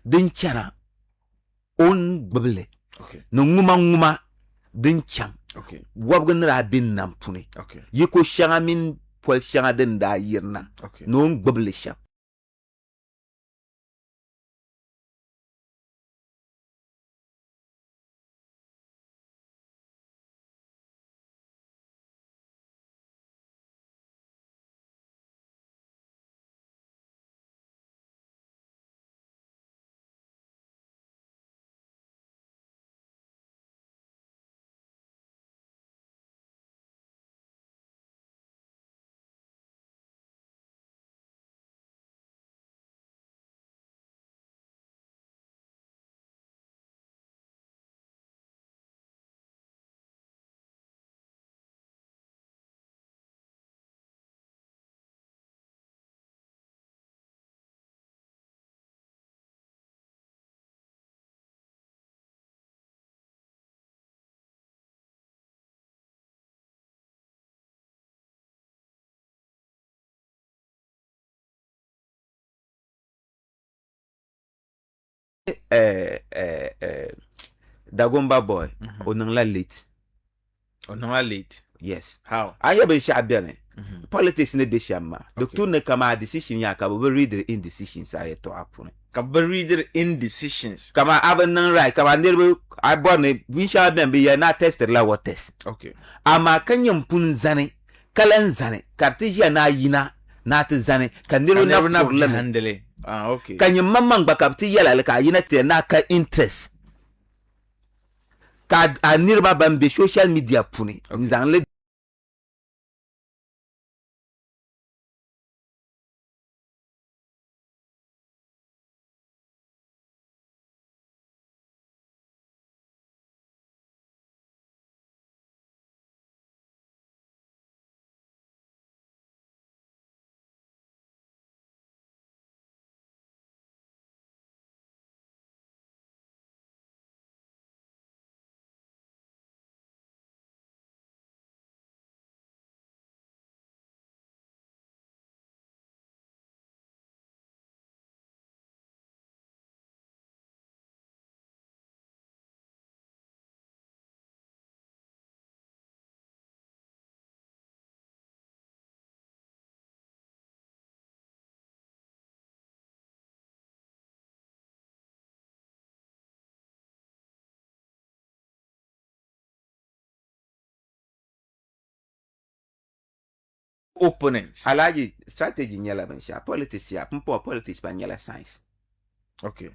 din chana on gbable Okay. no nguma din chang Okay. wabgan rabin nan puni Okay. yiko shanga min pol shanga den da yirna Okay. no gbable shang Dagomba boy onang la late Not late. yes How? aya be sha bene politics ne de shama doctor ne kama decision ya ka bo read the indecisions aye to apun Kaba reader indecisions. kama aban right kama ndirbe abone wi sha ben be ya na test la what test Okay. ama kanyam pun zane kalan zane kartija na yina na ta zane kaniro na problem handle. Ah, okay. kanyam mamman ba kapti yala ka yina te na ka interest ka anirba ban be social media puni nzanle Opponents. alaji strategy nyala ban sha politics ya mpo politics ba nyala science Okay.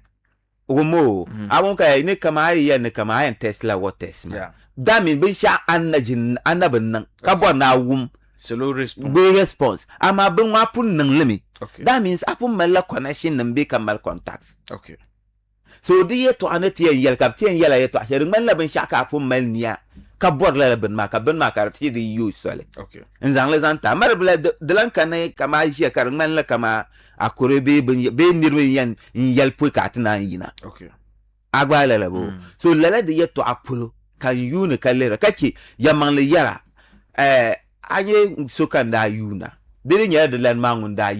omo awon ka ne kama ya ne kama ya tesla what test Yeah. dami bin sha annajin annabin nan ka bo na wum Slow response. be response ama bin wa pun nan limi Okay. that means apun mala connection nan be kamal contacts Okay. so di yeto anati yel kapten yela yeto ashirin man labin sha ka apun mal niya ka bor la bin ma ka ti di yu sole Okay. nzang le zanta mar bla de lan kanay kama je kar man la kama akore be nirwe yan yel pu ka tina yina Okay. agba la bo so lala de yeto apulo kan yuna kalera kake yamang le yara anye so kan da yuna de nya de lan mangun da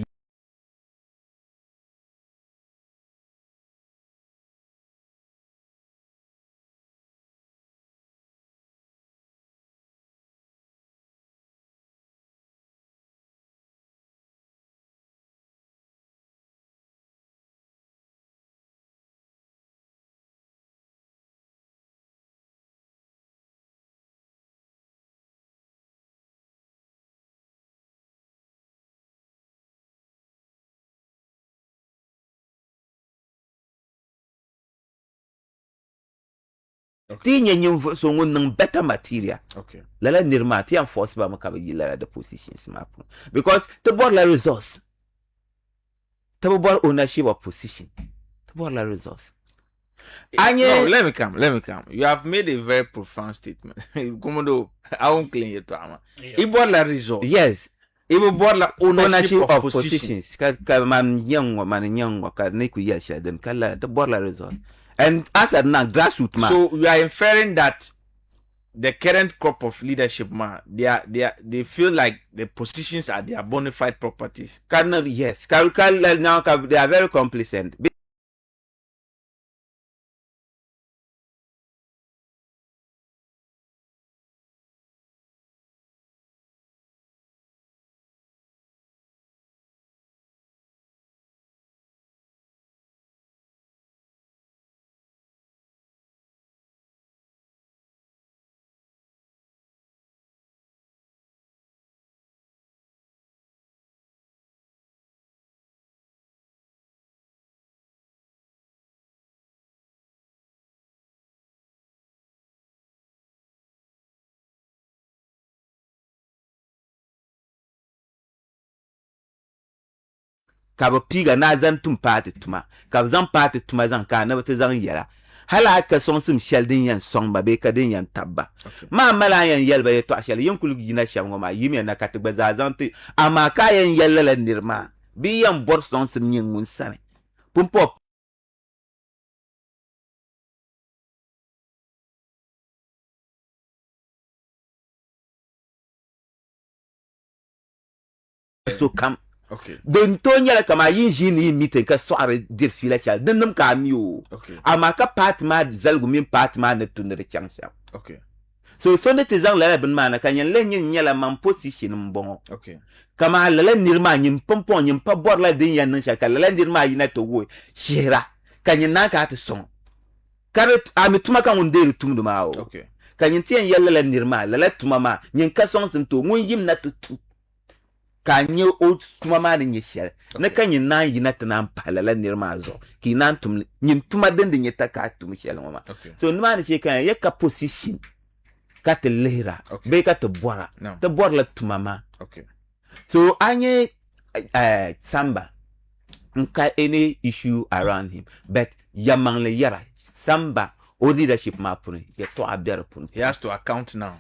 ti nyen so ngun better material Okay. lala nirma ti am force ba maka yi lala the positions map because the board la resource the board ownership of position the board la resource No, let me come. You have made a very profound statement. Komodo, I won't claim your time. Ibo la result. yes Ibo board la ownership of positions. positions ka man nyang ka ne ku ya sha den kala the board la resource and as at now grassroots man So you are inferring that the current crop of leadership, man, they feel like the positions are their bona fide properties. yes now they are very complacent ka ba piga na zan tum party tuma ka zan party tuma zan ka na bata zan yara hala ka son sim shel din yan song ba be ka din yan tabba ma mala yan yel ba ye to shel yin kulu gina sham ngoma yimi na ka te ba za zan ti ama ka yan yel la nirma bi yan bor son sim nyin mun sane pum pop so kam Okay. don to nyala kama yin jini mite ka soare dir fila chal den nam ka miu Okay. ama ka patma zalgu min patma na tunre changsha Okay. so ne te zang la ben mana kan yan len nyala man position mbongo Okay. kama la nirma nyim pompon nyim pa bor la din yan shaka la nirma yina to wo shira kan yan ka ta son kare ami tuma kan unde tum duma o Okay. kan yin tiyan yalla la nirma la tuma ma nyin ka son sim to ngun yim na tutu kanye o tuma ma ni shel na kan yin na yina tanan palala nirma zo ki nan tum nyin tuma den de nyeta ka tum shel mama so nima ni she kan ya ka position ka te lera be ka te bora te bor la tuma ma so anye samba nka any issue around him but yamang le yara samba o leadership ma puni ya to abere puni he has to account now.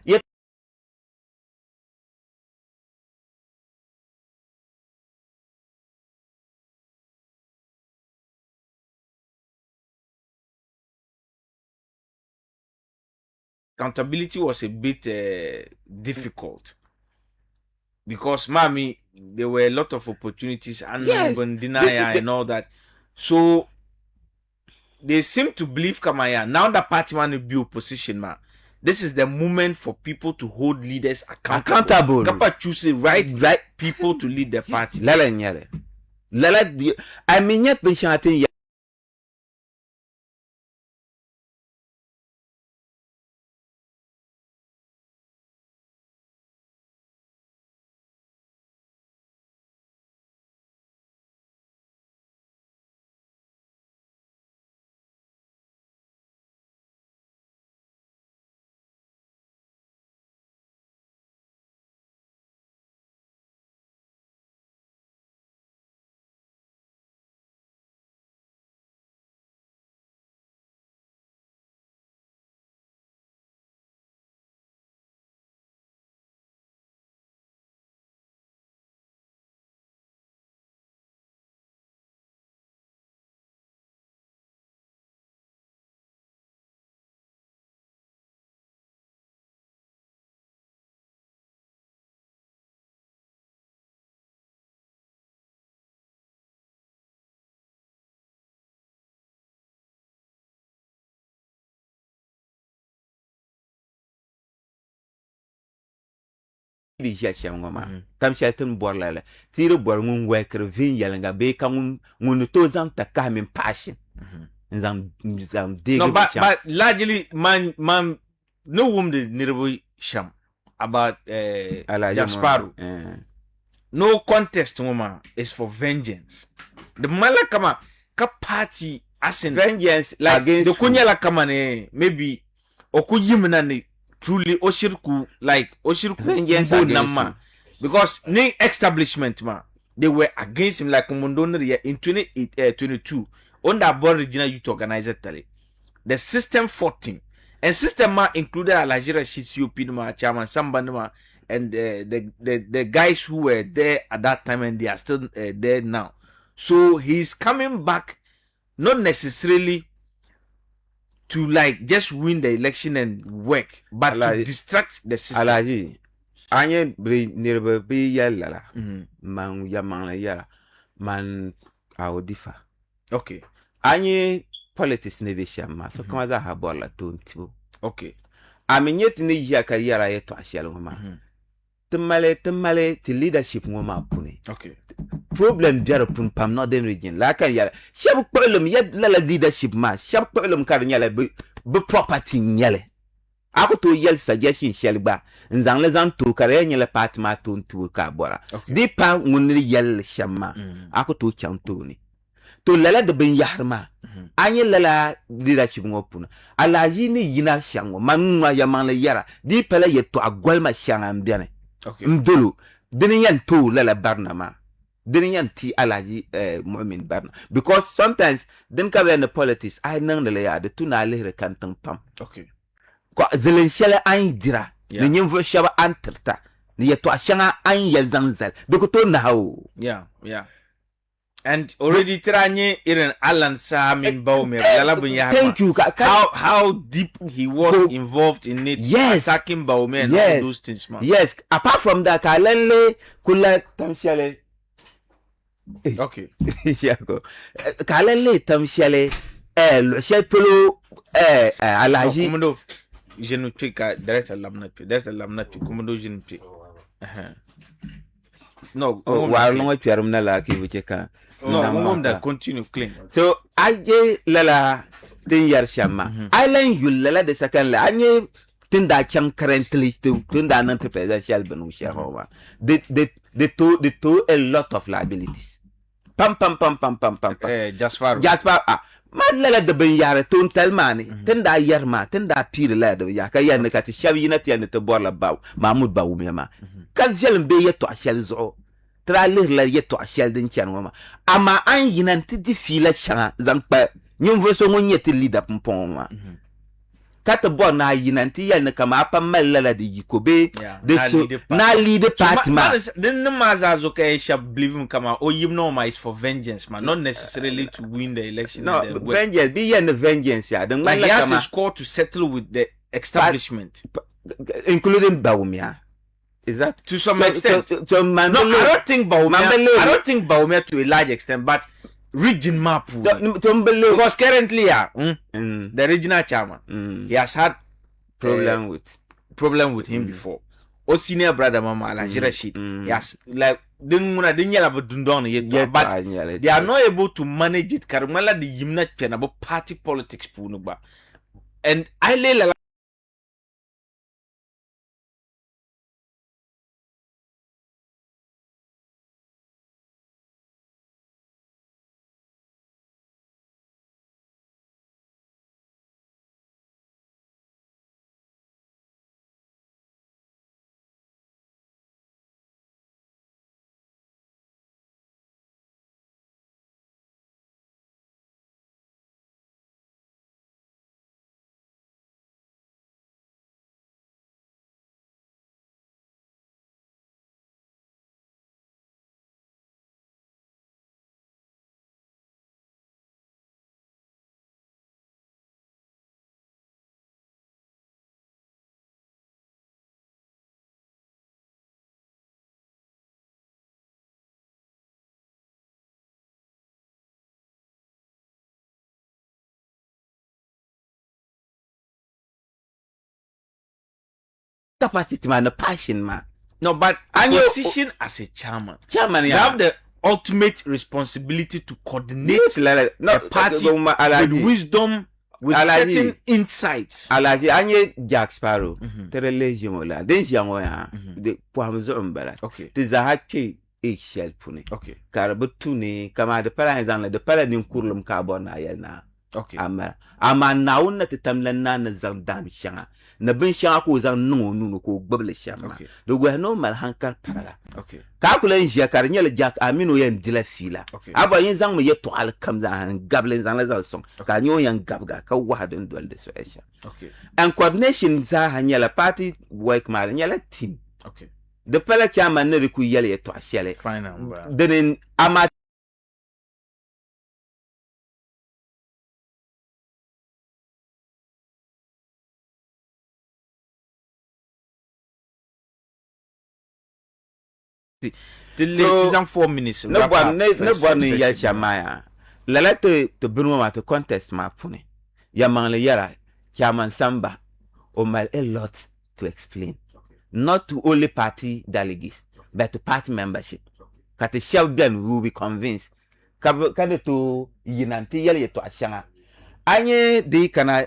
Accountability was a bit difficult because mommy there were a lot of opportunities and deny and all that, so they seem to believe Kamaya now that party man will be opposition man. This is the moment for people to hold leaders accountable. Kapa choose the right people to lead the party. Lala nyale. Lala I mean yet pension atin di jacham ngoma kam shatin borlala tiro bor ngun weker vin yalanga be kan ngun to zan ta kamin passion zan dig no but largely man no wom the nirbo sham about Jasparu no contest woman is for vengeance the malakama ka party as in vengeance like against the kunyala kama ne maybe okuyimna ne truly oshirku like oshirku vengeance nama because ne establishment ma they were against him like Mondonria in 2022 under board regional youth organizer tally the system 14 and system ma included Alajira Shisiopin ma chairman Sambanima and the guys who were there at that time and they are still there now, so he's coming back not necessarily to like just win the election and work, but to distract the system. Alaji, anye bri nirba bi yalla man yamang la yala man awdifa. Okay. Anye politics ne be shama so kama za habola tontibo. Okay. Aminyet ni yaka yara yeto ashelo ngoma. Temale ti leadership ngoma puni. Okay. Problem jara pun pam northern region la kan yala shabu problem ya la leadership ma shabu problem kar nyala be property nyale ako to yel suggestion shelba nzang le zan to kare nyala party ma to ntu ka bora di pa ngunni yel shamma ako to chanto ni to lala de ben yahrma anye lala leadership ngopuna alaji ni yina shango manwa ya man le yara di pele yeto agwalma shanga mbiane okay mdulu dinin yan to lala barnama Didn't ti alaji mu'min barna because sometimes din ka in the politics I nang le ya de tuna le kan tan pam Okay. ko zelin shele an dira ni nyimvo shaba anterta ni yeto ashanga an yel zanzal doko to na hawo Yeah. And already tranye irin Alan Samin Baumer thank you how deep he was involved in it, yes, attacking Baumer and all those things, man. Yes, apart from that kalenle kula tamshale okay yako kalenle tamshale lo shepelo alaji komodo je ne peux que directeur lamna komodo je ne peux no wa longo pierum na la ki bucheka no that continue clean so aje lala tin yar shamma island yul lala de sakan la anye tinda cham currently tinda nan te presidential benu shawa they took a lot of liabilities pam Jasper man lala de ben yare ton telmani tinda yarma tinda pire la de ya ka yan ka ti shawi na ti yan te borla baw mahmud baw mema kan jel be yeto ashel zo tralir la yeto ashel din chan wama ama an yinan ti di fila changa zampa nyum voso ngon yeti leader pompoma kata bo na yinan ti yan kama pa mallala di yikobe de so na leader party ma then the mazazo ka sha believe kama o yim no is for vengeance man, not necessarily to win the election. No, vengeance be yan vengeance ya then like he has a score to settle with the establishment including Baumia. Is that to some extent? No, I don't think Baumia to a large extent, but region map because currently the regional chairman he has had problem with him before. O senior brother mama Alaji Rashid yes, like but they are not able to manage it karmala the yimna about party politics punuba and I lay capacity man, the passion man. No, but and your position as a chairman, you have the ultimate responsibility to coordinate the party with wisdom, with certain insights. Alaji anye Jack Sparrow, terele jimola, denji ya de poamzo umbala. Okay. Tizahaki shell puni. Okay. Karabutuni kama de pala nzanla de pala ni kurlum carbona ya na. Okay. Ama nauna titamla na zandam shanga. Na bin shanga ko zan nunu ko gbable shama. Okay. Do we no mal hankar parala. Okay. Ka kula nje kar nyele Jack Aminu yan dila fila. Okay. Aba yin zang me yeto al kam zan gable zan la zan song. Ka nyo yan gabga ka wahadun dol de so esha. Okay. And coordination za hanyela party work mal nyela team. Okay. The pala chairman ne riku yele yeto ashele. Fine. Then ama the 4 minutes. No one ya chamaya. Lala to Bruno ma to contest ma pune. Ya mangle yara chairman Samba o mal a lot to explain. Not to only party delegates, but to party membership. Kati Sheldon will be convinced. Kade to yinanti yele to ashanga. Anye di kana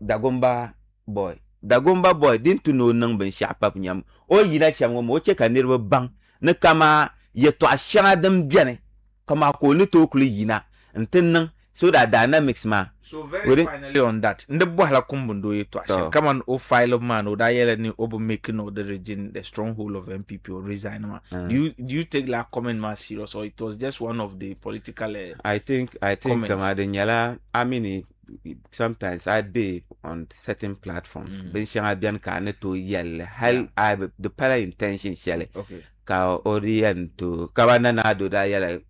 Dagomba boy didn't to know nang ben sharp nyam. O yina chamwo mo che kanirwe bang. Ne kama ye to ashanga dem biane kama ko ni to kulu yina ntin nan so that dynamics ma. So very finally on that, ndebo hala kumbundo yetu ashe. Come on, o file man, o da yele ni obo making of the region, the stronghold of MPP or resign ma. Do you take that comment man serious, or it was just one of the political? I think I mean, sometimes I be on certain platforms. Ben shanga bian ka ne to yelle. Hell, I the para intention shelle. Okay. Ka orient to kawana na do da yelle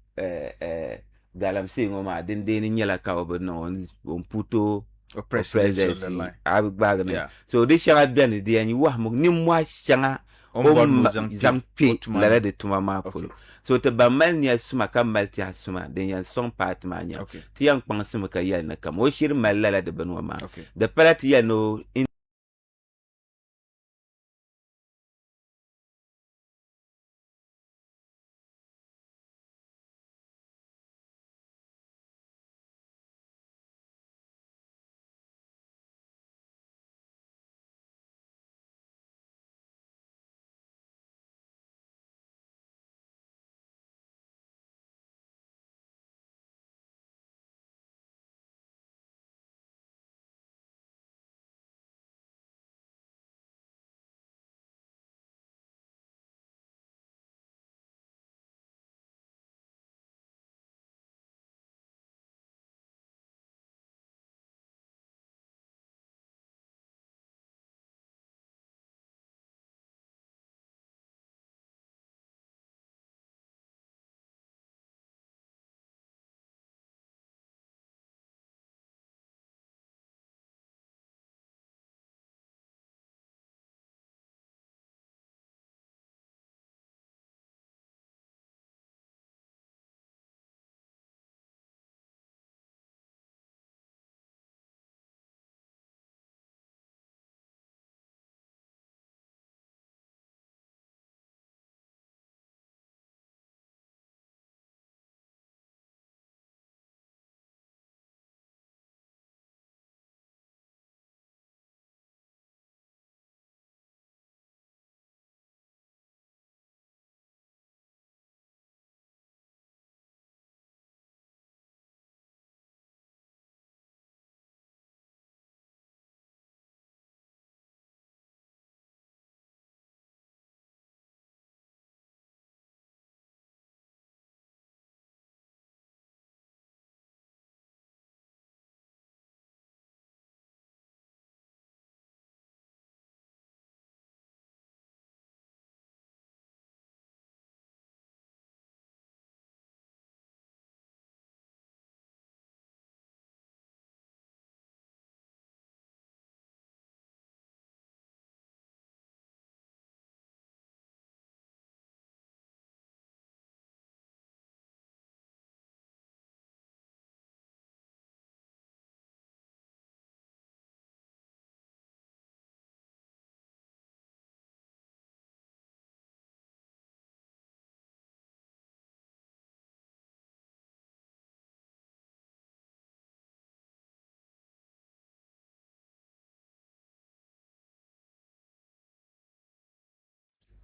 galam singo ma den nyela ka obo no on puto or presidency on the line. I bag yeah. So this shanga bian de and you wa mo ni mwa shanga zampi la de tumama ko. So te ba mal ni asuma kam malti asuma den yan son part manya. Ti yan kpansum ka yel na kam o shir mal la de benwa ma. The party ya no in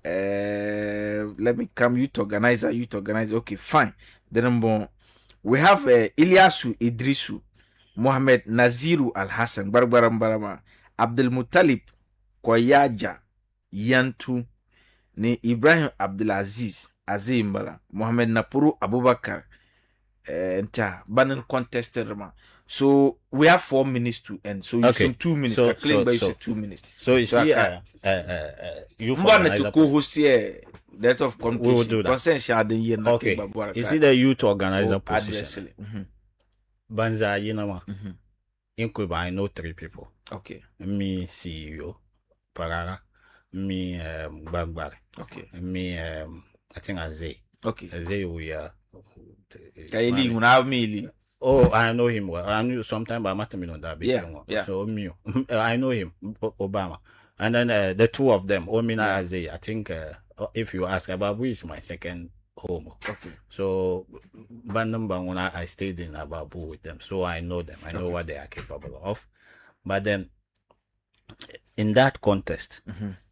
let me come youth organizer. Okay, fine. Then we have Ilyasu Idrisu, Mohammed Naziru Al Hassan, Barbarama, Abdul Muttalib Kwayaja Yantu, ni Ibrahim Abdulaziz Azimbala, Mohammed Napuru Abubakar, enter Bannon contested. So we have 4 minutes to end. So you say 2 minutes. So 2 minutes. So you see, you to co-host here. That of we will do that. Okay. You see the youth organizer position. Banza Yinama. In Cuba, I know 3 people. Okay. Me CEO, Parara. Me Bagbari. Okay. Me I think Azay. Okay. Azay we are. Oh, I know him well. I knew sometime, but I met him on that. Yeah. So I know him, Obama, and then the 2 of them, Omina Azay. I think if you ask Ababu is my second home. Okay. So Bandam when I stayed in Ababu with them, so I know them. I know what they are capable of. But then in that contest,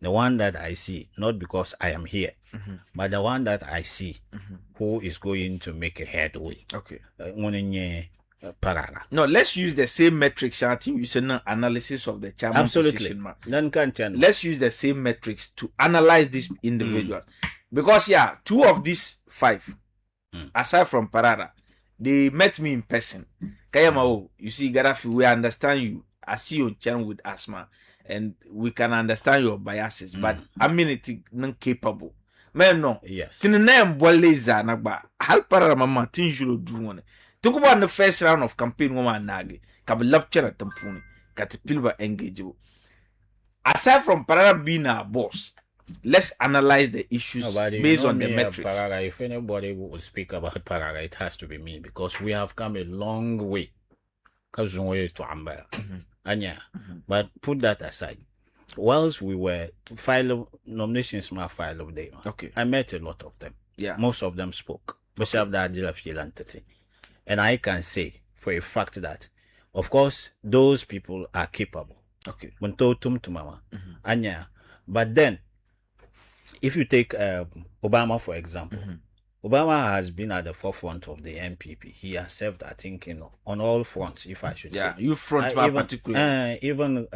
the one that I see, not because I am here, but the one that I see who is going to make a headway. Okay. Parara. No, let's use the same metrics. I think you said no analysis of the chairman Absolutely. position, man. None can tell. Let's use the same metrics to analyze these individuals. Because yeah, 2 of these 5, aside from Parada, they met me in person. Kayama, you see, Gaddafi, we understand you. I see you channel with asthma, and we can understand your biases, but I mean it non capable. Man, no. Yes. Tin name boleza nagba. Hal Parada mama tin julo do one. Talk about the first round of campaign woman nagi. Kabe lapcha na tampuni. Katipilba engageable. Aside from Parada being our boss, let's analyze the issues based on the metrics. Parara, if anybody will speak about Parara, it has to be me, because we have come a long way. But put that aside. Whilst we were nominations, my file of them. Okay. I met a lot of them. Yeah. Most of them spoke. And I can say for a fact that, of course, those people are capable. Okay. But then, if you take Obama, for example, Obama has been at the forefront of the MPP. He has served, I think, on all fronts, if I should say. Yeah, you front particularly. Even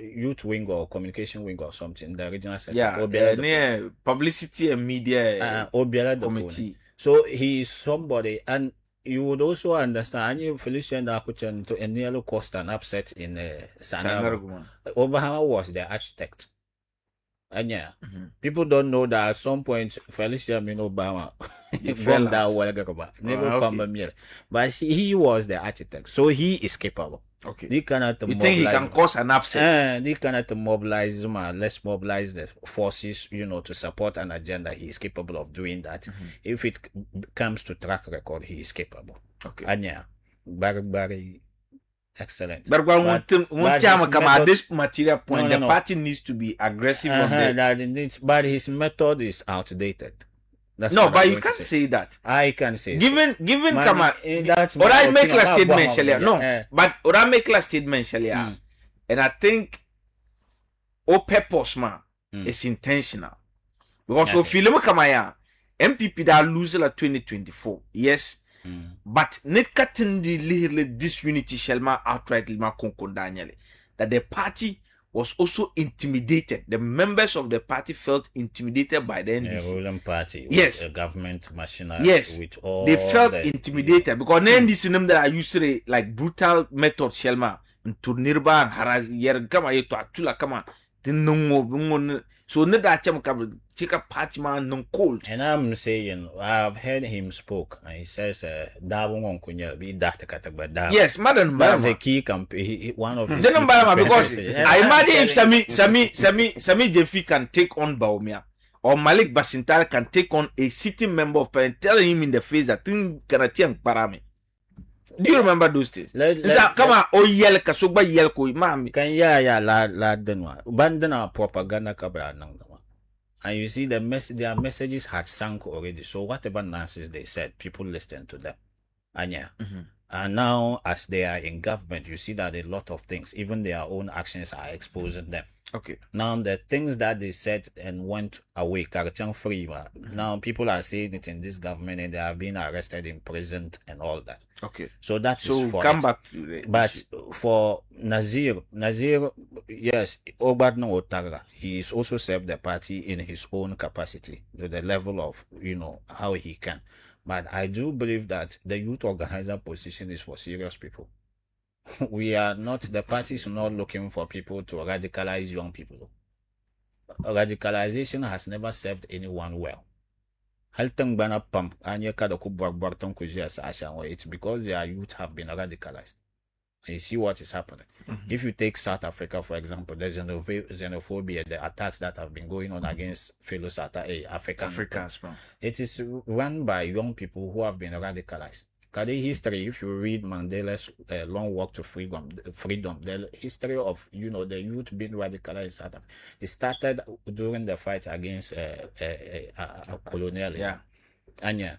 youth wing or communication wing or something, the regional sector. Yeah, publicity and media committee. So he is somebody, and you would also understand, and you Felician Dakuchen to a nearly caused an upset in Sanaro. Obama was the architect. And people don't know that at some point Felicia Obama from that well, but he was the architect, so he is capable. Okay, he cannot. You think he can cause an upset? He cannot mobilize. Let's mobilize the forces, to support an agenda. He is capable of doing that. If it comes to track record, he is capable. Okay, and very excellent. But at this material point, the party needs to be aggressive on that. But his method is outdated. That's but you can't say that. I can say. Given that's or I make a statement, Shelia. No, but or I make a statement, Shelia. And I think purpose man is intentional. Because if you look at MPP that lose la 2024, yes. But net cutting the disunity Shelma outrightly Daniel that the party was also intimidated. The members of the party felt intimidated by the NDC. The ruling party, yes, the government machinery, yes, with all they felt intimidated because the NDC name that I used to like brutal method Shelma to Nirba and Haraz yer kama yeto atula kama tinungo. So check a party man non cold. And I'm saying I've heard him spoke and he says yes, madam, that's a key campaign. One of his because I imagine if Sami Jefi can take on Baumia or Malik Basintal can take on a sitting member of parliament, telling him in the face that thing Kanatian Parame. Do you remember those things? Come on, oh yell kasuba yell ko mami. Can la denwa. Bandana propaganda kabra nangama. And you see their messages had sunk already. So whatever nonsense they said, people listened to them. And and now as they are in government, you see that a lot of things, even their own actions are exposing them. Okay. Now the things that they said and went away, free. Now people are saying it in this government and they are being arrested, imprisoned, and all that. Okay. So that's for come back to the but for Nazir, yes, Obadno Otaga, he is also served the party in his own capacity to the level of how he can. But I do believe that the youth organizer position is for serious people. We are not, the party is not looking for people to radicalize young people. Radicalization has never served anyone well. It's because their youth have been radicalized. And you see what is happening. If you take South Africa, for example, the xenophobia, the attacks that have been going on against fellow Africans, it is run by young people who have been radicalized. History, if you read Mandela's long walk to freedom, the history of the youth being radicalized, it started during the fight against colonialism. Yeah. And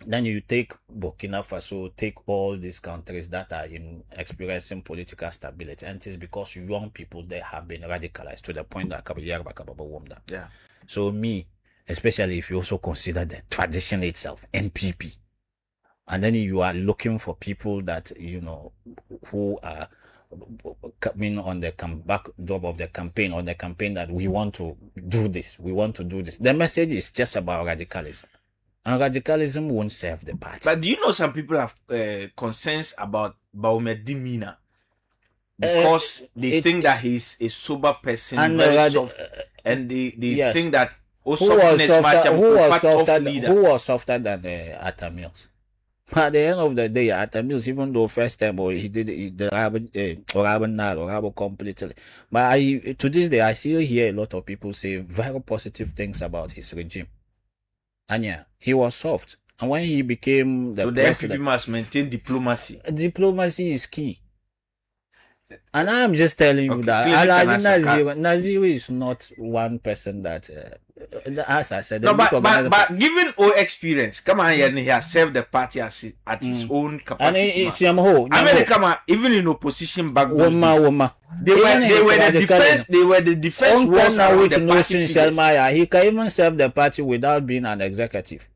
then you take Burkina Faso, take all these countries that are experiencing political stability, and it is because young people they have been radicalized to the point that yeah. So me, especially if you also consider the tradition itself, NPP. and then you are looking for people that who are coming on the backdrop of the campaign, on the campaign that we want to do this. The message is just about radicalism, and radicalism won't serve the party. But do you know some people have concerns about Baume's demeanor? Because they think that he's a sober person, and very soft, and they yes. think that who was softer than Atta Mills. At the end of the day, Atta Mills, even though first time he did the Arabo completely, but to this day I still hear a lot of people say very positive things about his regime. And yeah, he was soft, and when he became the president, MPP must maintain diplomacy. Diplomacy is key. And I'm just telling you that Naziru is not one person that, as I said, but given all experience, come on here, he has served the party at his own capacity. And come on, even in opposition back those days, they were the defense was around the party. He can even serve the party without being an executive.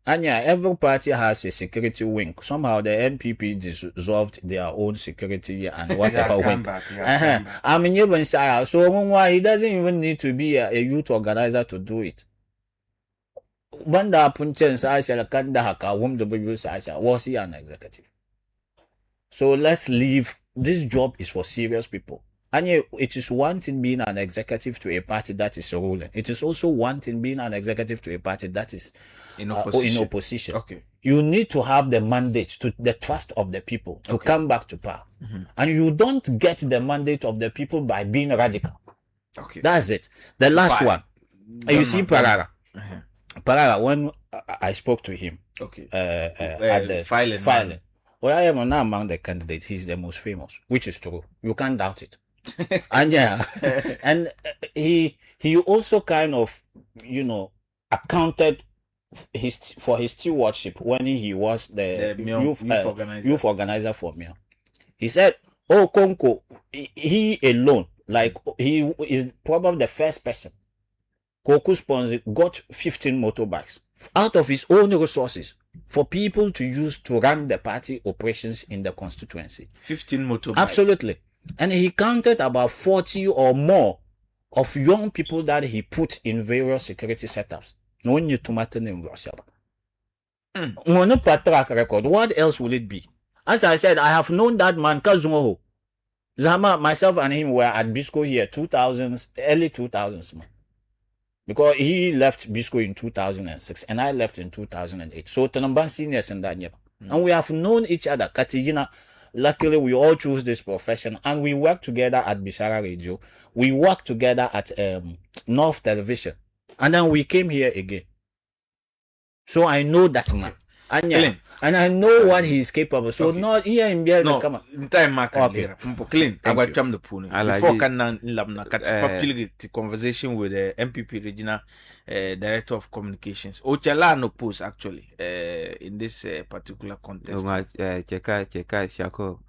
And yeah, every party has a security wing. Somehow the NPP dissolved their own security and whatever wing. I mean, even say so why he doesn't even need to be a youth organizer to do it. Banda Punchen Sasha Kanda Haka, whom the baby Sasha was he an executive? So let's leave. This job is for serious people. And yeah, it is one thing being an executive to a party that is ruling. It is also one thing being an executive to a party that is in opposition. Okay. You need to have the mandate, to the trust of the people to come back to power. And you don't get the mandate of the people by being radical. Okay. That's it. The last one. You see Parara. Parara, when I spoke to him at the filing. Well, I am not among the candidates. He's the most famous, which is true. You can't doubt it. And yeah, and he also kind of accounted for his stewardship when he was the youth organizer for Mio. He said, "Oh, Konko, he alone, like he is probably the first person. Koku sponsor got 15 motorbikes out of his own resources for people to use to run the party operations in the constituency. 15 motorbikes. Absolutely." And he counted about 40 or more of young people that he put in various security setups. No one knew to matter in Russia. Track record. What else will it be? As I said, I have known that man, Kazungo. Zama, myself and him were at Bisco here, early 2000s. Man. Because he left Bisco in 2006 and I left in 2008. So, Tanamban seniors and that. And we have known each other. Katigina. Luckily, we all choose this profession and we work together at Bishara Radio. We work together at North Television. And then we came here again. So I know that man. And I know what he is capable. So not here in Biel. No, time mark clean. I got jam the pony. Before can labna kat conversation with the MPP regional director of communications. Ochala no post actually in this particular contest. Cheka Shako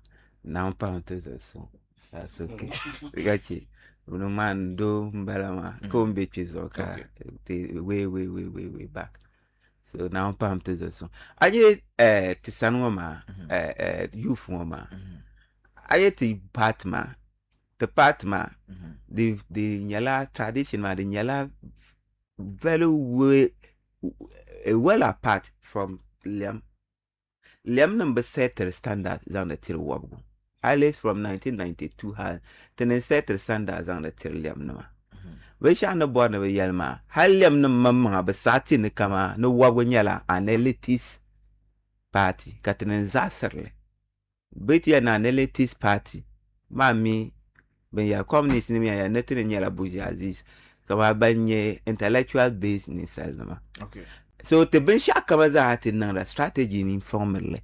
now pound so that's okay. We got you. No man do mbalama come bitches okay. Way back. So now pam to the song. I get to Sanwama youth woman. I get the Patma. The Patma, the Nyala tradition, the Nyala very well apart from Liam. Liam number set the standard on the till wabu. I late from 1992 had then set the standards on the till Liam number. We shall no born of a yelma. Haliam no mamma, but sat in the kama, no wagonyala, an elitist party, Catin Zasserly. Betty and an elitist party. Mammy, when you are communist in me, I am nothing in yellow bourgeoisie. Come out by intellectual business. Okay. So the Bensha covers out in another strategy informally.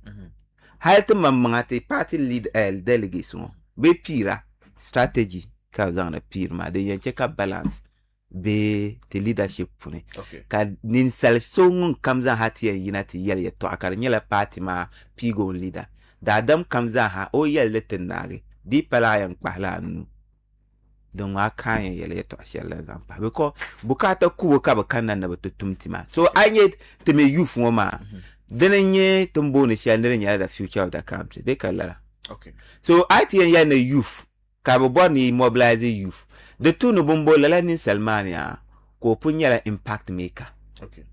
Halt mamma at a party lead delegation. Be pira strategy comes on a pirma, the check up balance. Be the leadership pune. Okay. Ka nin sel song comes a hati and unity yell to a carniela party ma pigo leader. The Adam comes a ha o yell letenari. Deep alliance pahlanu. Don't want kind yell to a shell and zampa. Because Bukata kuwaka bakana never to tumtima. So I need to me youth woman. Denenye tumboni shandere the future of the country. They can. Okay. So I think the youth, Kaboboni mobilize youth. The two no bombo lala ni Salmania ko punya impact maker. Okay.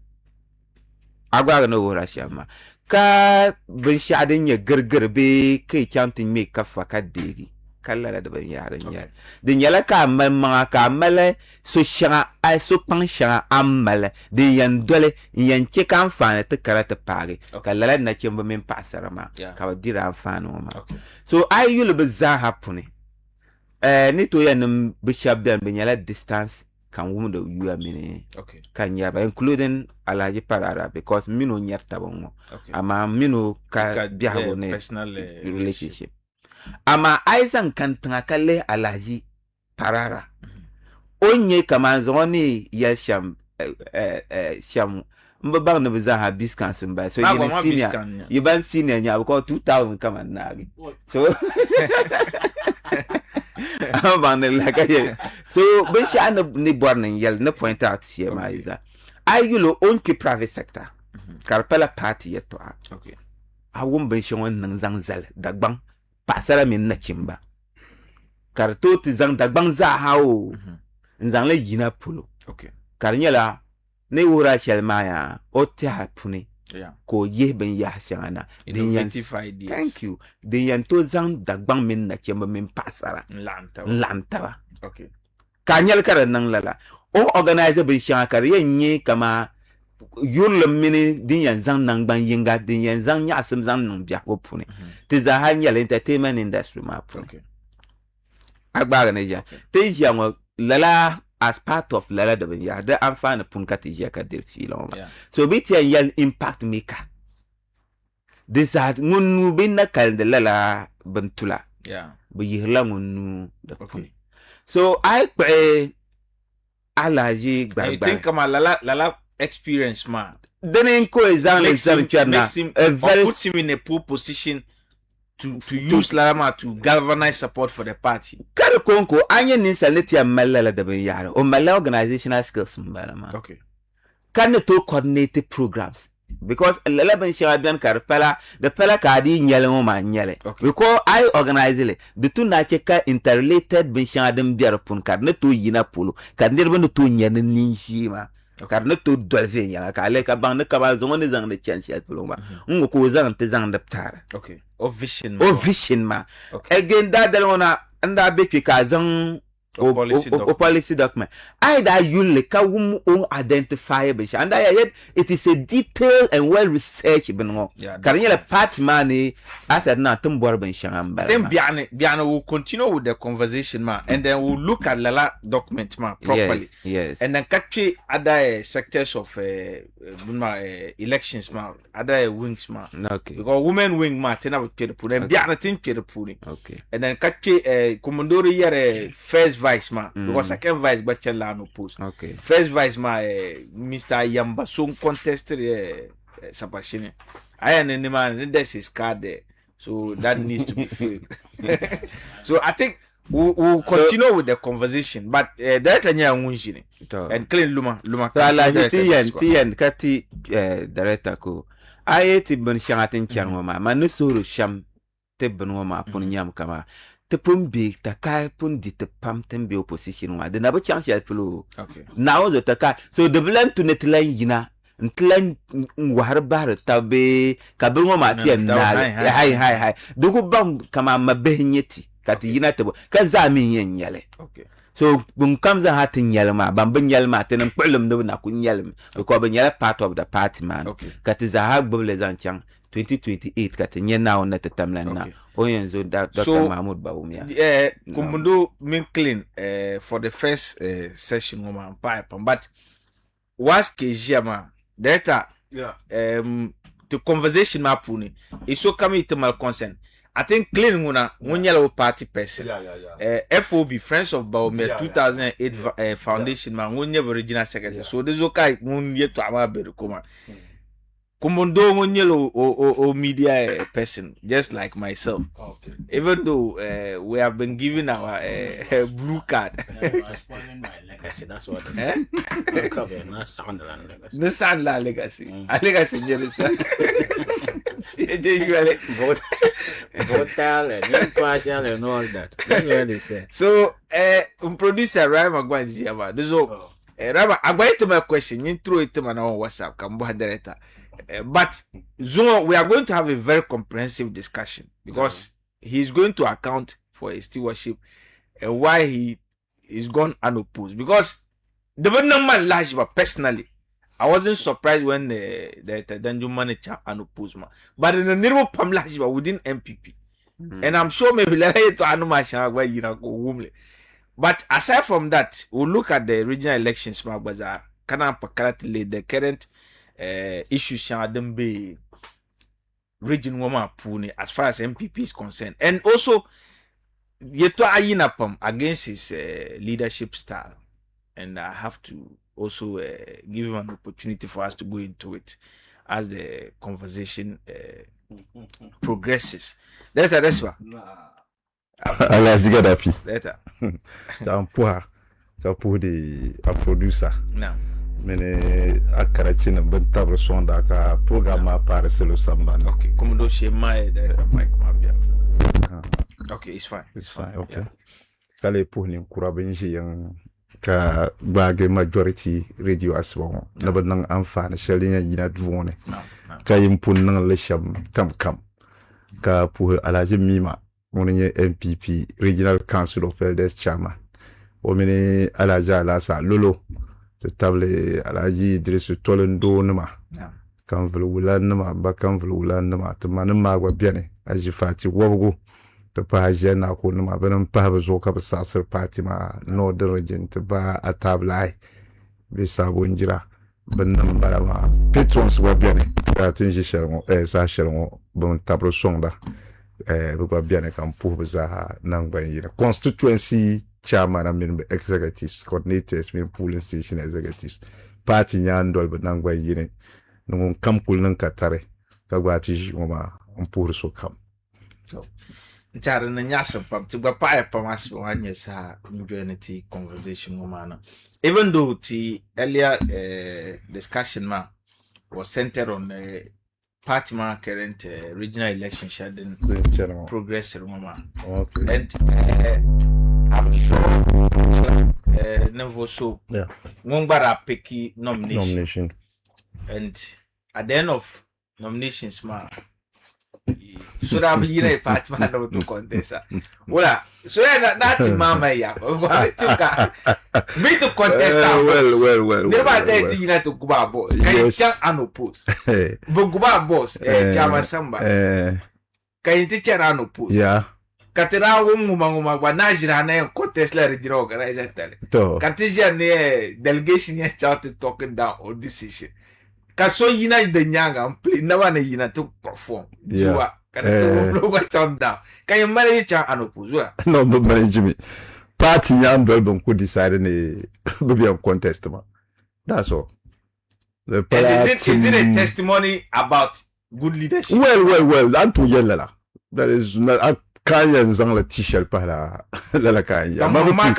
Agwa no wora shama. Ka bin shadin ya girgir be kai chanting make ka faka degi. Kala da ban yaran ya. Din yala ka mamma ka male so shanga ai so pan shanga amale din yan dole yan che kan fane te karata pare. Kala na chemba min pasara ma. Ka dira amfano ma. So I yulu be za hapuni. Ni to ya num bishop ben ben yala distance kan wum da you mini. Okay. Kan yaba including alaji parara because mino nyarta bongo. Ama mino ka biawo ne personal relationship. Ama aizan kan tangakale alaji parara. Onye kama zoni ya sham sham mbabang na bizaha biskan simba. So you ban senior nya because 2000 kama nagi. So so ben sha ni born yel na point out here ma iza. Ayulo onki private sector. Karpela party yeto. Okay. Awum ben shon nan zangzal dagbang. Pasara min na chimba. Karto ti zang dagbang za hao. Nzang le yina pulo. Okay. Karnyela ne wura shelmaya o te hapuni. Yeah. Ko ye ben ya shangana. Innovative ideas. Thank you. Den yan to zang dagbang min na chimba min pasara. Lantaba. Okay. Kanyel kara nang lala. O organizer ben shanga kar ye kama yurle mini din yan zang nang ban yinga din yan zang nya sim zang nang bia ko puni. Ti za hanyel entertainment industry ma puni. Okay. Agbaga ne ja. Te jango lala as part of lala de ben ya de amfana pun ka ti ja ka dir filon. So bit yan impact maker. Desat ngunu bin na kal de lala bentula. Yeah. Be yihla ngunu de puni. So I alaji gbagba. I think kama lala experience man. Then in ko makes him puts him in a poor position to use Larama to galvanize support for the party. Kare konko anya ninsality a malala da ben yaro o mala organizational skills mbala. Okay. Can to coordinate programs because lala ben shadan karpela the pela kadi nyele mo ma nyele. Because I organize it the two na cheka interrelated ben shadan biar pun karne to yina pulu karne ben to nyane ninshima. Karne to dolve nyala ka le ka bang ne ka ba zongo ne zang de chance ya pulu ma. Ngo zang te zang de tara. Okay. Of vision ma. Okay. Again that the one anda be ka zang policy document. I that you like identify and it is a detailed and well researched bengo. Karanya part money as at na tumbor ben shamba. Then Biana will continue with the conversation ma and then we'll look at Lala document ma properly. Yes. And then catch other sectors of elections ma other wings ma. Okay. Because women wing ma tena with Kedapuni and Biana tin Kedapuni. Okay. And then catch Commodore here first vice ma because second vice but chela no post. Okay. First vice ma Mr. Yamba soon contested Sapashine. I am the man there's his card there. So that needs to be filled. So I think we'll continue with the conversation. But that and clean Luma. Tiyan kati director ko. Ayeti ben shangatin chanwama. Manusuru sham te benwama pun nyam kama. Te pun big ta kai pun di te pam tembe opposition wa. De na bo chance ya pulu. Okay. Now the taka. So the blame to netline yina. Ntlan warbar tabe kabungo mati na hai dugu bam kama mabenyeti kati yina tebo kaza min yenyale. Okay. So bun kamza hatin yalma bambin yalma tenan problem do na kun yalm because ben yala part of the party man. Okay. Kati za ha gbole zanchang 2028 kati nyena on net tamlan na oyenzo Dr. Mahmoud Bawumia. Kumundo min clean for the first session woman pipe but was kejama data the conversation mapuni is so coming to my consent. I think clean one yellow party person. FOB Friends of Bawumia 2008 foundation man one original secretary. So this okay one yet to our berukoma. Kumundo one yellow or media person just like myself. Okay. Even though we have been given our blue card. I'm spoiling my legacy. That's what it is. Cover, not Sunderland legacy. No sound la legacy. A legacy, Jerry. Votal and impartial and all that. That's what they say. So, producer Ryan Magwanji, so, Rama, I'm going to my question. You throw it to my own WhatsApp, Kambo director. But Zoom, we are going to have a very comprehensive discussion because he's going to account for his stewardship and why he is gone unopposed. Because the man large, but personally, I wasn't surprised when the danjumah manager unopposed man. But in the near Pam large, within MPP, and I'm sure maybe later to Anumasha where you know. But aside from that, we'll look at the regional elections. The current issues shall be region woman puni as far as MPP is concerned, and also yeto ayinapam against his leadership style, and I have to also give him an opportunity for us to go into it as the conversation progresses. That's the rest one. Alas, Gaddafi. Later. Tapu de a producer. No. Mene akarachina bentabro sonda ka programa para selo samba. Okay. Como do shema director Mike Mabia. Okay, it's fine. It's fine. Okay. Kale pour ni kurabenji yang ka bage majority radio aswa. Na banang amfana shelinya yina dvone. No. Ka yimpun nang lesham tamkam. Ka pour alaje mima. Monenye MPP Regional Council of Elders Chairman. Omene alaja la sa lolo. Te table alaji Idrisu Tolendo nama. Kan vululan nama ba kan vululan nama te manama gwa biane aji fati wogo te pa jena ko nama benam pa bezo ka sasir party ma Northern Region te ba atablai be sabo njira benam barama patrons gwa biane ka tinji shelmo sa shelmo bon tablo sonda bugwa biane kan pour beza nangba yina constituency chairman and executives coordinators min polling station executives party nyandol be nangba yine nung kam kul nang katare kagwati ngoma pour so kam so ntare na nyasa pam ti gba pa pam asbo hanye sa unity conversation ngoma. Even though the earlier discussion ma was centered on party ma current regional election shedding progress ngoma. Okay. And I'm sure never so Ngombara picky nomination. And at the end of nominations, man, so that we a part man to contest. Well, so that's mama ya. Me to contest. Well. Never did you to Guba boss. Yes. Can unopposed. But Guba boss, Jama Samba. Can teacher unopposed. Yeah. Katera wumuma wanajira na contest la regional organizer tele. Katija ne delegation ya started talking down on this issue. Kaso yina the nyanga play na wana yina to perform. Yeah. Down. Can you manage your anopuzura? No, but manage me. Party young Belbon could decide in a contest. That's all. And is it a testimony about good leadership? Well, that too yellow. That is not Kaya zang la t-shirt para la kaya. Mama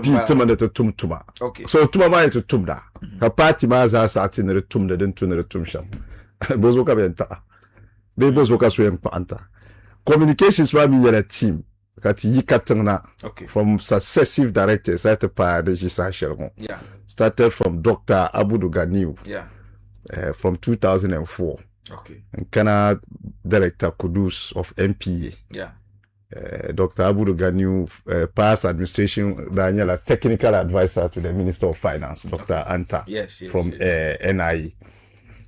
pita mana to tumtuma. Okay. So tuma ma to tumda. Ka party ma za sa tin re tumda den tun re tumsham. Bozo ka benta. Be bozo ka so yempa anta. Communications wa mi yela team. Ka ti yikatanga from successive directors at pa de jisa shelmo. Yeah. Started from Dr. Abudu Ganiu. Yeah. From 2004. Okay. And Kana Director Kudus of MPA. Yeah. Dr. Abudu Ganiu, past administration, Daniela, technical advisor to the Minister of Finance, Dr. Anta. Yes. From NIE.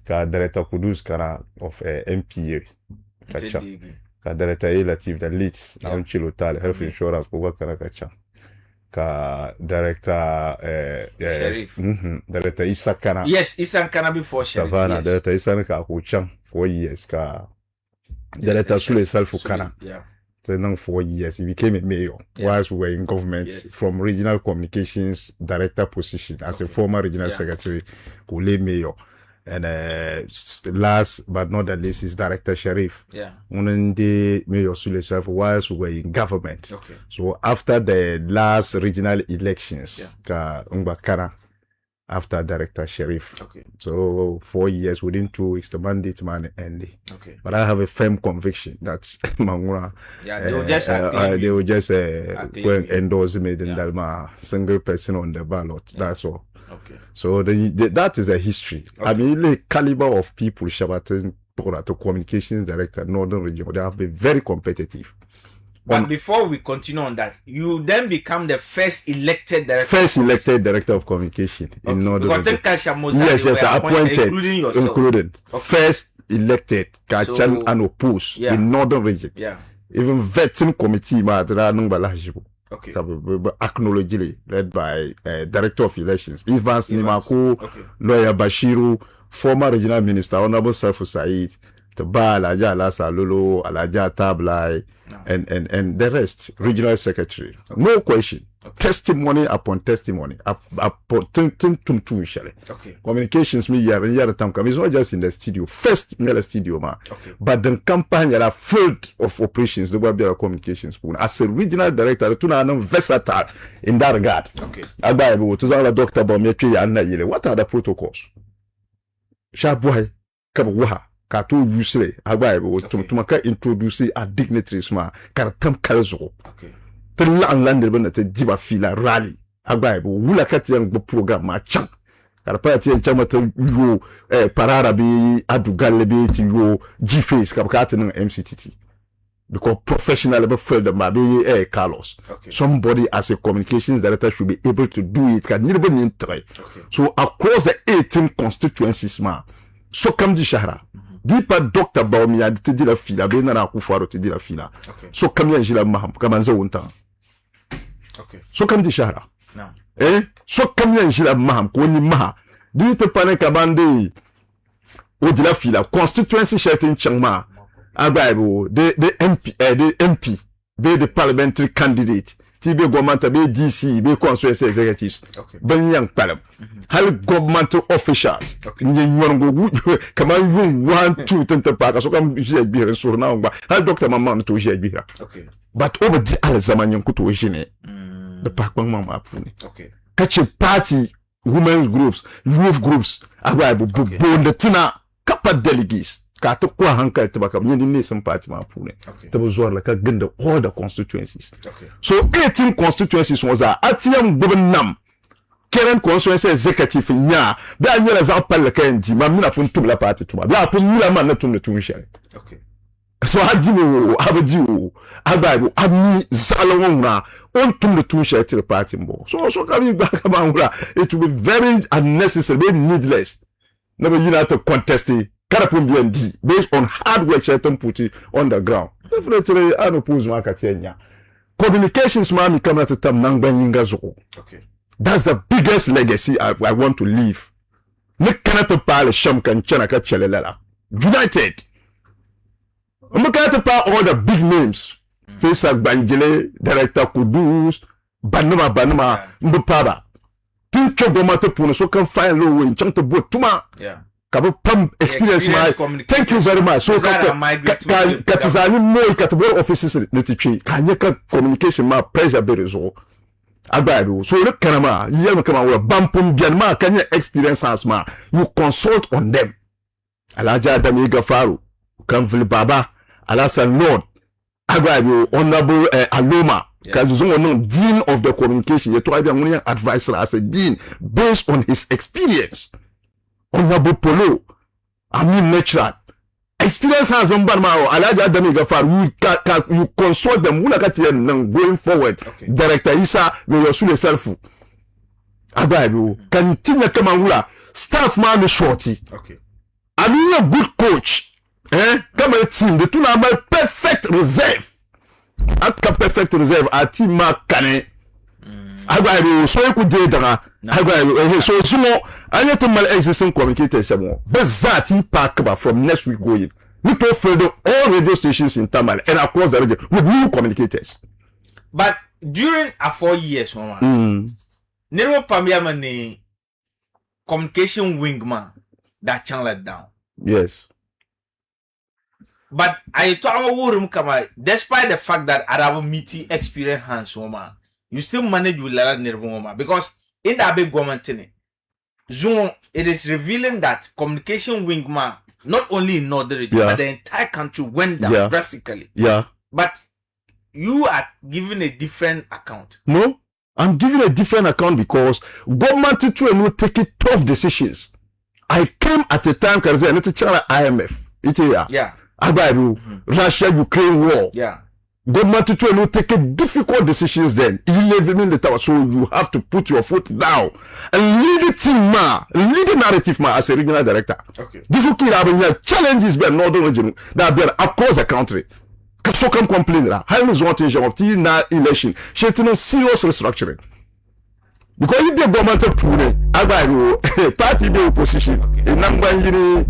Director Kudus Kana of MPA. Kacha. Director Elative, the leads, now Chilotale, health insurance, Kuga Kana Kacha. Director Director Isa Kana. Yes, Isa Kana before Sheriff. Savannah, yes. Director Isa Kana Kuchang 4 years. Director Sule Self Kana. Yeah. So 4 years. He became a mayor whilst we were in government from regional communications director position as a former regional secretary, Kule mayor. And last but not the least is Director Sharif. Yeah. Unende Mayor Sule Sharif whilst we were in government. Okay. So after the last regional elections, ka Umbakara, after Director Sharif. Okay. So 4 years, within 2 weeks, the mandate man ended. Okay. But I have a firm conviction that Mangura, they will just go and endorse me in Dalma, single person on the ballot. That's all. Okay. So that is a history. Okay. I mean, the caliber of people Shabatin to communications director, Northern region, they have been very competitive. But before we continue on that, you then become the first elected director of communication in Northern region. Yes, appointed, including yourself. Included. Okay. First elected, Kachan and opposed in Northern region. Yeah. Even vetting committee, okay. Acknowledged, led by Director of Elections, Evans Nimako, Lawyer Bashiru, former regional minister, Honorable Safu Said, Taba Alaja Alasa Lolo, Alaja Tablai, and the rest, regional secretary. Okay. No question. Okay. Testimony upon testimony. Okay. Communications me yara tam kam. It's not just in the studio. First in the studio, man. Okay. But the campaign are full of operations. The web communications. As a regional director, tuna versatile in that regard. Okay. Agba to zala Dr. Bometri anna yele. What are the protocols? Shaboy kabwa kato usele. Agba tumaka introduce a dignitaries ma karatam kalezo. Okay. Tela landed ben te diba fila rally agba wula kati yang program ma chan karapa ti en chama te yo parara bi adugalle bi ti yo G-face kapkati ng MCTT because professional be feel the ma be Carlos. Okay. Somebody as a communications director should be able to do it can never need try. Okay. So across the 18 constituencies ma so kam di shahra Dipa Dr. Baumia te di la fila be na Akufo-Addo te di la fila. Okay. So kam yan jila maham kama nze wonta. Okay. So kam di shahra. No. So kam yan jila maham ko ni maha. Di te pane kabande o di la fila constituency shelting changma. Agaibo the MP be the parliamentary candidate. Ti be government be DC be constituency executives. Okay. Ben yang palam. Hal governmental officials. Okay. Nyengo kama you 1 2 tente pa so kam je bi so na ngba. Hal doctor mama to je bi. Okay. But over the al zaman yanku to jine. The pa kwang mama apuni. Okay. Catch party women's groups, youth groups, agaibo bonde tina kapa delegates. Ka to kwa hanka te baka nyi ni some party ma apuni. Okay. Te bozo la ka gende all the constituencies. Okay. So 18 constituencies was atiam gobernam current constituency executive nya ba nyela za pal ka ndi ma mina pun tubla party tuma ba pun mula man na tun tun shere. Okay. So hadiwo abadiwo agaibo ami zalawona on tun tun shere til party mbo. So kabi ba ka ba wura it will be very unnecessary, very needless. Never you know to contest it. BND based on hard work Shelton put it on the ground. Definitely I oppose market. Communications man come at tam nangba zo. Okay. That's the biggest legacy I want to leave. Ne cannot parle sham kan chana ka chelela. United. We cannot parle all the big names. Faisal Banjele, Director Kudus, Banuma, Mbupaba. Think you go matter puno so can find low in chant to boat tuma. Yeah. Pam experience my thank you very much. So katizani mo ikatabo offices the teaching kanyeka communication ma pressure be result agbaado so le kanama yem kama we bampum bianma kanya experience has ma you consult on them alaja adami gafaru kanvil baba alasa lord agbaado honorable aloma because one dean of the communication you try to advisor as a dean based on his experience. Honorable Polo, I mean natural experience has one barma alaja adami gafar you consult them going forward. Okay. Director Isa will Sule self ababu continue kama wula staff man shorty. Okay. I mean a good coach come a team the two number perfect reserve aka perfect reserve a team ma kane agbaru so you could do that agbaru so sumo anya to mal existing communicators shamo bezati pack ba from next week going we profile all radio stations in Tamale and across the region with new communicators. But during a 4 years mama Nero pamia mani communication wing man that channel down. Yes. But I thought despite the fact that Arab meeting experience hands woman, you still manage with Lala Nirboma because in that big government Zoom, it is revealing that communication wingman not only in Northern region but the entire country went down drastically. Yeah. But you are giving a different account. No, I'm giving a different account because government will take tough decisions. I came at a time because I need to channel IMF. Yeah. Russia-Ukraine war. Yeah. Government will take difficult decisions then. 11 minutes, so you have to put your foot down and lead the team, lead the narrative, as a regional director. Okay. This will challenges by Northern region that are across the country. So come complain that how is one thing of the election? She serious restructuring. Because if the government approve party the opposition, a number Indian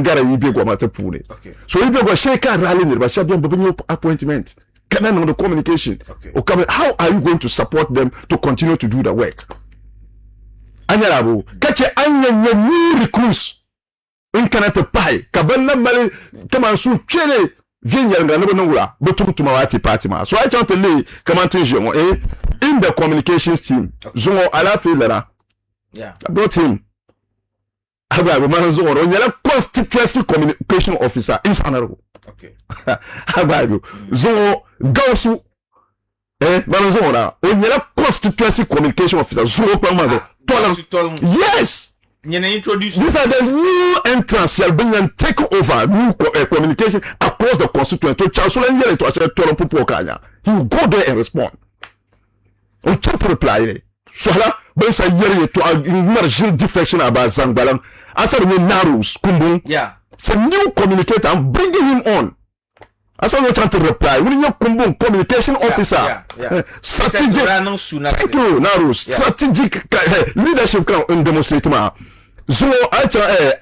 gara yibe government approve. So if you go shake a rally, but shall be appointment. Can I know the communication? Okay. How are you going to support them to continue to do the work? Anyarabu, catch a new recruits in Canada pie. Cabana Mali, come on, soon, Chile. Viens ngala betum tumawati party ma. So I tell you come in the communications team zongo ala filera. Yeah. I brought him. Aba man zongo on yala constituency communication officer in Sanaro. Okay. Aba zongo gausu man zongo na on yala constituency communication officer zongo pa mazo. Yes. These are the new entrants shall bring and take over new communication across the constituency. He will go there and respond. On top reply. So when say here to margin defection about Zangbalang, as a narrows kumbung. Yeah. It's a new communicator. I'm bringing him on. As I'm trying to reply. When you kumbung communication officer, strategic. Thank you, narrows. Strategic leadership can demonstrate ma. So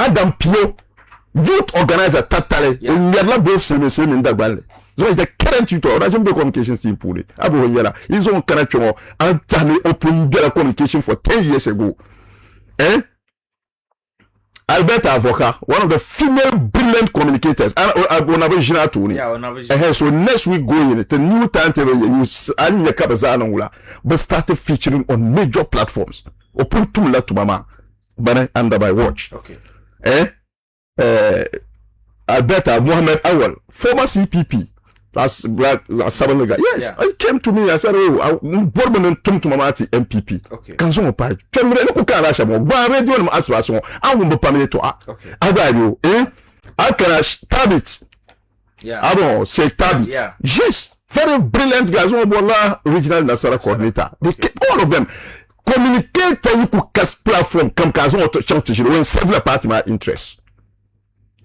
Adam Pio, youth organizer Tatale, and we are both same in that valley. So is the current youth organization communications team puli. Abu Yala, his own character and Tani open better communication for 10 years ago. Alberta Avoka, one of the female brilliant communicators, and Abonabijina Tony. So next week going the new timetable use Anya Kabazanula, but started featuring on major platforms. Open to Mama. Under my watch. Okay. Alberta Mohammed Awal, former CPP. That's black Sabalega. Yes, I came to me. I said, "Oh, I'm born and come to Mamati MPP." Okay. Can't you pay? Tell me, no can rush more. But I don't ask for so. I will be permitted to act. Okay. I got you. I can tabit. Yeah. I don't shake tabit. Yeah. Yes, very brilliant guys. Regional Nasara coordinator. They keep all of them. Communicator you could cast platform come kazon to change when several party my interest.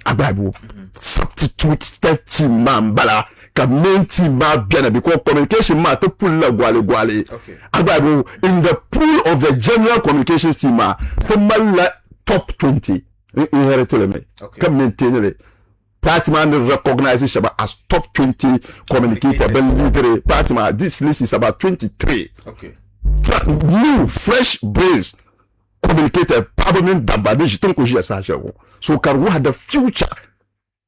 Ababu substitute that team man bala ka main team ma bien because communication ma to pull la gwale. Okay. Ababu in the pool of the general communications team ma to mala top 20 inherited me. Come maintain it. Party man recognizes Shaba as top 20 communicator but leader party man this list is about 23. Okay. New fresh brains communicator permanent damage so can we have the future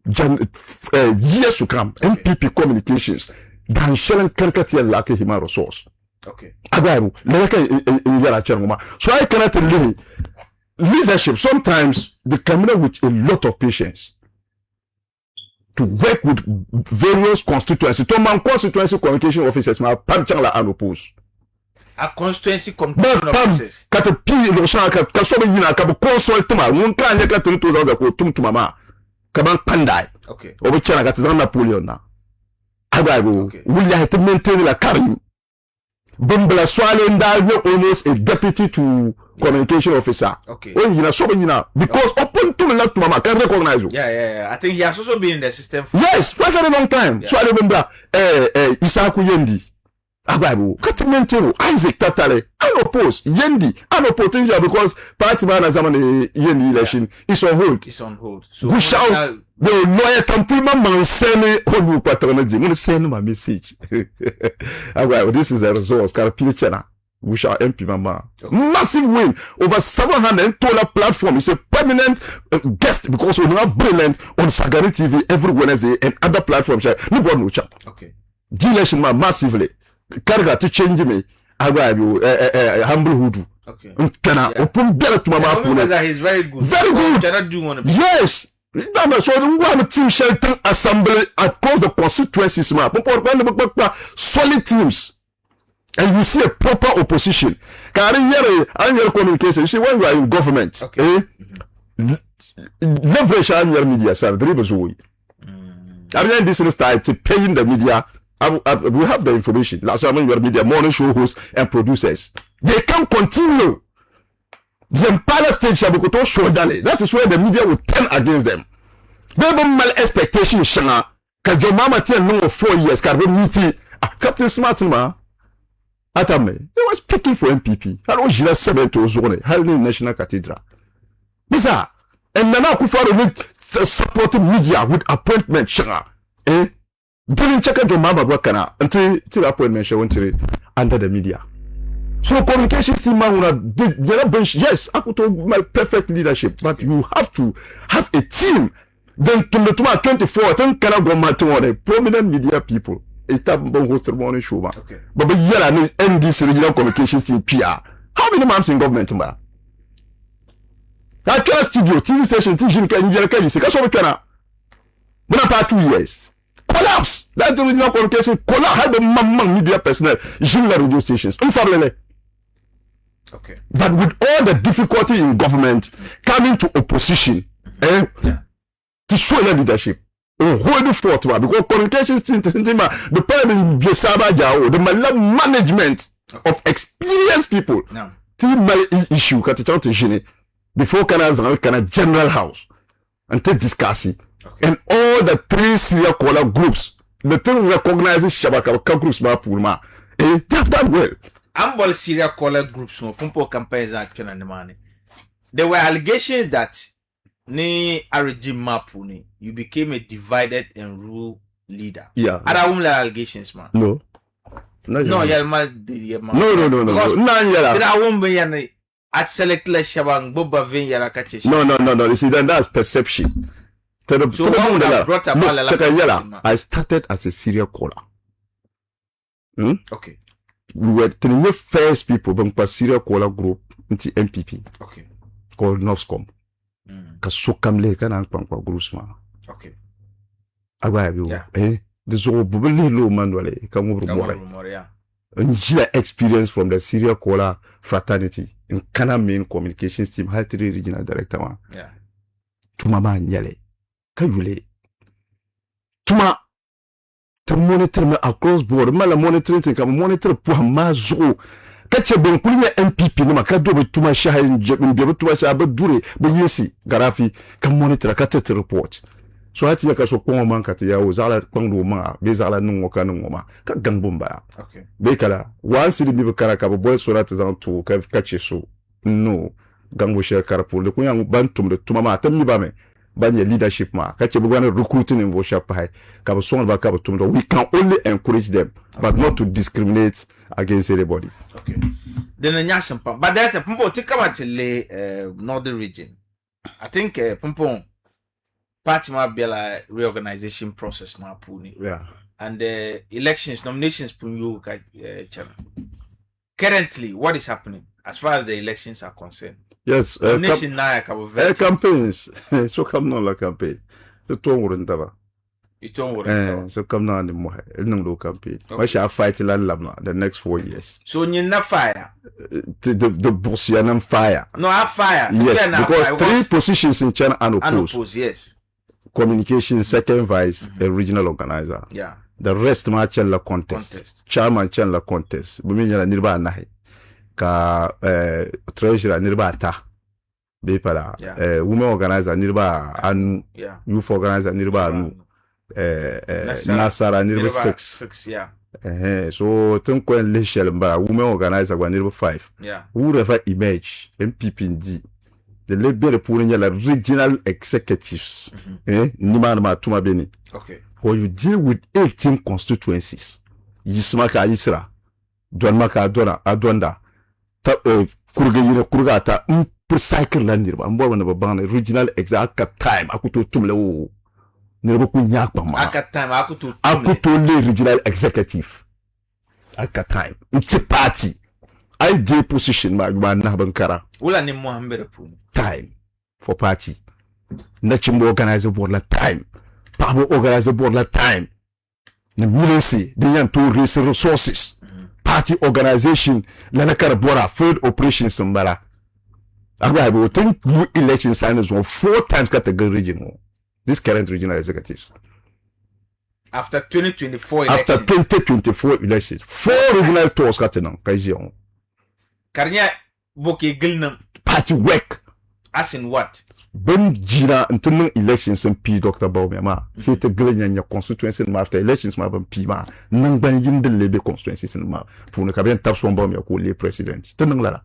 years to come. MPP communications dan shelen kankati lack human resource. Okay. Again, so I cannot really leadership sometimes they come in with a lot of patience to work with various constituencies. To man constituency communication officers ma pam changla anopose. A constituency communication officers. Kata pi no shaka ka so be yina ka bo consult ma mun ka nya ka 2000 ko tum mama ka ban pandai. Okay. Obo chana ka tazana Napoleon na. Agbago will you have to maintain la karim. Bumbla swale ndalwe almost a deputy to communication officer. Okay. Oh yina so be yina because open to la mama can recognize you. Yeah. I think he has also been in the system for for a very long time. Yeah. Swale bumbla Isaku Yendi. Ababu, Katimentero, Isaac Tatale, I oppose Yendi, I potential because party man as Yendi election is on hold. It's on hold. So we shall the lawyer can pull my man send on patronage. I'm send my message. Ababu, this is the results. Can picture now. we shall MP Mama. Massive win over 700 dollar platform. It's a permanent guest because we're not brilliant on Sagari TV every Wednesday and other platforms. Nobody will chat. Okay. Dilation massively. Karga to change me. I will humble hoodoo. Okay. Open better to Mama. He's very good. Very good. Cannot do one. Yes. So the one team shelter assembly across the constituencies, solid teams, and you see a proper opposition. Can communication? You see, when you are in government, leverage on your media side. I mean, this is to paying the media. We have the information. Last time your media, morning show hosts and producers, they can continue. The Empire State shall be shoulder. That is where the media will turn against them. Baby mal expectation shanga. Ka your mama tell no 4 years. Ka be meeting. Captain Smartman. Atame. They was speaking for MPP. I don't jira 7 to zone. Highly National Cathedral. Bisa. And Nana Akufo need supporting media with appointment shanga. Didn't check out your mama wakana until appointment she went under the media. So communication team yes, I could talk my perfect leadership, but you have to have a team. Then to the 24, then can I go to prominent media people. It's a host morning show. Okay. But yeah, I end this regional communications team PR. How many months in government tomorrow? That studio, TV station, TV can you see? That's what we can. But about 2 years. Collapse. That the regional communication collapse. How the media personnel, radio stations. Okay. But with all the difficulty in government coming to opposition, to show their leadership, hold the fort because communications team, the parliament, the management of experienced people, team issue, before can general house and take discussing, and all the 3 serial caller groups, the thing recognizes Shabaka groups, they have done well. I'm all serial caller groups no pumpo campaigns action and the money. There were allegations that ni regime mapuni you became a divided and rule leader. Yeah. Other women allegations, man. No. No, No. at select less shabang boba vin yala kache. No. You see, then that's perception. So what that brought about I started as a serial caller. Okay. We were the first people from a serial caller group into MPP. Okay. Called Novscom. Kasokam le kana kwa groups ma. Okay. Agwa bi the zo bubuli lo manuale kamuru more. Njila experience from the serial caller fraternity in Kana main communications team Haltiri regional director one. Yeah. Tuma ma nyale. Kayule. Tuma to monitor me across board mala monitoring thing ka monitor pour mazo kache bon kulinya MPP no makado be tuma shahin be tuma sha be dure be yesi garafi ka monitor ka tete report so hati ya ka so ko man ka te ya o zala kwangdo ma be zala nungo ka nungo ma ka gangbomba. Okay. Be kala once the be kara ka boy so rat zan to ka kache so no gangbo she kara pour le kunya bantum de tuma ma tammi ba me banya leadership ma kache be gwana recruiting in vosha pai ka so ba ka tumdo we can only encourage them but not to discriminate against anybody. Okay. Then nyashampa but that pumpo tikama tele northern region I think pumpo party ma be like reorganization process ma puni. Yeah. And elections nominations punyo ka channel. Currently what is happening as far as the elections are concerned? Yes, campaigns. So come on la campaign. So to worry so come now and more. No campaign. I shall fight the next 4 years. So you na fire. The Bossian fire. No, I fire. Yes, because 3 positions in China are opposed. Yes. Communication, second vice, a regional organizer. Yeah. The rest match la contest. Chairman chen la contest. Buminya nirba nahi. Ka treasurer nirba ta. Be para. Women organizer nirba anu. Yeah. Youth organizer nirba anu. Nasara nirba 6. Yeah. So tunko leshel mba women organizer gwa nirba 5. Yeah. Whoever emerge MPP ndi. The label pulling la regional executives. Niman ma tuma beni. Okay. When you deal with 18 constituencies, Yismaka Isra, Dwanmaka Adonda, kurga yina kurga ta pour cycle la nirba mbo na ba regional exact time akuto tumle o nirba ku nyak ba ma aka time akuto le regional executive aka time it's party I do position ma na bankara wala ni Mohammed pu time for party na chimbo organize board la time pabo organize board la time na militancy the yan to resources party organization la na karabora field operations mbara I will think you election signers on 4 times category region this current regional executives after 2024 election after 2024 elections 4 regional tours katenan kajion karnya boke gilnam party work as in what ben jina ntin elections in P Dr. Bawumia ma she te glenya constituency ma after elections ma ban P ma nang ban yinde lebe constituency ma pour ne ka bien tap so Bawumia ko le president tin la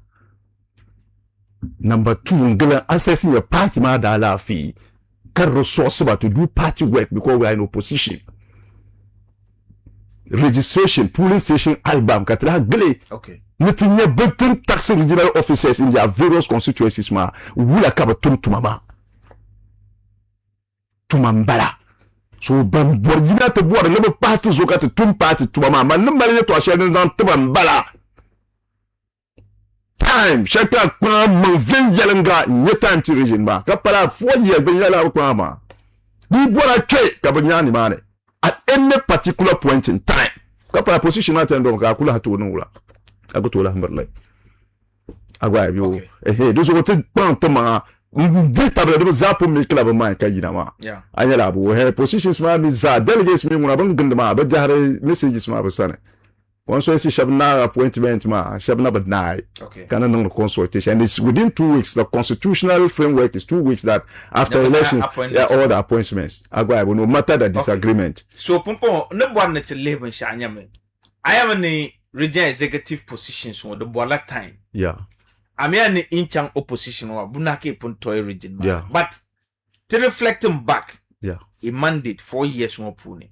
number 2 ngala assessing your party ma da la fi can resource ba to do party work because we are in opposition registration polling station album katra gle okay Nitinye button taxing regional officers in their various constituencies ma wula kaba tumama tumambala so ban borgina to board le party zo ka tum party tumama man number to ashel zan tumambala time shaka kwa mven yelenga nyeta ti region ba ka para 4 years ben yala kwa ma di bora ke ka banyani mane at any particular point in time ka para position atendo ka kula hatu no wula agotola hamberlay agwa bio dozo wote pante ma dita de zapo mi club ma ka yina ma anyala bo positions ma mi za delegates mi nguna ban gindma ba jahre messages ma ba sane once we shabna appointment ma shabna badnai kana no consultation and it's within 2 weeks the constitutional framework is 2 weeks that after elections all the appointments agwa no matter the disagreement so pompo ne bwanne te leben sha anyame I am in regional executive positions on the bola time. I'm in the in-chang opposition or Bunake Puntoy region. But to reflecting back, a mandate 4 years on Pune.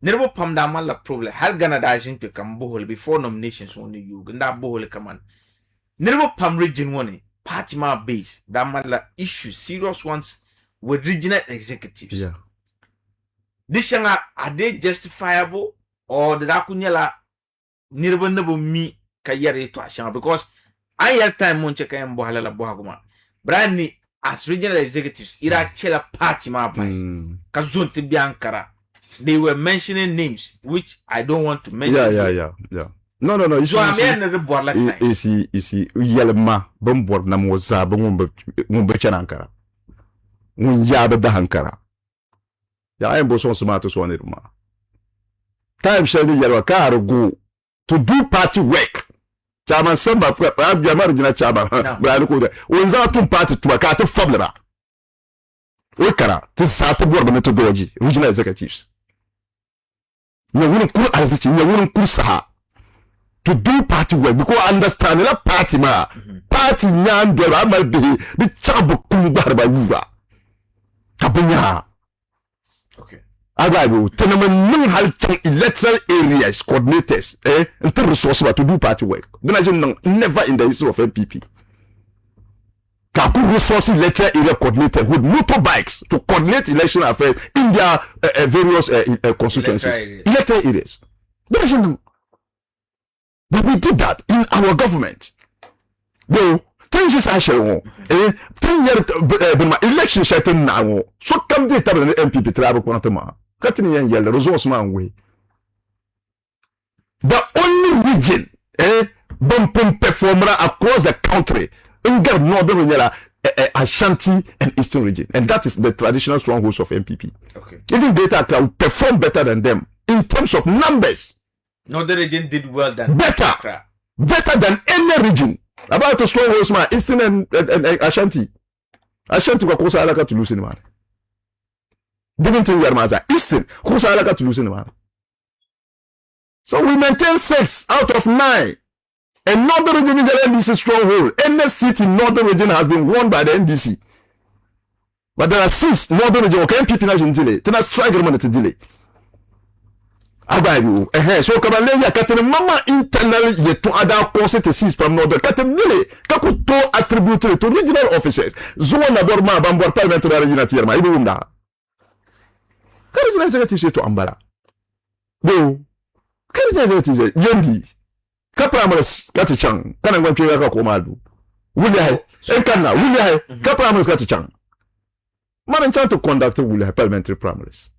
Never pam damala problem. Hal Ghana dajin to Kambohol before nominations on you. Ganda Bohol command. Never pam region one party ma base. Damala issue serious ones with regional executives. This young are they justifiable or the Dakunyala? Nirba nabo mi kayere to ashan because I have time mon cheka yambo halala bohaguma brand as regional executives ira chela party ma bai kazonte biankara they were mentioning names which I don't want to mention. Yeah. No. So I'm here the board like isi yelma bam board na moza ngumbe chanankara ngunyaba da hankara ya ayembo so smato so nirma time shall yelwa karugo to do party work. Chairman Samba, Abiyama regional chairman, Brian Koda. Wenza to party to a cat of Fabla. Wekara, this is board methodology, regional executives. You wouldn't cool as it, you wouldn't cool Saha to do party work because understand that party ma party nyan de la mal be the chabu kumbar ba yuga. Kabunya. Okay. Agaibu tenement hal chang electoral areas coordinators until resource to do party work. Never in the history of MPP. Kapu resource electoral area coordinator with motorbikes to coordinate election affairs in their various constituencies. Electoral areas. But we did that in our government. No, 10 years I shall 10 years election shutting now. So come the table MPP travel quantama. Cutting yellow resource man way. The only region, bumping performer across the country, in the northern Ashanti and Eastern region, and that is the traditional strongholds of MPP. Okay. Even Greater Accra will perform better than them in terms of numbers. Northern region did well than better than any region. About the strongholds, man, Eastern and Ashanti. Ashanti kwa kosa alaka to lose in man. Didn't tell you Maza Eastern kosa alaka to lose in man. So we maintain 6 out of 9. And Northern region is the NDC stronghold. Any seat in Northern region has been won by the NDC. But there are 6 Northern region. Okay, MPP national delay. Then a strike government to delay. abayu so kama leya katene mama internal yetu ada constituencies from northern katemile kakuto attribute to regional officers zuwa na dorma bambor parliamentary regional tierma ibu umda ka regional executive to ambala do ka regional executive yendi ka primaries kati chang kana ngwanche ka komadu wuli hay enkana wuli hay ka primaries kati chang man chant to conduct wuli hay parliamentary primaries.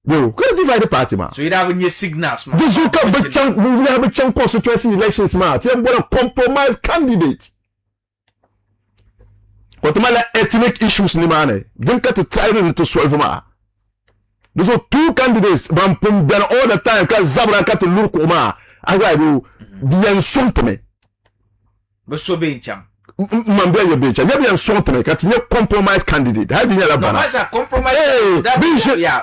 Yo, can you divide the party, man? So you have your signals, man. This will come, but we have a chunk constituency elections, man. Tell them what a compromise candidate. What the ethnic issues, ni man. Don't get to try to solve, man. Those are two candidates, man. Then all the time, because Zabra got to look, man. I will be insult me. But so being champ. Mambia your bitch. You be insult me. Because you're compromise candidate. How do you know that? No, as a compromise,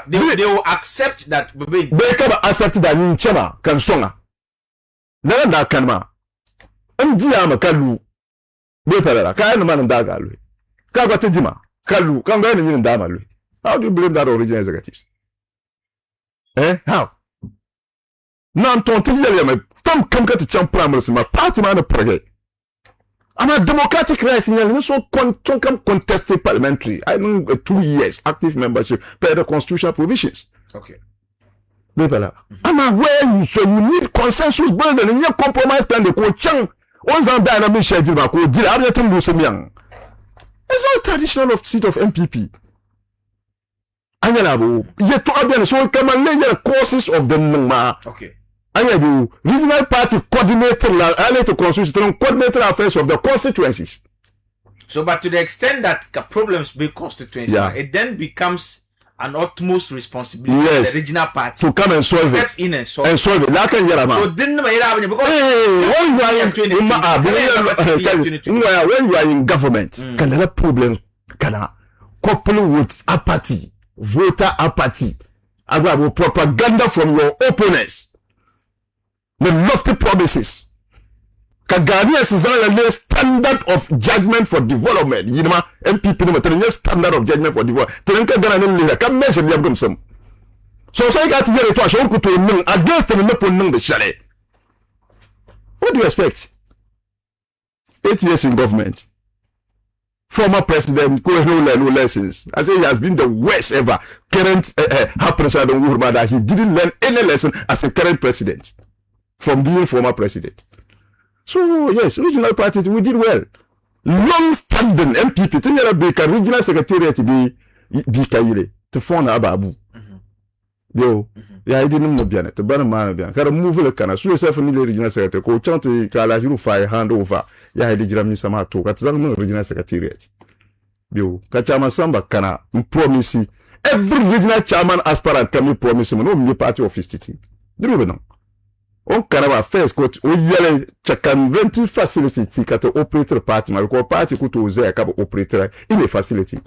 they will accept that. They can accept that in Chema can songa. None that can ma. Ndiama kalu. Be pala. Ka no man ndaga lu. Ka gwate dima. Kalu. Ka ngani ni ndama lu. How do you blame that original executives? How? Nan ton tiyele me tam kam ka ti champ primaries ma party man prege. And a democratic rights in so contested parliamentary. I know 2 years active membership per the constitutional provisions. Okay. I'm aware so you need consensus building and you compromise can the coach chang. Once I'm done, I'm schedule back. Did I have to do some young? It's not traditional of seat of MPP. Anyalabo, yet to Abian so come and lay the courses of the Numa. Okay. Ayabu, regional party coordinator, to constitution coordinator affairs of the constituencies. So, but to the extent that problems be constituency, it then becomes an utmost responsibility of the regional party to come and solve it. Step in and solve it. So didn't because when you are in government, can have problems can couple with apathy, voter apathy, about propaganda from your opponents. The lofty promises. Kagania is a standard of judgment for development. You know, MPP no standard of judgment for development. Tenka gana nile can measure the outcome some. So I got to get to a show to against the nipple the shale. What do you expect? 8 years in government. Former president no lessons. I say he has been the worst ever. Current president that he didn't learn any lesson as a current president. From being former president. So, yes, regional parties, we did well. Long-standing MPP, Tinyara Baker, regional secretariat be Kaile, to form Ababu. Yo, I didn't know Bianet, the Banamana Bian, can move the Cana, so yourself in the regional secretary, go chant to Kala, you fire hand over. Ya, I did Jami Samato, that's the regional secretariat. Yo, Kachama Samba Kana, promise every regional chairman aspirant can promise him, no new party of his team. Do you know? On Canada first coach o yele chakan renting facility tika to operator party ma ko party ko to ze ka operator in a facility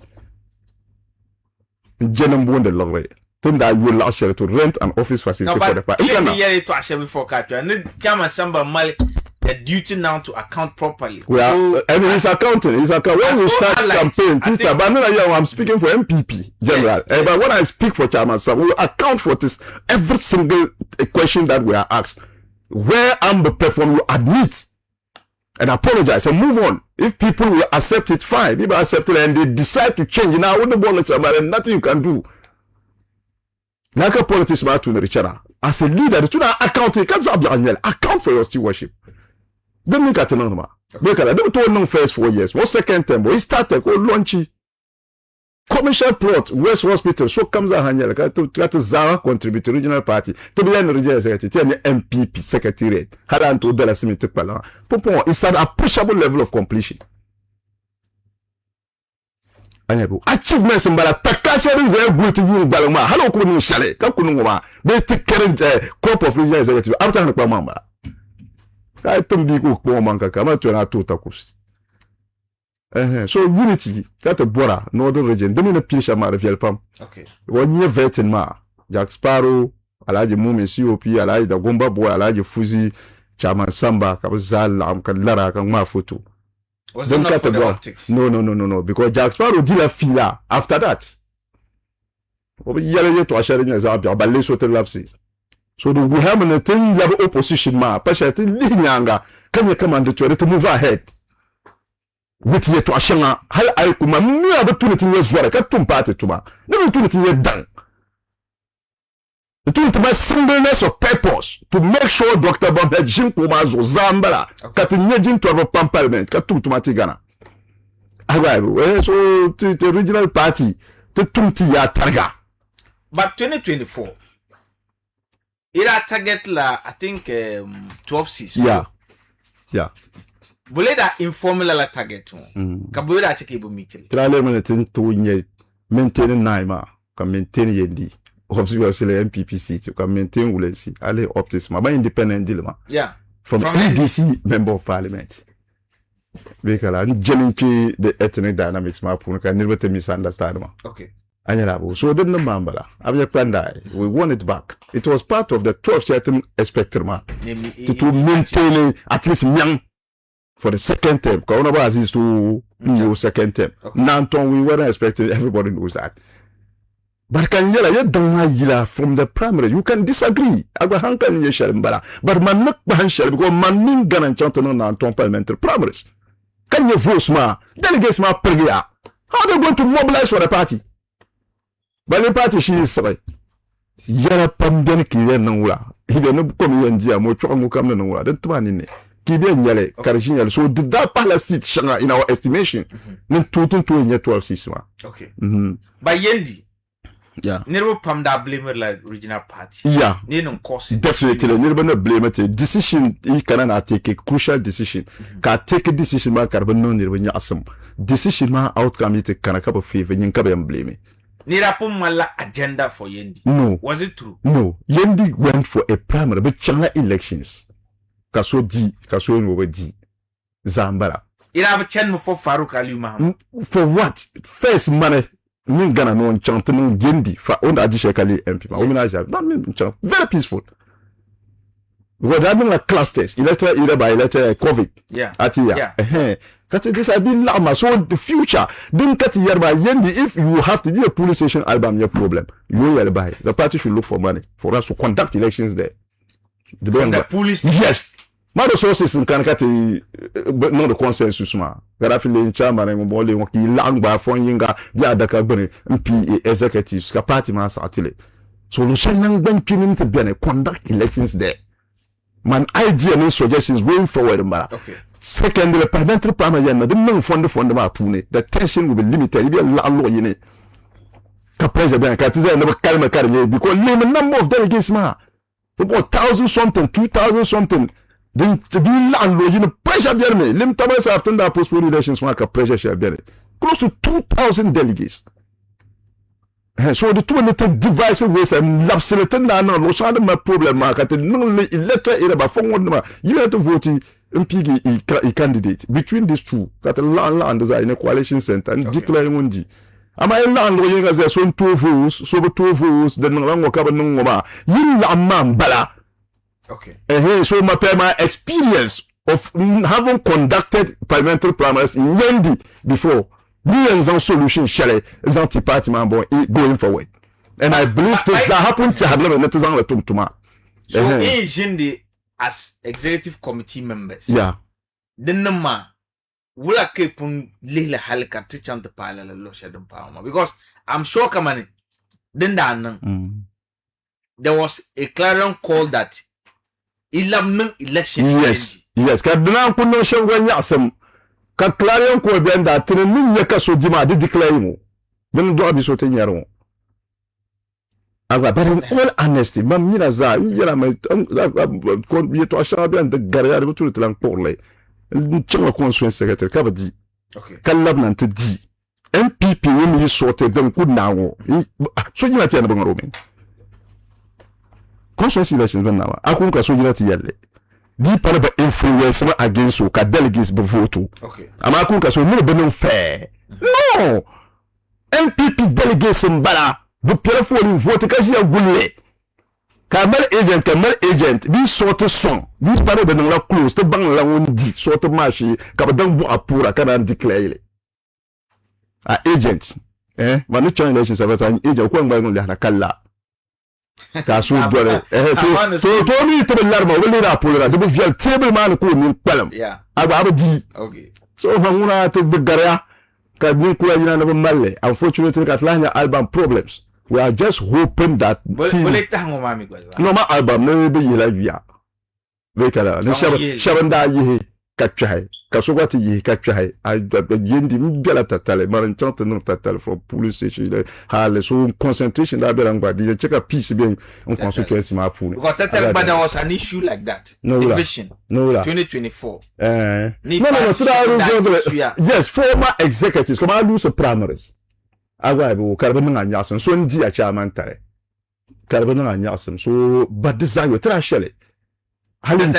jenem bonde logwe tunda you allow share to rent an office facility for the party. Let me hear it to actually before catch and Chairman Samba Mali the duty now to account properly. Well, so, I mean, it's accounting. It's accounting. When you start campaign, I'm speaking for MPP general. Yes. But when I speak for Chairman Samba, we account for this every single question that we are asked. Where I'm the perform, you admit and apologize and move on. If people will accept it, fine. People accept it and they decide to change. Now, what the ball is about, nothing you can do. Like a politician, as a leader, the account for your stewardship. Don't look at another. Look at them told no first 4 years. What second term? He started called launchy. Commercial plot, West Hospital, so comes a hanyal, got a Zara contribute to regional party, to be an regional secretary, MPP secretariat, had an to the Semitic Pala. Pompon is at a pushable level of completion. Achievements in Bala, Takasha is a good to you, Balama, hello, Kunu Shale, Kakunuma, they take current crop of regional executive after the Pamamba. I don't be good, Pomanka, come out to an Atotakus. So unity, that a Bora, Northern region, don't mean a piece of my pam. Okay. 1 year vet in Ma, Jack Sparrow, Alaji Mumi, COP, Alaji the Gomba boy, Alaji Fuzi, Chairman Samba, Kabazal, Amkalara, Kama photo. Was it not for the optics? No, because Jack Sparrow did a filler after that. Yellow to a sharing as Abia, but let's hotel lapses. So the we have a thing level opposition ma pasha tin linyanga kanya command to move ahead with ye to ashanga hal ay kuma mi abutunity ye zwara ka tum party tuma na abutunity ye dan the to my singleness of purpose to make sure Dr. Bob Jim kuma zo zambala ka tinye jin to parliament ka tum tumati gana agwa so the regional party to tum ti ya targa but 2024 ira target la I think 12 seats. Yeah. Bole da informal la target ka bole da cheke bu meeting. Trale menetin to nye maintain naima ka maintain yendi. Obviously le MPP seat ka maintain wulensi ale optis ma ba independent dilma. Yeah. From NDC member of parliament. Bekala njelinki the ethnic dynamics ma pour ka nirbete misunderstand ma. Okay. So the Mambala, we won it back. It was part of the 12 certain spectrum to maintain at least young for the second term. Coronavirus is to second term. Okay. We weren't expecting, everybody knows that. But can you from the primary? You can disagree. But man not because man ganan chanton Nanton parliamentary primaries. Can you vote ma? Delegates ma pergia? How are they going to mobilize for the party? But the party she is right. Yara pamben ki yen nangula. Ibe no komi yen dia mo chwa ngukam no nangula. Den tuma ni ne. Ki be nyale karjin yale. So did that seat shanga in our estimation. Nen tutun tu nye 12 seats ma. Okay. By yendi. Yeah. Never pam da blame like regional party. Yeah. Ni no course. Definitely. Never no blame it. Decision he cannot take a crucial decision. Ka take a decision ma karban no never nya asam. Decision ma outcome it kana kaba favor nyin kaba blame. Nirapum mala agenda for Yendi. No. Was it true? No. Yendi went for a primary, but Changa elections. Kaso no di. Zambala. It have a chance for Farouk Aliuma. For what? First money. Gana no chanting Yendi for own additional MP. Not very peaceful. What happened like clusters, either by letter COVID. Yeah. Yeah. This has been lama. So the future didn't cut here by Yendi. If you have to do a police station album, your problem. You will buy. The party should look for money for us to conduct elections there. The police. Yes. My resources in Kanakati, but not the consensus. Ma, Garafili, Chairman, and Mobile, Waki, Langba, Fonyinga, Yadaka, MP executives, Kapati Mas Atile. So Lucian Ben Kinim to be conduct elections there. Man idea and suggestions going forward. Okay. Second, the parliamentary primary, the non fund the tension will be limited. If you allow in it, President Katiza never calm a carrier because name a number of delegates, ma. About 1,000 something, 2,000 something. Then to be landlord, you know, pressure bear me. Lim Tamas after that postpone elections, mark a pressure share bear. Close to 2,000 delegates. So the 200 divisive ways and lapsulated now, no shade my problem, market, no letter in about 400. You have to vote MP candidate between these two. Got a land as in a coalition center and declaring Mundi. Am I landlord as a son 2 votes, so 2 votes, then no one will cover no more. You lamb bala. Okay. So my experience of having conducted parliamentary primaries in Yendi before. Millions of solutions shall department boy going forward. And I believe that happened to have never let us on the tomorrow. So Yendi as executive committee members. Yeah. The number will I keep on little halka to chant the parallel law shadon power because I'm sure come then there was a clarion call that 11 election. Yes. Kaduna put no show when yasam. Ka clarion ko benda tene min yaka so jima de declare mo den do abi so tenyaro agba but in all honesty mam mina za yira ma ko bi to asha bi and garya de tout lan porle nchama constituent secretary ka ba di okay kalab nan te di MPP yemi sorte den ku nawo so jina te na bangaro men constituency elections ben nawa akun ka so jina te yalle di para ba influence ma against so ka delegates be vote. Okay. Ama kun ka so no be no fair. No. MPP delegates mbala bu telefone vote ka ji agulle. Kamel agent bi sorte son. Di para be no la close to bang la wondi sorte marché ka ba dan bu apura kana declare. A agent ma no change election service agent ko ngba ngol la kala. ka so dole to mi to larma wala ra polra de vial table man ko ni palam Yeah. aba di Okay. so hanguna to de garya ka ni kula yina na malle unfortunately ka tlanya album problems we are just hoping that Bole tango mami kwa. no ma album no be yila via we kala ni shabanda yi ka twai ka so gwati yi ka twai a yendi mbela tatale maran chante no tatale from police station ha le so concentration da be rangba di check a piece bien on constituency ma pour Because tatale but there was an issue like that. No, Division. no la 2024. no so that yes former executives come I lose primaries agwa be karbe nga nyasen so ndi a chairman tare karbe nga nyasen so but desire tra shele halin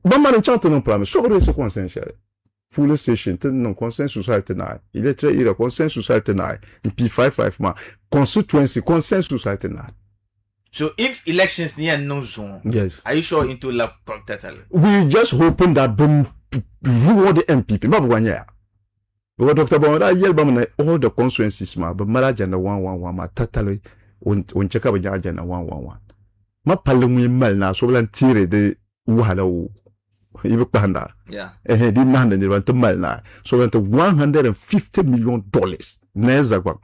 maman chante non primaries so re se consensuel full station non consensus alternate il est très il consensus alternate P55 ma constituency consensus alternate. So if elections near no zone, yes, are you sure into la totally? We just hoping that them reward the MPP. But one year, because Dr. Bonda yelbam all the constituencies ma, but maraja na 111 ma totally on check up jaja na 111. Ma palu mal na so lan tire de wahala wo. Ibe panda. Yeah. Di nande ni wan mal na so lan $150 million neza kwa.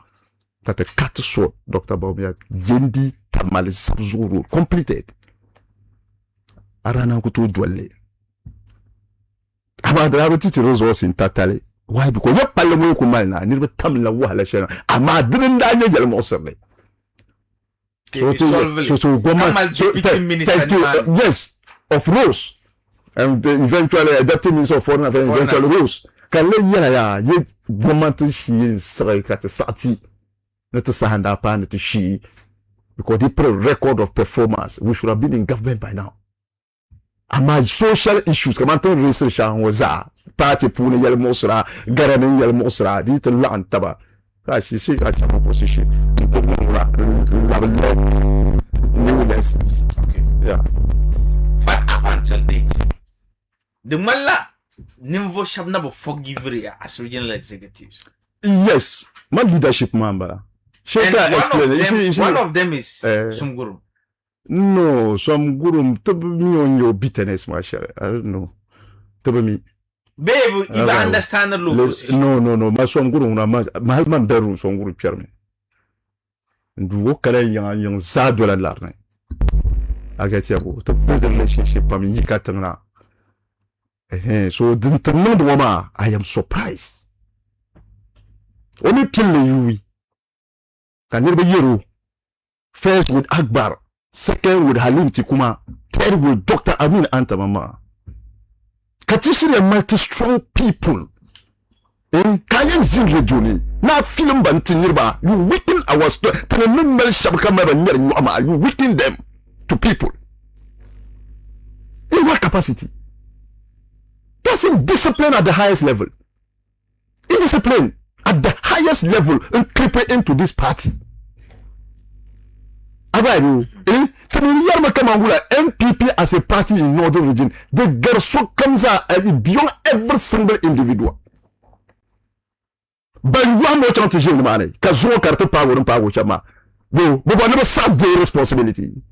That a cut short Dr. Bonda yendi tamale somgurum completed. Arana kutu dwelle. Abadra titi resource in tatale. Why? Because you parle mo ko mal na ni be tam la wahala shena. Ama din da je jel mo serle. So yes, of rules. And eventually adapting means of foreign affairs, eventually rules. Can le ya ye government shi sare ka te sati. Not to sahanda pa not to she. Because they put a record of performance. We should have been in government by now. Ama social issues, comme on research en waza, parti pour yel mosra, garani yel mosra, dit lan taba. Ka shi ka chama position. New lessons. Okay. Yeah. But up until date, the mala nimvo shabna bo forgive as regional executives. Yes, my leadership member. One of them is somgurum. No, somgurum to me on your bitterness, Marshall. I don't know. To me. Babe, you understand the low position. No. My somgurum, my man beru somgurum chairman. And walk around young Zadola Larne. I get you to build a relationship. I mean, you got to know. So, didn't know the woman. I am surprised. Only kill you. Can you be Yuru? First with Akbar, second with Halim Tikuma, third with Dr. Amin Antamama. Katishiri multi-strong people. Kayan Zinre Juni, now film Bantinirba, you weaken our strength. You weaken them to people. In what capacity? That's indiscipline at the highest level. Indiscipline at the highest level and creep into this party. MPP as a party in Northern region, the Gerso comes out beyond every single individual. But you are not trying to change the money. Kazuo carte power and power chama. No, but never saw the responsibility.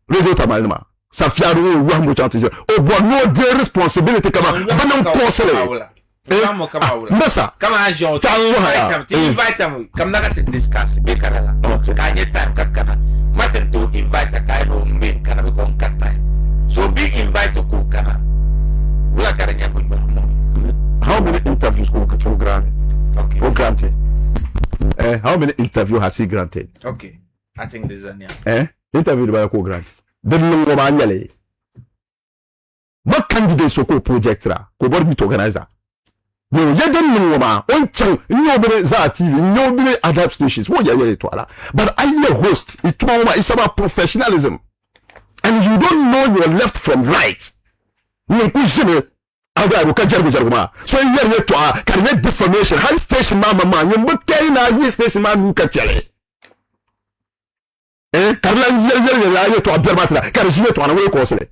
Radio Tamalma. Safiaru, you are not trying to change. Oh, but no, the responsibility come on. But no possible. Masa, come on, Joe. Invite them. Come back to discuss. Can you time kakana? Maten to invite a guy who main can become cut time. So be invited to cook. How many interviews go granted? Okay. Go granted. How many interviews has he granted? Okay. I think this is interview by go granted. Then no man what candidates so ko project ra ko board meet organizer. No, you don't know ma on chang nobody za TV nobody adapt stations what you hear to ala but I hear host it's about professionalism and you don't know your left from right you ku jime aga ko jargo ma so you hear to can make defamation high station mama you but kai na high station ma nu ka chele karla hear to abia matra kan jime to na we ko sele.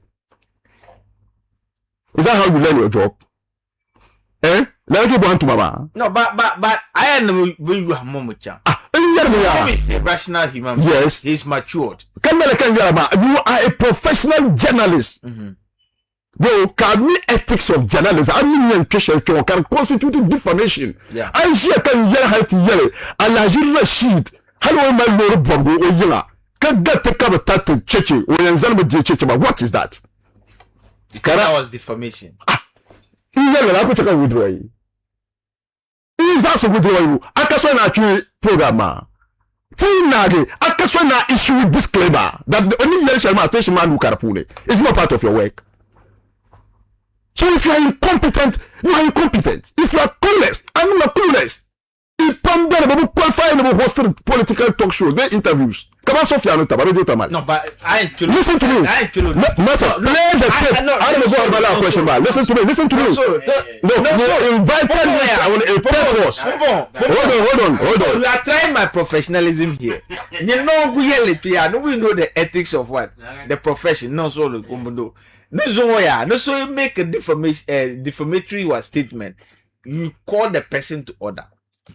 Is that how you learn your job? Na ke bo antuma No, but I know when you have momucha. He's a rational human being. Yes. He's matured. You are a professional journalist. Bro, can me ethics of journalism? I mean, can constitute defamation. Yeah. I see can yell how to yell. Alhaji Rashid. Hello, my Lord Bongo Oyela. Can get the cover tattoo cheche or Yanzalma de Cheche. What is that? That was defamation. I could take a withdraw. Is also withdraw you. I can say na program. Tinage, I na issue with disclaimer that the only yell station man who carapune is not part of your work. So if you are incompetent, you are incompetent. If you are clueless, I'm not clueless. If I'm there, I'm qualifying to host political talk shows, they interviews. Come on, Sophia, no, but I ain't listen to me. Master, play the tape. I don't know about that question, man. Listen to me. No, invited me. I want a purpose. Hold on. You are trying my professionalism here. You know, we know the ethics of what? The profession. No, so no, so you make a defamatory statement. You call the person to order.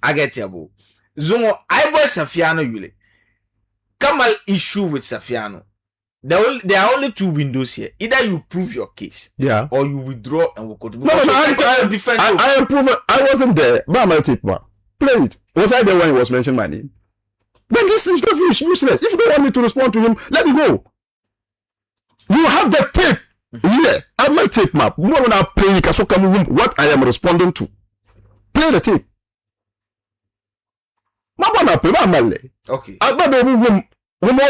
I get you. Zongo, I was Safiano Yule. Kamal issue with Safiano. There are only two windows here. Either you prove your case, or you withdraw and will continue. No, I am proven. I wasn't there. Play it. Was I there when he was mentioning my name? Then this is useless. If you don't want me to respond to him, let me go. You have the tape. Yeah, I have my tape map. More when I play what I am responding to. Play the tape. Okay. I got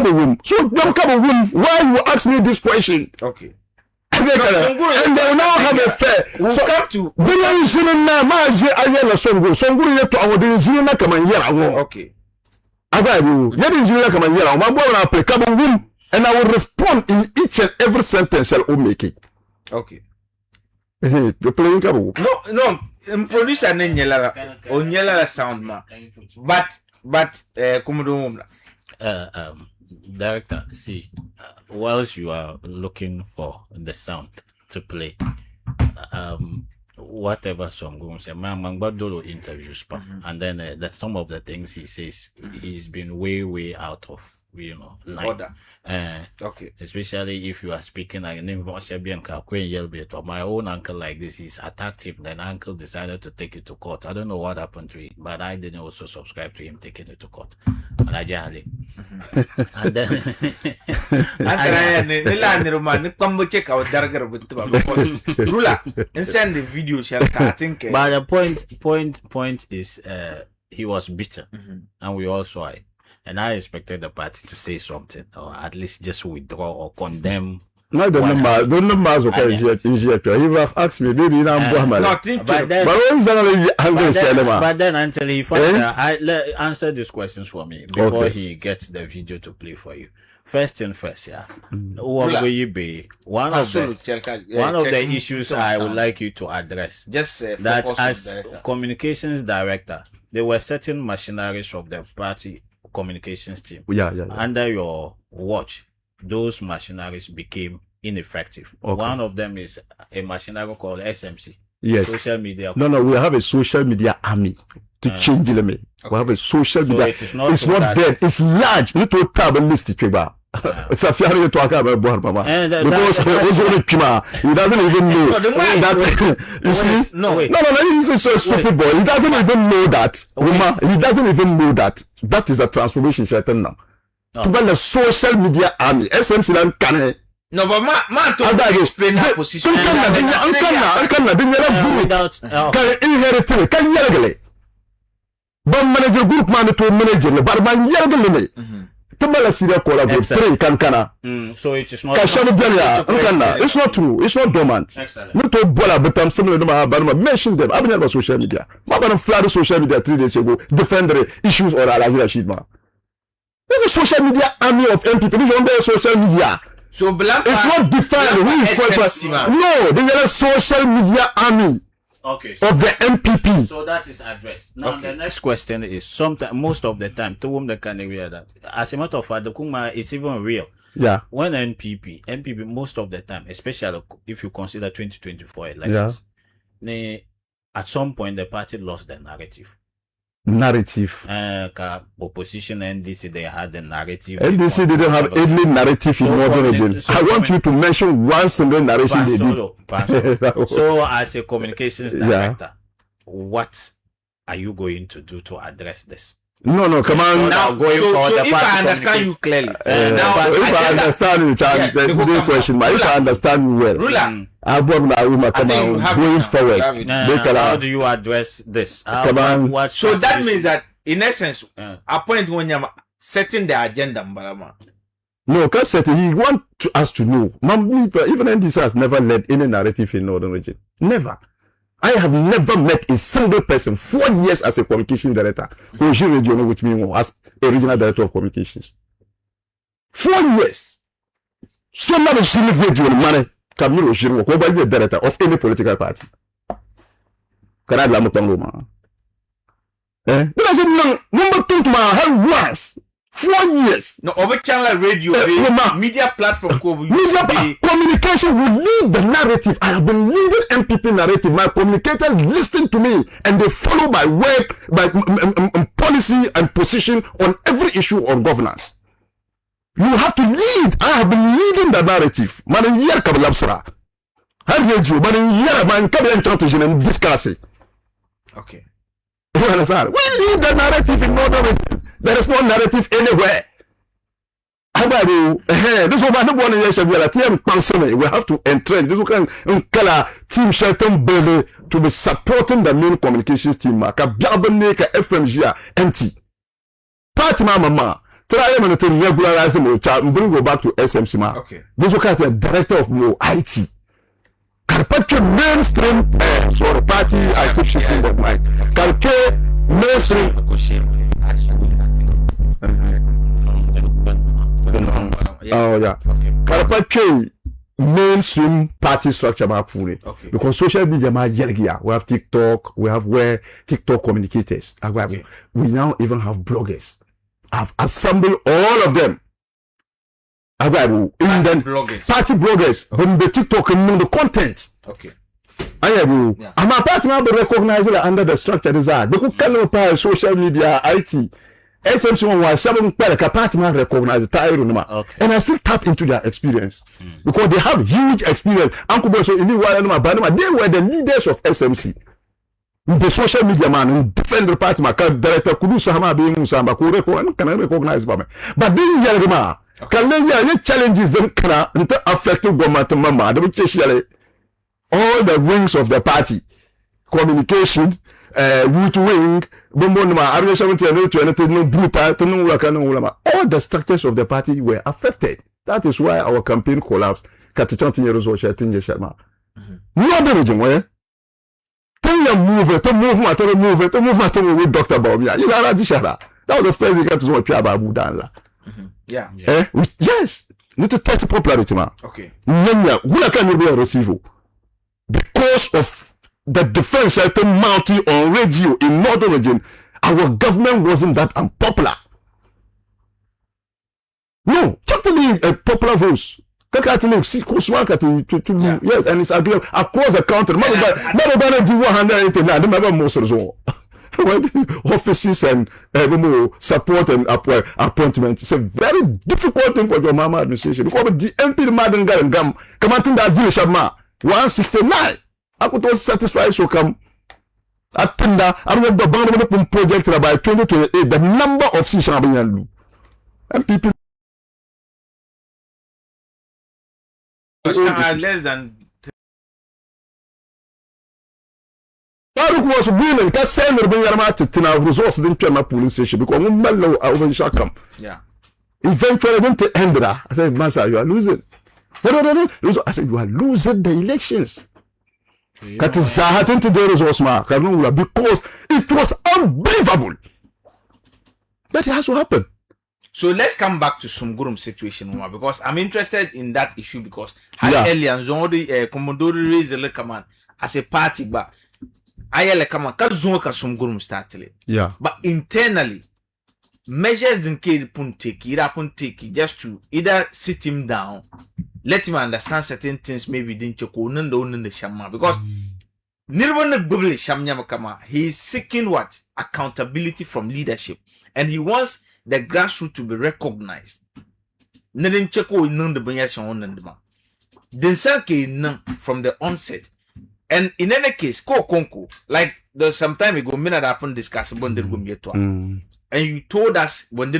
the room. So don't come a room. Why you ask me this question? Okay. And they will now have a fair. We'll come to. Okay. And I will respond in each and every sentence I'll make it. Okay. You're playing Kabu. No. Producer Nyela sound ma. But Director, see, whilst you are looking for the sound to play, whatever somgurum say, Mangbadolo interviews, and then some of the things he says, he's been way out of line. Order. Okay. Especially if you are speaking like my own uncle like this, he's attacked him. Then uncle decided to take it to court. I don't know what happened to him, but I didn't also subscribe to him taking it to court. And then and send the video. I think. But the point is, he was beaten, and we all saw it. And I expected the party to say something, or at least just withdraw or condemn. No, the numbers okay. You have asked me, maybe you but then until he found out, answer these questions for me before he gets the video to play for you. First thing first, what will you be? One of the issues I would like you to address, just that as communications director, there were certain machineries of the party communications team. Under your watch, those machineries became ineffective. One of them is a machinery called SMC. Yes. Social media. No, we have a social media army to change the name. We have a social media. It's not dead. It's large. Little tab list it's a fair talk about Mama. Because he doesn't even know that. You see? No, he's so stupid boy. He doesn't even know that. He doesn't even know that. That is a transformation shaitan now. To build a social media army. SMC land can. No, but man to explain that position. Can inherit it. Can you but manager group man to manager, but man yergale. So it is not. It's not true. It's not dormant. Mention them. I've been on social media. I'm going to fly social media 3 days ago. Defend the issues or Alhaji Rashid. There's a social media army of MPP. It's on their social media. So it's not defined. Who is qualified? No, there's a social media army. Okay, of the MPP. So that is addressed. Now the next question is most of the time to whom they can hear that. As a matter of fact, the Kuma it's even real. Yeah. When MPP most of the time, especially if you consider 2024 elections, at some point the party lost the narrative. Narrative. Opposition NDC, they had the narrative. NDC didn't have any narrative in Northern Region. I want you to mention one single narration they did. So, as a communications director, what are you going to do to address this? No, come on. Now, going so forward, if I understand you clearly, now, if I understand you, question, but if I understand you well, Ruler, going forward, how do you address this? So that means that, in essence, a point when you're setting the agenda, Mbalama. No, because he want us to know. Even NDC has never led any narrative in Northern Region. Never. I have never met a single person 4 years as a communication director who is regional with me as a regional director of communications. 4 years. So now the senior radio money can be the director of any political party. Can I laugh at Roma? Then I said, no, number 2 to my hand once. 4 years. No, over channel radio, media platform, communication will lead the narrative. I have been leading MPP narrative. My communicators listen to me and they follow my work, my policy and position on every issue on governance. You have to lead. I have been leading the narrative. Man, here come Lapsara. I read you, but here man come and chanting and discussing. Okay. You understand? We lead the narrative in Northern Region. There is no narrative anywhere. This one we have to entrench. This one team Shelton Bailey to be supporting the main communications team. FMG empty. Party mama. Try to regularize him. Bring go back to SMC. Okay. This one is director of IT. Carpaccio mainstream. Sorry, party. I keep shifting that mic. Carpaccio mainstream. Oh yeah. Okay. Carpaccio mainstream party structure okay. Because social media we have TikTok, we have where TikTok communicators. Okay. We now even have bloggers. I've assembled all of them. Party bloggers, but the TikTok and the content. Okay. I'm a party now be recognized under the structure design. Because can social media, IT. SMC was seven party man recognize the and I still tap into their experience because they have huge experience. Uncle Boy, so they were the leaders of SMC. The social media man defend the party man director Kudu Sahama being Musamba can recognize by me. But this is Yarima. Can challenges them can affect government mama. All the wings of the party, communication, root wing, all the structures of the party were affected. That is why our campaign collapsed. No other region where move with Dr. Baumia. That was the first thing to what Abu Danla. Yeah. Yes. Need to test popularity, man. Okay. Who can you receive? Because of the defense item mounted on radio in Northern Region, our government wasn't that unpopular. No, totally a popular voice. Yes, and it's agreeable across the country. Offices and support and appointment. It's a very difficult thing for your mama administration because the MP Madam Gam commanding that deal Shama 169. I could not satisfy so come. Atenda, I remember the project by 2028. The number of seats and people less than. Faruk was willing to send the Tina resource in my police station because Mellow over Shakam. Yeah. Eventually, I didn't end that. I said, Master, you are losing. I said, you are losing the elections. That is Zahatin to the resource because it was unbelievable. But it has to happen. So let's come back to somgurum situation because I'm interested in that issue because aliens only Commodore raise the command as a party, but I like command somgurum started. Yeah. But internally, measures didn't take just to either sit him down, let him understand certain things, maybe didn't you the shama because Nirwana Bubble Shamnyama Kama, he is seeking what? Accountability from leadership. And he wants the grassroots to be recognized. Nedin cheko nung the bunyashan on the from the onset. And in any case, ko konko, like there's some time ago, me that happened discuss and you told us when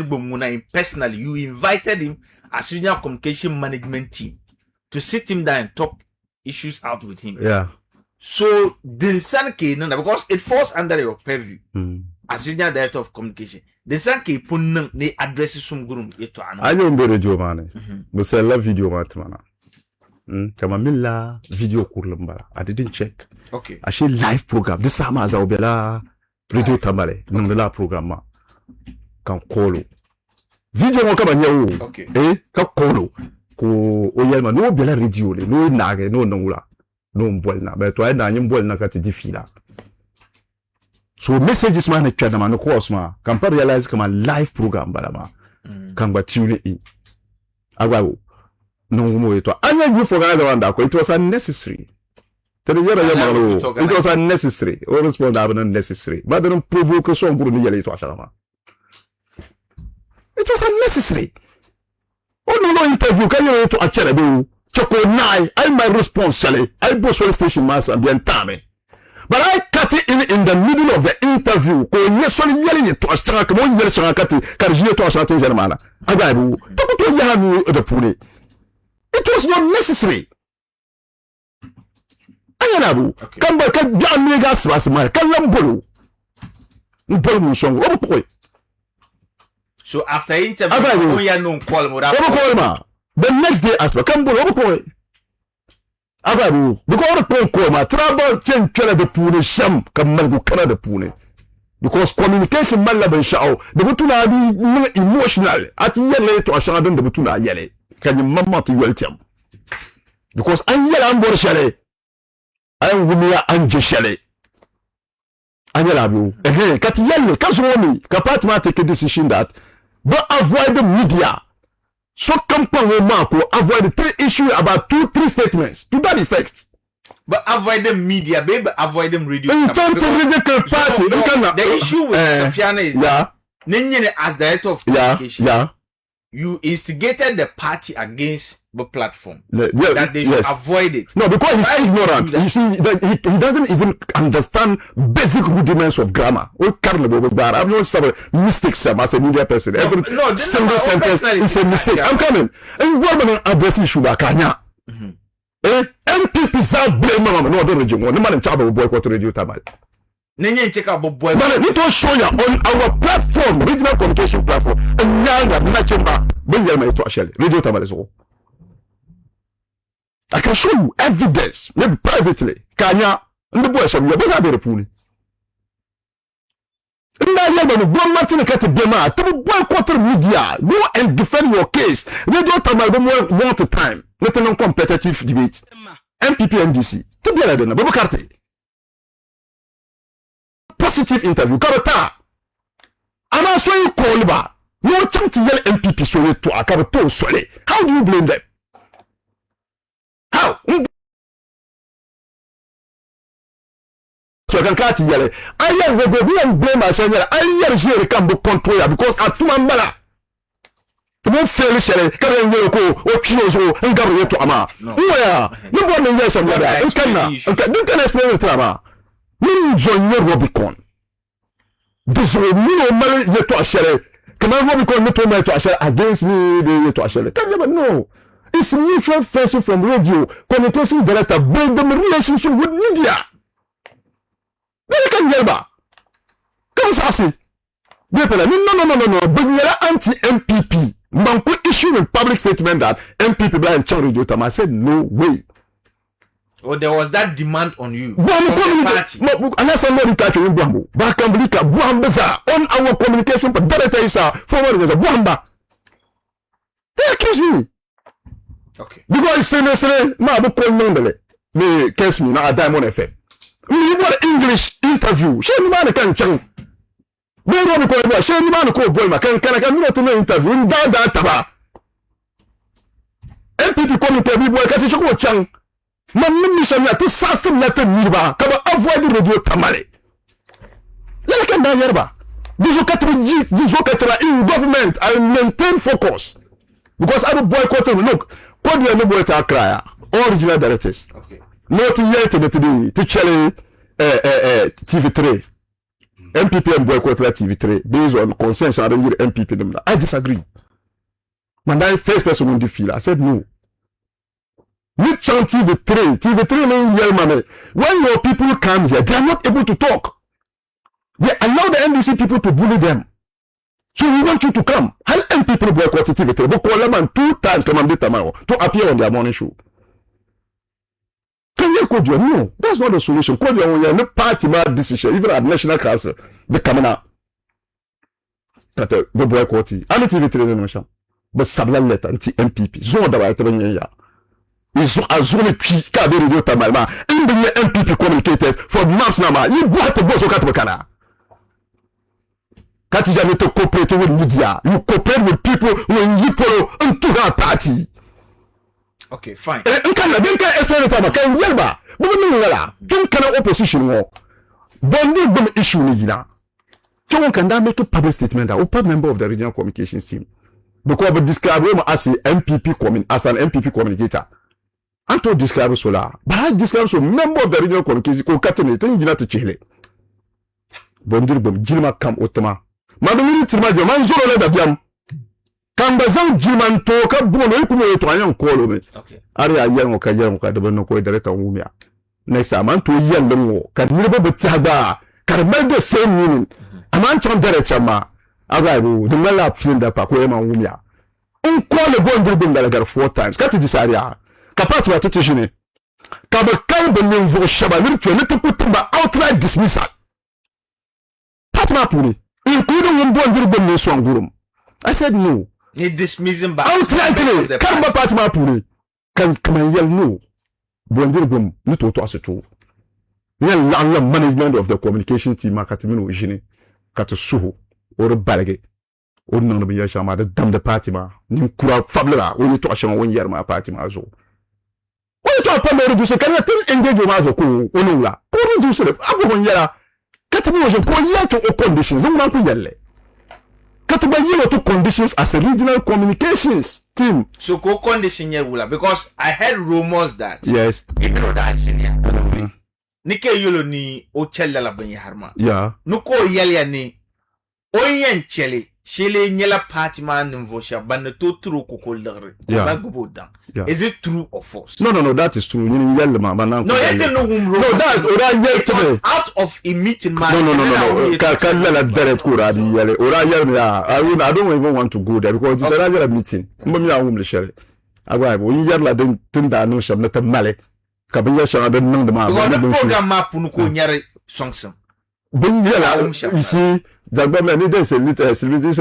personally, you invited him as senior communication management team to sit him down and talk issues out with him. Yeah. So because it falls under your purview as senior director of communication. The sanke pun ne address somgurum yeto ano. I don't radio man. But say la video man. Kama mila video kurlamba. I didn't check. Okay. Actually live program. This sama za obela radio tamale. Nangela program ma. Kan kolo. Video mo kama nyawo. Okay. Ka kolo. Ko oyelma no bela radio le no nage no nangula. No mbwelna. Ba to ay na nymbwelna ka ti difila. So messages man ekwana man course ma can pas realize comme un live program balama kan ba tune in agwa no mo eto anya you for guys around that it was unnecessary tell you it was unnecessary all respond have unnecessary but don't provoke so nguru ni yele to ashalama it was unnecessary no interview kan you to achele do choko nai I my response chale I boss station master bien tame. But I cut it in the middle of the interview. Ko yesoli yeli to ashaka ko yeli shaka kati karjine to ashaka germana. Agabu. To yamu the pune. It was not necessary. Ayanabu. Kamba ka mega swasma. Kalambolo. Mbolo musongo. Obo. So after interview, we are no call mo. The next day asba kambolo obo. Ababu, because the point trouble change the pune sham kamalgu kana the pune. Because communication malaba shao, the butuna di emotional. At yele to ashadan the butuna yele. Can you mama to welcome? Because I yell ambor shale. I am wumia anje shale. Anyalabu. Again, kat yele, kazuomi, kapatma take a decision that but avoid the media. So company Marco avoid the 3 issues about 2-3 statements to that effect. But avoid the media, baby, avoid them radio. The issue with Safiana is that as director of communication, you instigated the party against the platform. That they should avoid it. No, because he's ignorant. You see, he doesn't even understand basic rudiments of grammar. I've no mistakes as a media person. Every single sentence is a mistake. I'm coming. And government addressing Shubakanya. MPPs are blaming no other region. No man in charge of boycott radio tamale. But we don't show you on our platform, regional communication platform, and now that Nachemba, radio tamale. I can show you evidence, maybe privately. Kanya, and the boy shall be a better pony. And now you're going to go Martin Bema to boycott media. Go and defend your case. Radio tamale one to time. Let alone competitive debate. MPP NDC. To be a Babu Karte. Positive interview. Karata. And I saw you call back. No chance to yell MPP so to a Karato Sole. How do you blame them? How? So I can catch yell. I yell and blame myself. I yell here can be control because at two mambala. No fail shell. Can you go or choose and go to Ama? Where? No one in yes and whether. You can explain the drama. Min join your Robicon. This will mean yet to a shell. Come on, Robicon, not to a shell against the to a shell. Can never know. It's mutual friendship from radio. Communication director build them relationship with media. Where can you ever? Come sassy. No. But you're anti-MPP. Manko issue a public statement that MPP blind Chang Radio Tam. I said no way. Oh, there was that demand on you from the party. Unless somebody catch you in Bambo, Bakamblika, Bambaza, on our communication, but director is forward as a Bamba. They accuse me. Okay. Because say, ma bo call nondele. Me case me na Diamond FM. Me want English interview. She man can chang. Me want ko boy. She man ko boy ma kan not no interview. Da taba. MPP come to boy ka ti chako chang. Man mission ya to system na te mirba ka ba avoid radio tamale. La ka na yerba. Disokatra in government and maintain focus. Because I don't boycott them. Look, what do you know about Accra? Original directors. Okay. Not yet to challenge TV3. MPP and boycott TV3 based on consensus and MPP. I disagree. Man, that first person won the field. I said no. Which on TV3? TV3 no yell man. When your people come here, they are not able to talk. They allow the NDC people to bully them. So we want you to come. How many people boycott TV3? But call them 2 times to appear on their morning show. Can you call you? No, that's not the solution. Call you when no party mad decision, even at National Council, they coming out. That go boycott. I'm TV3 no. But sabla letter anti MPP. Zo da ba tebe ya. Izo azone twi ka be radio tamalma. Indie MPP communicators for months now. You bought the boss o katbekana. Quand tu jamais te coopérer with media, you cooperate with people when you follow into that party. Okay, fine. And can explain it about can yelba. But no la. Don't can opposition war. Bondi bom issue ni na. Don't can that make a public statement that open member of the regional communications team. Because we describe him as an MPP communicator. And to describe Solar. But I describe so member of the regional communication ko katene tin jina to chile. Bondir bom jilma kam otama. Madumini tirma je man zoro le dabiam. Kamba zan jilman to ka bono ikumo to anyan kolo me. Okay. Ari ayen ka de bonno ko director wumia. Next time man to yen lemo ka nirebo betiagba. Ka melde same meaning. Aman chan director ma. Agaibu the mala film da pa ko e man wumia. On call le bondir bom dalagar 4 times. Kati disaria. Kapatu wa tutishine. Kaba kan de niveau shaba virtuel ne te putumba outright dismissal. Patma puni. Including one bondir bom somgurum. I said no. He dismissing back. Outrightly, Kamba Patma Puri can come and yell no. Bondirgum, little to us at all. Yell long management of the communication team, Makatimino, Gini, Katusuhu, or a Balage, or none of the Yashama, the damn the Patima, Ninkura Fabula, when you touch on 1 year my Patima. When you talk about reducing, can you engage with Mazo, Unula, or reduce it? Abu 1 year, Katamoja, for year to conditions, and not yell. Katabayi to conditions as a regional communications team. So co condition wula because I heard rumors that Yes. you know that Nike yolo ni o chella la benye harma. Yeah. Nuko yelia ni oyen chele shele nyela party man nvosha ban to true kokoldere. Yeah. Yeah. Is it true or false? No, that is true. You yell man. No, that's ora yell to me. Out of a meeting man. No. Can let direct kura di yell. Ora yell me. I don't even want to go there because it's a meeting. Mami a home le share. Agwa bo yell la den tinda no sham na tamale. Kabiya sham den nang de ma. The program map nuko nyare songsam. You see, there's a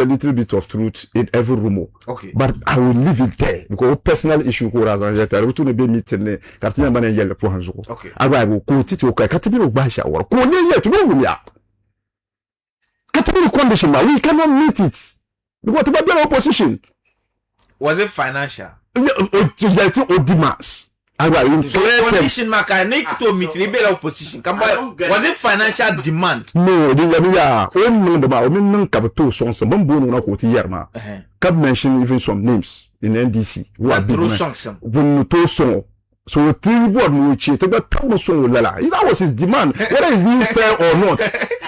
little bit of truth in every rumor. Okay. But I will leave it there because personal issue ko razan jeta. We to be meeting ne. Kartinya bana yelle pour hanzo. Okay. Agba bo ko titi o kai katibiro gba shawara. Ko le ye to be ya. Katibiro condition ma we cannot meet it. Because to be opposition. Was it financial? O demands. Condition maka need to meet the opposition. Was it financial demand? No, the yamia. O men capital songs. Bambo no ko ti yerma. Can mention even some names in NDC who are big songs. When to song. So three board no chi te ba tam song lala. That was his demand. Whether it's being fair or not.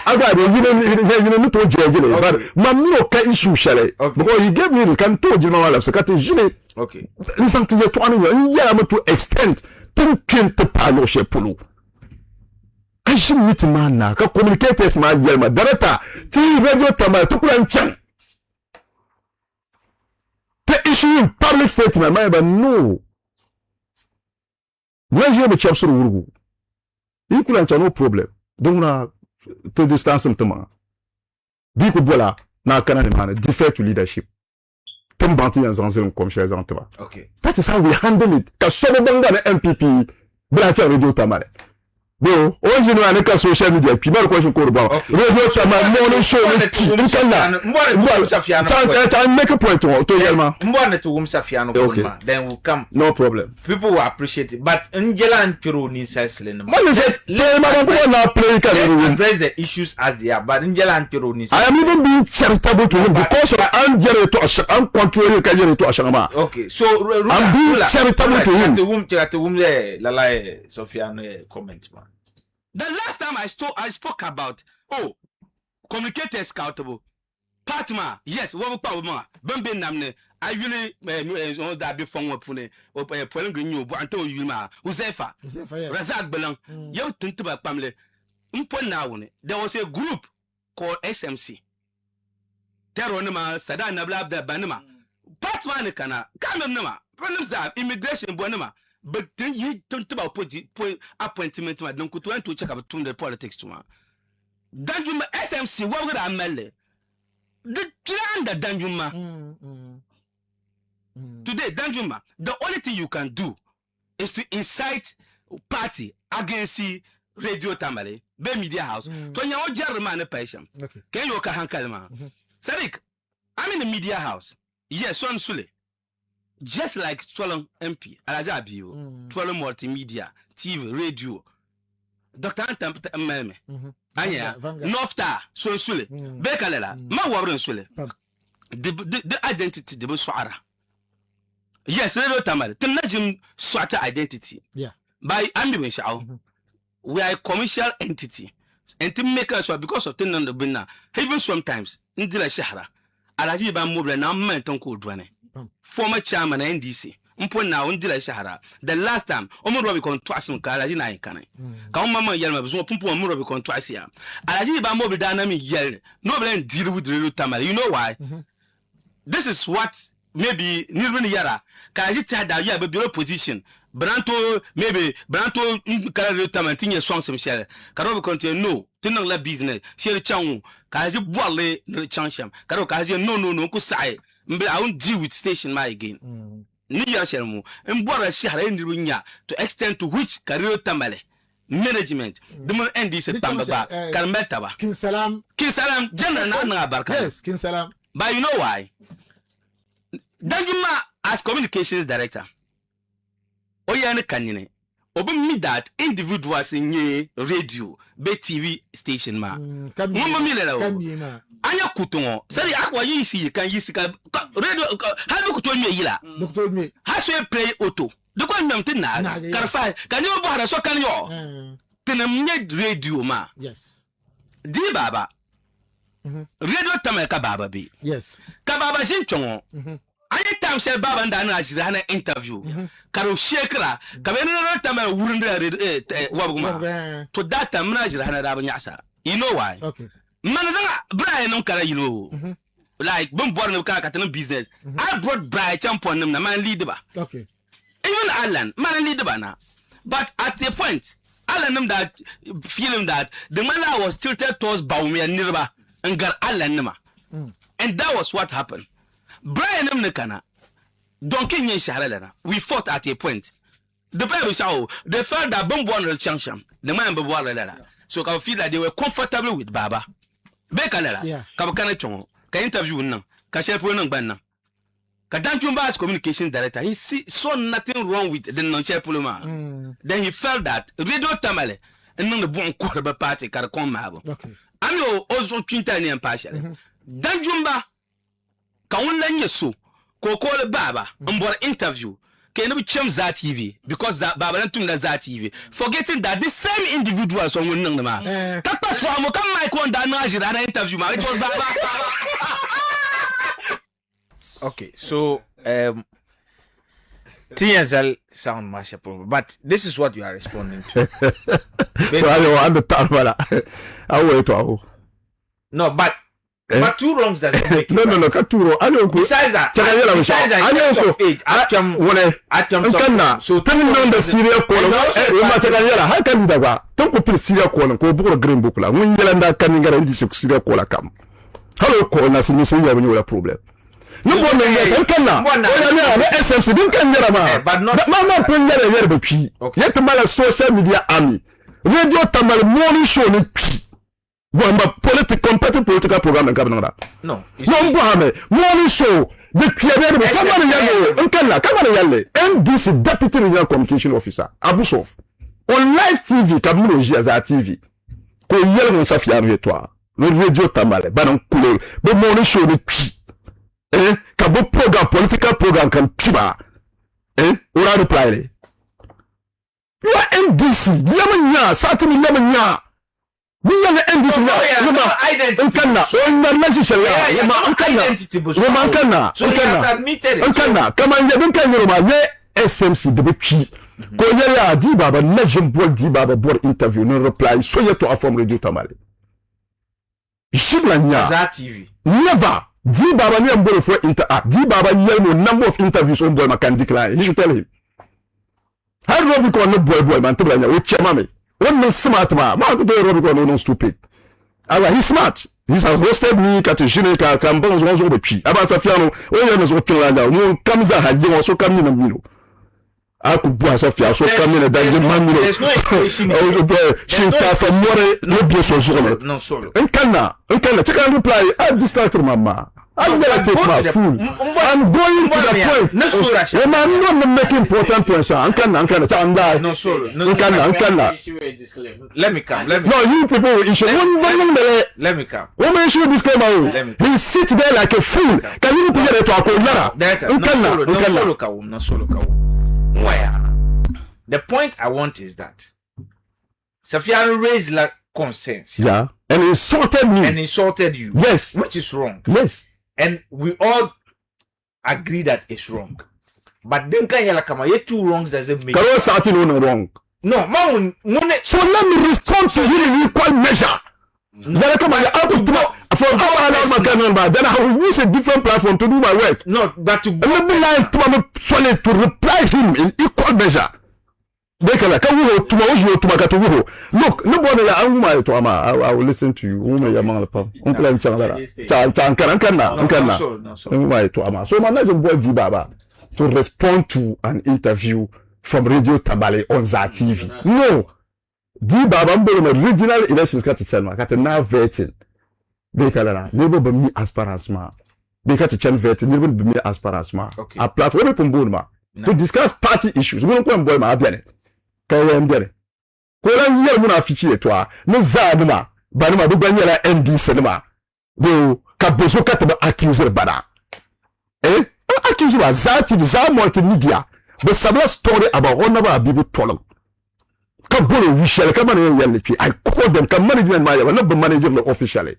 Agba you know to judge but mammy no ka issue share. Because he gave me the can to you know wala sekati jine. Okay. Listen to your 20 year to extent thinking to palo she pulu. I should meet man na ka communicators ma yelma director ti radio tama to plan chan. The issue in public statement my but no. When you be chop so wurugu. You could no problem. Don't na to distance him to man. Bi ko bola na kana ni man defer to leadership. Okay. That is how we handle it. Kasobo banga na MPP branch radio tamale. Bo, onje no aneka social media pi bar ko shin ko ba. Radio sama morning show ni ti inshallah. Mbwa Safiano. I make a point to Yelma. Mbwa to Safiano then we'll come. No problem. People will appreciate it. But Angela and Piro ni selling. Let's address the issues as they are. But Angela and Piro ni. I am even being charitable to him because of Angela to Asham control Kajere to Ashama. Okay, so I'm being charitable to him. To whom Lala Sofiano comment man. The last time I spoke about communicate accountable. Partner, yes, what we call ma. Bambi namne. I really that be from pune. Pwelen gnu anto yuma. Uzefa. Razak belang. Yo tuntu ba pamle. Mpon na woni. There was a group called SMC. Teronema sada nabla da banema. Partner kana. Kana nama. Panamza immigration bonema. But then you don't about point appointment to don't go to check up the politics to danjumah SMC what would I mele the plan the danjumah today danjumah the only thing you can do is to incite party against radio tamale be media house to nyawo jarma na patient can you ka hankalma Sadiq I'm in the media house yes one sule just like Twelon MP, Alajabiu, Twelon Multimedia, TV, radio, Dr. Antam Meme, Anya, Nofta, so Sule, Bekalela, Ma Warren Sule, the identity, the Buswara. Yes, Radio Tamal, Tenajim Swata identity. Yeah. By ambulance, we are a commercial entity. And to make us because of Tenan the Bina, even sometimes, in the Shahara, Alajiba Mobile, now Menton Kudwane. Former chairman NDC mpon na ondira shahara the last time omuro be contract sim kala ji na ikane ka o mama yelma be so pumpu omuro be contract ya alaji ba mo be dynamic yel no be deal with the tamale you know why this is what maybe nirwini yara ka ji ta da ya be bureau position branto maybe branto kala tamale tinye song sim share ka ro be continue no tinang la business share changu ka ji boile no chansham ka ro ka ji no ku sai I won't deal with station my again. Niya shelmu. Mbora shahara ndirunya to extend to which career tamale management. The more end is tambaba. Kalmetaba. King Salam. General na barka. Yes, King Salam. But you know why? Danjumah as communications director. Oyane kanyine. Obi that individuals in ye radio, be TV station ma. Kamima. Anya kutongo. Sari akwa yisi kan yisi ka radio ha be kutonyo yila. Doctor me. Ha so play auto. De ko nyam tin na karfa kan yo bo so kan yo. Tinam nye radio ma. Yes. Di baba. Radio tamel ka baba bi. Yes. Ka baba shin chongo. Any time say baba nda na ajira na interview. Karo shekra ka be no tamel wurundra wabuguma. To that time na ajira na da banyasa. You know why? Okay. Manazanga Brian no kara you know. Like born no kara katana business. I brought Brian champion na man lead ba. Okay. Even Alan man lead ba na. But at a point Alan that feeling that the man was tilted towards Baumi and Nirba and got Alan nama. And that was what happened. Brian Namnekana Donkey Nyen Shahalana. We fought at a point. The Bible saw they felt that bomb one chansham. The man be water. So I feel that they were comfortable with Baba. Bekalela, Kabakana Chongo, ka interview na, ka share nang ban ka danjumah's communication director, he saw nothing wrong with the non-share puluma. Then he felt that radio tamale and non the bon quarter party ka kon mabo. Okay. Ano also twinta ni partially. Danjumah ka wonla nyeso ko ko Baba mbor interview. Can we change that TV because that Baba tum that TV, forgetting that the same individuals on one ma. Kapa trauma come Mike one that na interview ma. It was Baba. Okay, so TNL sound mashup, but this is what you are responding to. So I understand what I wait to. No, but two wrongs doesn't make no, Katuro. I know. Besides that, I know of age. So tell me the serial call. How can you do that? Don't put serial call and go book green book. When you land that can get in this serial call come. Hello, call us missing when you have a problem. No one can now. SMC didn't can get a man. But not Mama Prince. Yet, the social media army. radio tamale morning show ni Bomba competitive political program and governor. No. No, morning show. The Kiabe, come on, Yale, NDC Deputy Regional Communication Officer, Abusov. On live TV, Kamuno Jiaza TV. Ko yele mon safia toi. Le radio tamale, banon couleur. Le morning show de pi. Kabo program, political program, comme Tiba. Ora reply. You are NDC, Yamanya, Satimi Yamanya. We are the NDC. So he has admitted it. SMC de Chi. Koyaya di baba legend board di baba board interview no reply so yet to inform radio tamale. Shiblanya TV. Never. Di baba ni ambo for di baba yelmo number of interviews on boy can decline. You should tell him. How do we call no boy man to blanya with chamame? One no smart man. Man to do no stupid. He's smart. He has hosted me Katijine Kambons also be chi. Aba Safiano, oh yeah, so Kilanda, no comes a had you also come in a mino. I could boy Safia, so come in a danjumah. There's no equation. She from more no be so solo. No solo. And check and reply. I distracted mama. I'm gonna take my food. I'm going to the point. No solo. I'm not making important points. No solo. Let me come. No, you people will issue. Let me come. Woman issue disclaimer. He sits there like a fool. Can you put it to a collara? No solo. The point I want is that Safiano raised like concerns. Yeah. And insulted you. Yes. Which is wrong. Yes. And we all agree that it's wrong. But then can you kama ye two wrongs doesn't make Karo starting on wrong. No, man, so let me respond to you in equal measure. Then come out of from our then I will use a different platform to do my work. No, but to to reply him in equal measure. Look, nobody I will listen to you. So manage boy Baba to respond to an interview from Radio Tamale on Za TV. No. Di Baba mbolo regional elections kati channel kati now vetting. Bekala nebo be mi aspirants ma. Bekati channel vetting nebo be mi aspirants ma. A platform ma to discuss party issues. We don't go boy ma abiane. Kaye mbere ko ran yiyar muna fici da toa ne za numa ba numa bu banyara NDC numa do ka boso ka ta accuse bada accuse ba za multimedia but sabla story about honorable abibu tolong ka bolo wishel ka man yalle ci I call them ka management ma ya na ba manager le officially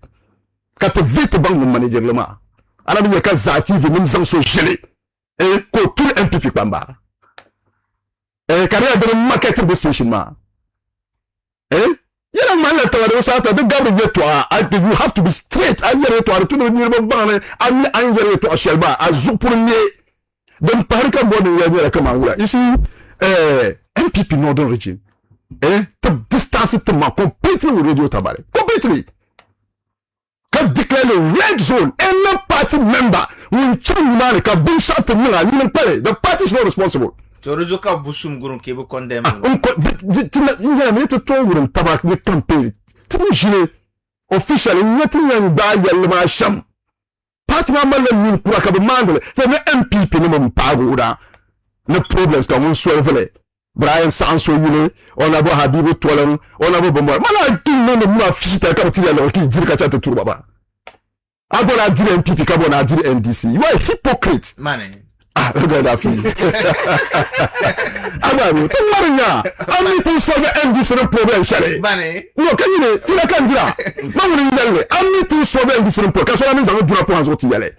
ka te vite bang mo manager le ma ana bi ka za TV nim sang so jele ko tout MPP pamba career de marketing decision ma yela man la tawade wasata de gabre yetwa you have to be straight ayere to to ni ban an yere to shelba azu pour ni dem parka bodu yere kama wura you see MPP Northern Region to distance to ma completely with Radio Tamale completely can declare the red zone any party member will change man ka bin shot to me the party is not responsible. Toruzuka busum gurun kebo condemn. Injana me to wurin tabak ni campaign. Tin jine officially nothing yan ba yalla ma sham. Party member le min kura ka be mandele. Fe me MPP ni mo mpago da. No problems ka mun solve le. Brian Sanso yule, on abo Habibu Tolan, on abo Bombo. Mana tin no mo afita ka ti yalla ki jiri ka chata turu baba. Abo na dire MPP ka bo na dire NDC. You are a hypocrite. Man. Look at that thing. Abaru, Tomarinya, I'm meeting some NDC problem, Shari. No, can you feel a candida? I'm meeting some NDC problem. Because I mean, I'm drop ones what yellow.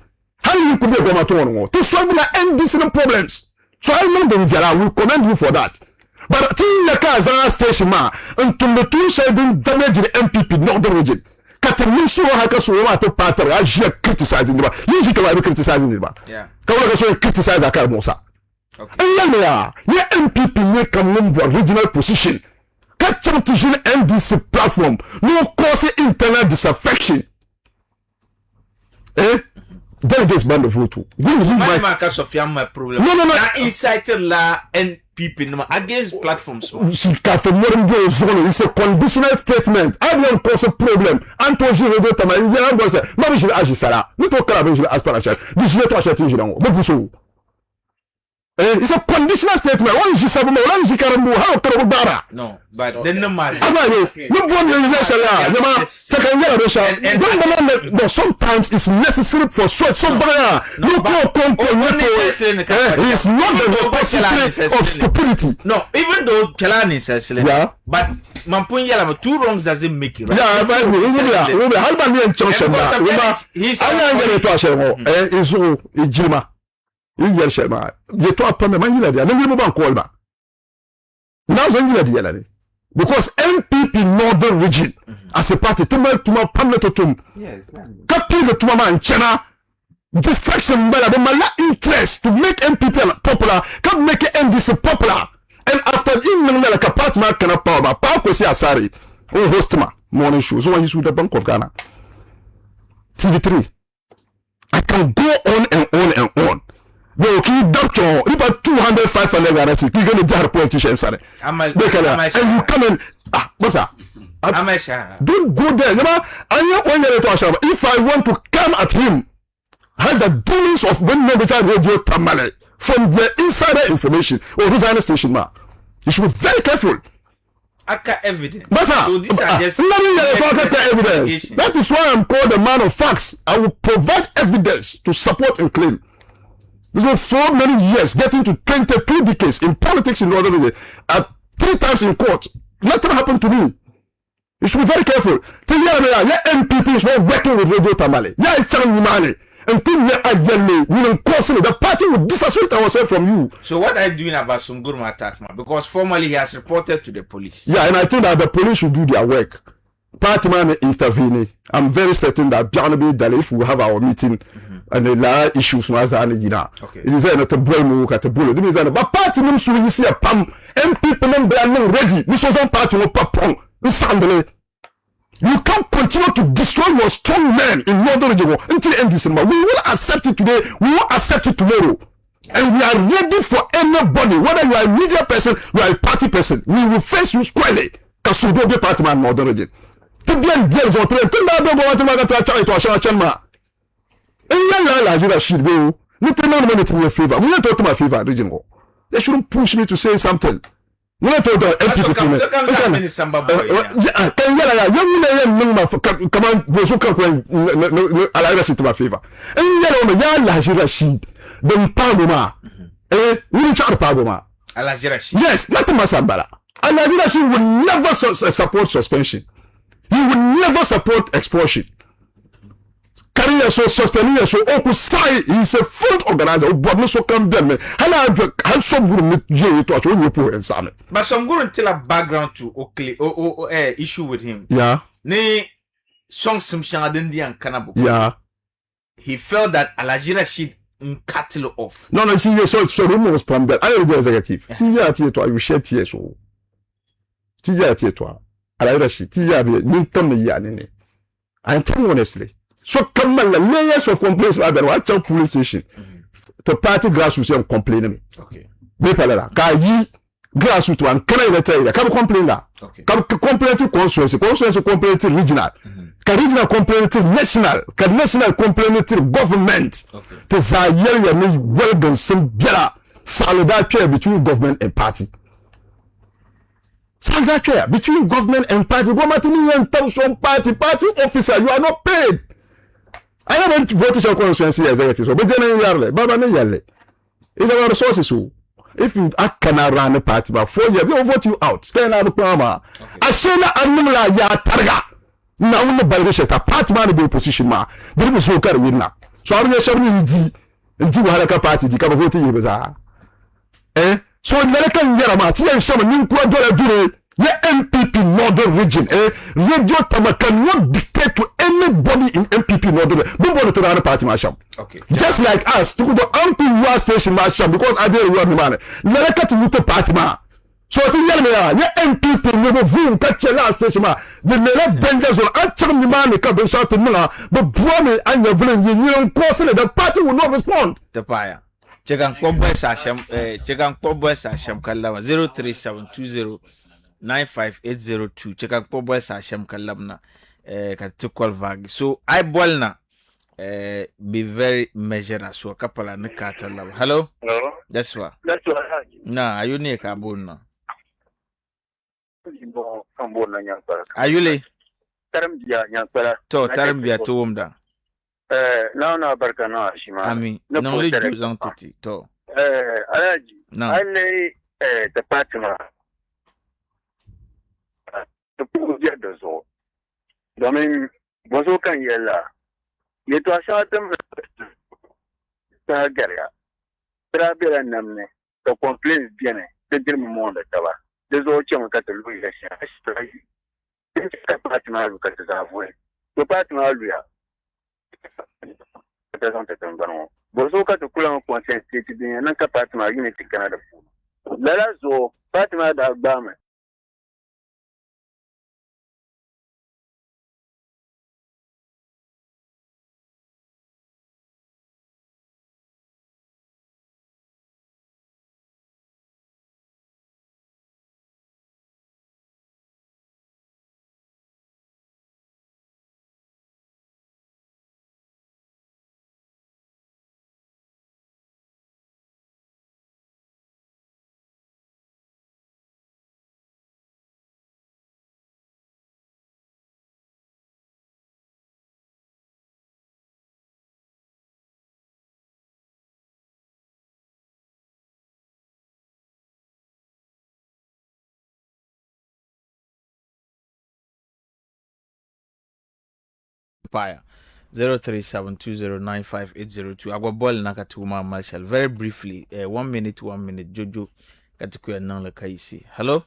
How you could be a gomaton to solve the NDC problems? So I know the I will commend you for that. But in the cars are station ma until the two shall be damaged the MPP Northern Region. Katamusu haka so wa to pattern I hear criticizing the usually can be criticizing the yeah ka so criticize aka Musa okay and yeah MPP ne kamumbo regional position ka champion NDC platform no cause internal disaffection delegates band of vote my Sofia my problem no incite la and people against platforms. It's a conditional statement. I don't cause a problem. Antoine Giraud, Maybe je agis ça là. Nous t'en carabin, je l'asparache. Dis-je toi acheter, je l'en vois. It's a conditional statement. One is Sabu, one is Karamu, how Karabara. No, but then no matter. Sometimes it's necessary for such somebody. It's not the possibility of stupidity. No, even though Kalani says, yeah, but Mampunya, 2 wrongs doesn't make it right. Yeah, il y a chema je to appa me manjila dia ngi mo ban call ba now so njila dia la ni because MPP Northern Region as a party tuma pamle to tum yes kapi le tuma man chena distraction bala but my interest to make MPP popular can make NDC popular and after in like a party man can power pa ko si asari o host ma morning show so when you the Bank of Ghana TV3 I can go on and on and on. They keep doctor about 200, 500 arrests. You're going to die politicians. And you come in. What's that? Don't go there. You know, if I want to come at him, have the dealings of when radio tamale from their insider information or designer station, you should be very careful. Evidence. So these are just evidence. That is why I'm called a man of facts. I will provide evidence to support and claim. This was so many years, getting to 22 decades in politics in Northern Region, 3 times in court. Nothing happened to me. You should be very careful. MPP is not working with Radio Tamale. The party will disassociate ourselves from you. So what are you doing about somgurum attack, man? Because formally he has reported to the police. Yeah, and I think that the police should do their work. Party man intervene. I'm very certain that if we have our meeting and the law issues it is not a boy at a bullet. But party names so you see a pam and people are ready. This was a party of papong. This Sunday. You can't continue to destroy your strong men in Northern Region until the end of December. We will accept it today, we will accept it tomorrow. And we are ready for anybody, whether you are a media person, you are a party person. We will face you squarely. Because you don't be party man in Northern Region. To be a deal, so to they shouldn't push me to say something. When I told the empty people, come on, those who come allow us to my favor. And you Rashid, the Paloma, we try to Paloma. Yes, not Masambala. And Rashid will never support suspension. He will never support expulsion. Career so suspended so Okusai is a front organizer but no so come there man and some group you to you put and some but some group tell a background to issue with him yeah ne song simshan adendian kanabo yeah he felt that Alhaji Rashid cut off no see so rumors from that I am the executive tiya to you share tiya so tiya to Alhaji Rashid tiya be nintam ya ne I tell you honestly. So come on, layers of complaints about watch out police station. The party grassroots are complaining. Okay. Bepalala. Ka yi grassroots one can I tell you? Come complain that. Okay. Come complain to constituency complain to regional. Ka regional complain to national. Ka national complain to government. Okay. The Zayel me well done some biara solidarity between government and party. Solidarity between government and party. Government and tell some party officer you are not paid. I don't vote to constituency executives, but then yarle, Baba ne yarle. It's about resources. If you can run a party about 4 years, they'll vote you out. Stand out the power. Ashena Anumla ya targa. Now no balisheta party man be opposition ma. There was so carry winner. So I'm just showing you the Haraka party the vote you baza. So the can get a mati and some new $2 the MPP Northern Region, Radio Tama cannot dictate to anybody in MPP Northern Region. Nobody to run a party masham. Okay. Just like us, to go to MPP station masham because I didn't run the money. Let us get to party ma. So I tell me, yeah, MPP never vote catch a last station ma. The let dangers will actually the money come and shout to Mula, but Bromley and your villain, you don't cause it. The party will not respond. The fire. check and call boys Asham check and call boys Asham Kalama 037209580 check and call boys Asham Kalamna call vag so I boil na be very measured as well couple and kata love hello that's what nah are you near Kabuna are you late to tarbiya to umda no barkana shima ami no le juzan titi to alaji no alle department to puja da zo domin bozo kan yalla ne to asatam ta garya trabela namne to complaints bien de dir mo monde taba de zo chama ka to lui la sha department lu ka ta voe department lu ya bozo ka to kula ko sensitivity din nan ka partner unity Canada la zo partner da gbame Paya 0372095802 agwa ball nakatuma Marshall very briefly 1 minute Jojo katukuya nan la kaisi hello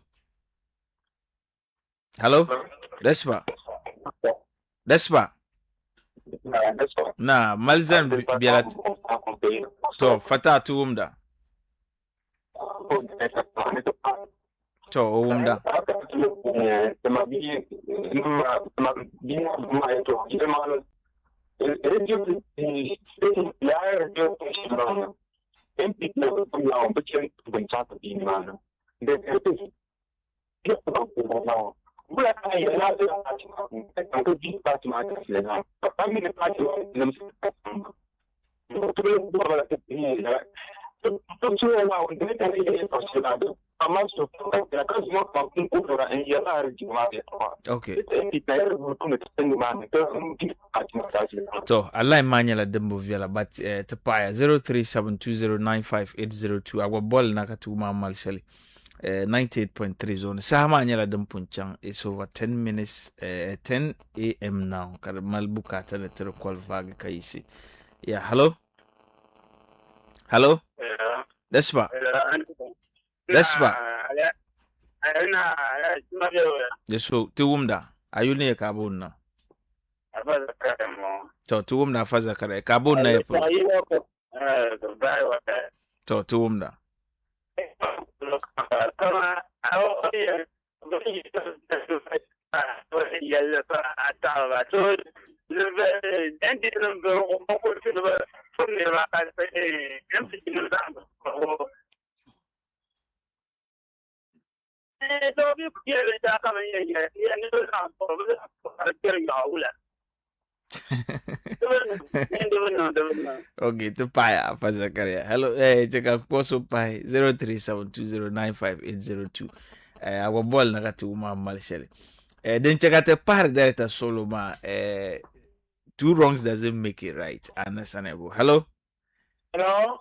Despa na Malzan bialat to fata tu umda to umda okay so Allah manyala dembo viala but tapaya 0372095802 agwa ball nakatuma Marshall 98.3 zone sama nyala dempunchang is over 10 minutes 10 a.m. now kada malbuka ta da tir call vaga kaisi yeah hello Despa so tuumda ayune kabuna to tuumda faza kare kabuna yapo to tuumda okay to paya faza kare hello cheka poso pai 0372095802 our ball nakatuma Marshall then cheka te par data solo ma 2 wrongs doesn't make it right understandable hello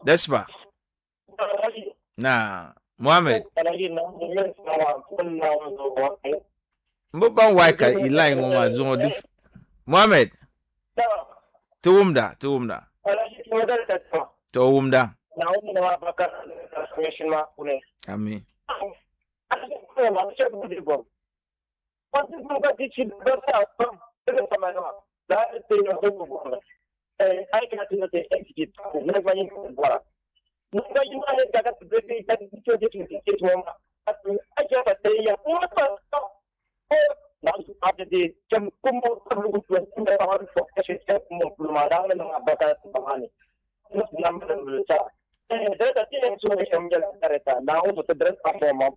Despa na Mohammed mboban waka ilai ngoma zongo dif Mohammed tuumda ami so we can get that now to the dress of a month.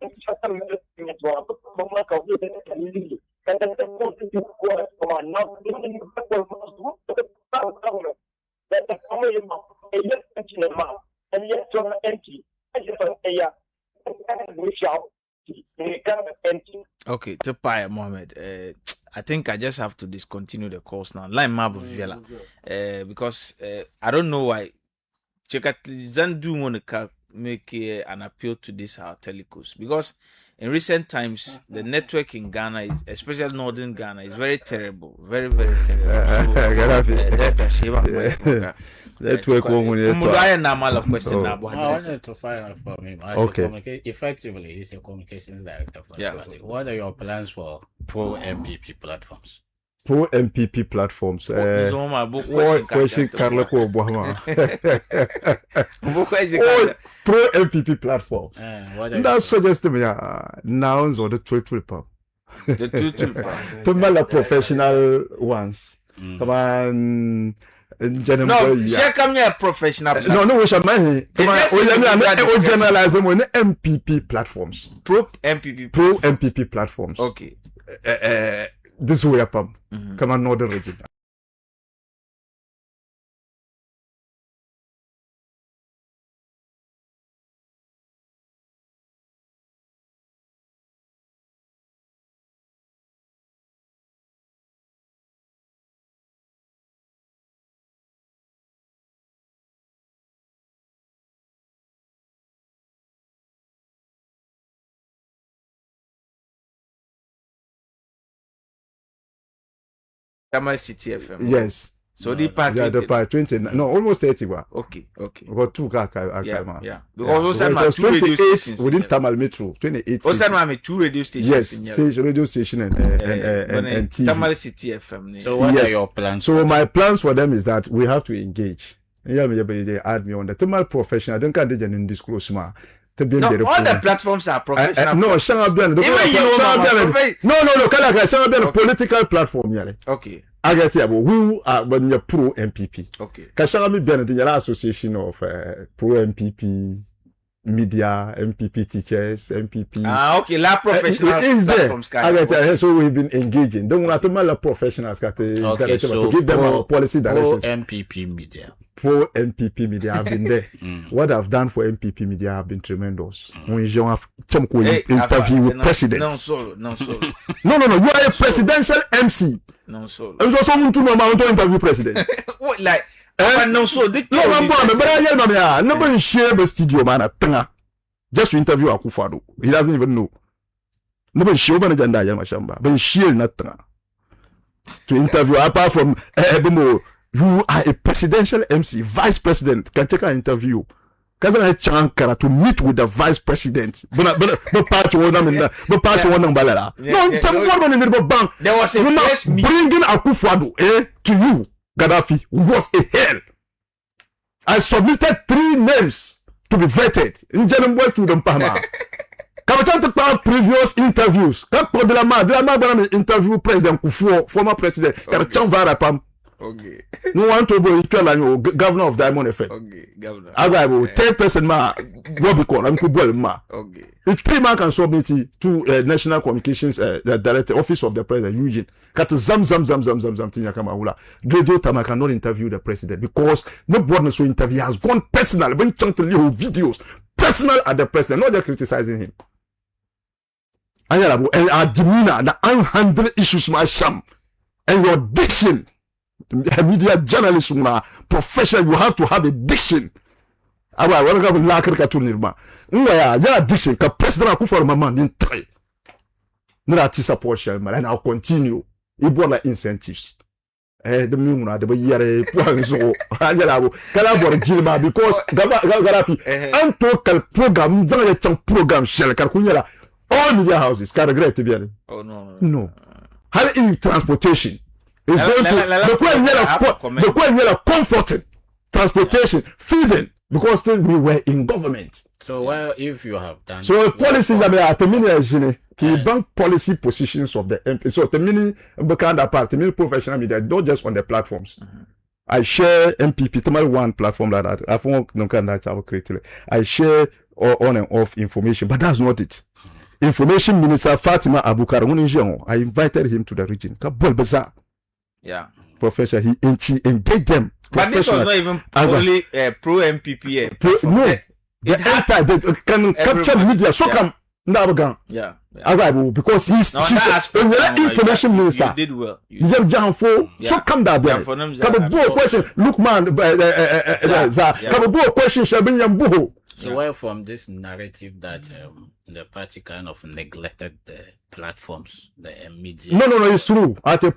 It's just a minute to a moment of it. And then the most of the not doing that the family a yes and yes to empty. And yes, we shall. Okay, to Paya Mohammed. I think I just have to discontinue the course now. Like Mabu Villa. Because I don't know why. Chekatizan do want to make an appeal to this our telecos. Because in recent times, the network in Ghana, especially northern Ghana, is very terrible. Very, very terrible. So, network I wanted to find out from him. Okay. Effectively, he's a communications director for Yeah. the party. What are your plans for pro MPP platforms? Pro MPP platforms. Question Carla ko Bohama. Pro MPP platforms. What are That suggests to me nouns or the total pump. The two. Tomala professional ones. Come on. No, share come here professional. No, we shall mind. Come on, generalize them on MPP platforms. Pro MPP. Pro MPP platforms. Okay. This way up. Come on, northern region. Tamale City FM. Yes. So the part. Yeah, the part 20. No, almost 30. Okay. About two Yeah. yeah. Because also it was two radio 28 stations within Tamale Metro. 28. also two radio stations. Yes, in station, radio station and TV. Tamale City FM. So what Yes. are your plans? So my plans for them is that we have to engage. Yeah, they add me on the Tamale professional. I don't can't in disclose ma. No, all the platforms are professional. No, Shangabian. No. Shangabian political platform. Yeah. Okay. I get it. Who are when you're pro MPP? Okay. Kashangami Bian, the association of pro MPP media, MPP teachers, MPP. Okay. La professional is there. I get okay. it. So we've been engaging. Don't want to mal professionals to give them our policy directions. Pro MPP media. Pro MPP media have been there. What I've done for MPP media have been tremendous. When you have interview with president. No solo. No. You are a presidential MC. No solo. And so someone to interview president. What like? No so. No, I'm never share the studio man at just to interview Akufo-Addo. He doesn't even know. Never share the agenda Yamashamba. But share nothing to interview apart from Ebemo. You are a presidential MC, vice president. Can take an interview. Kaza na chankara to meet with the vice president. There was a press meeting. Bringing Akufo-Addo to you, Gaddafi, was a hell. I submitted 3 names to be vetted. In general, to them Pama. Kabachanta previous interviews. Kabachanta interview President Kufuor, former president. Kabachanta Pam. Okay. No one to be governor of Diamond Effect. Okay, governor. I will 10% ma Robicon. I'm Kubel ma. Okay. It's 3 man can submit to National Communications the Director Office of the President Eugene. Kat zam tinya kama hula. Radio Tama cannot interview the president because nobody knows who interview has gone personal. When chunk videos personal at the president, not just criticizing him. And our demeanor, the unhandled issues, my sham, and your diction. Media journalism professional, you have to have a diction. Aba wala ka la ka tunirma. Ya diction ka president Akufo-Addo mama din try. Nra ti support share and I'll continue. Ibola incentives. The mumuna de yare poanzo. Ajala kala bor jilma because Gaddafi anto kal program zanga chang program share ka kunyala all media houses ka regret bien. Oh no. No. How in transportation it's going to comforting transportation, feeding, because still we were in government. So well, if you have done so policy that are terminating bank policy positions of the MP. So terminating kind of part, terminating professional media, not just on the platforms. I share MPP tamale one platform like that. I found no can that have created. I share on and off information, but that's not it. Information Minister Fatima Abukar I invited him to the region. Kabul Bazaar. Yeah. Professor, he engaged them. But this was not even only pro MPP. No, they can capture media. So come Nabagan. Yeah. Because she's the information minister. You did well. So come down there. Question. Look, man. Question. So where from this narrative that the party kind of neglected the platforms, the media? No, it's true. At a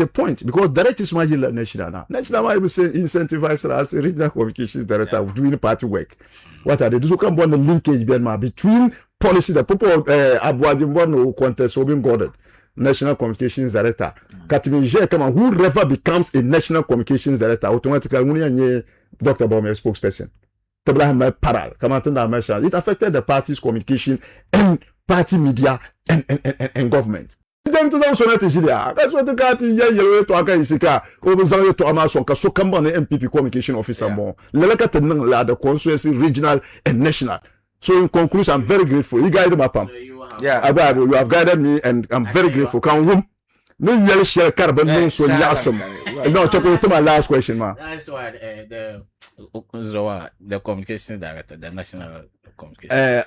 point, because direct is my national now. National, I will say incentivize as a regional communications director of doing party work. What are they do? So come on the linkage between policy that people Abuajimbono contest will be guarded. National Communications Director. Whoever becomes a National Communications Director, automatically Dr. Baume spokesperson. It affected the party's communication and party media and government. That's what the MPP communication officer more. The constituency, regional and national. So in conclusion, I'm very grateful. You guided my palm. Yeah, you have guided me, and I'm very grateful. Can we? No, share carbon. So awesome. No, talking to my last question, man. That's why the communication director, the national communication.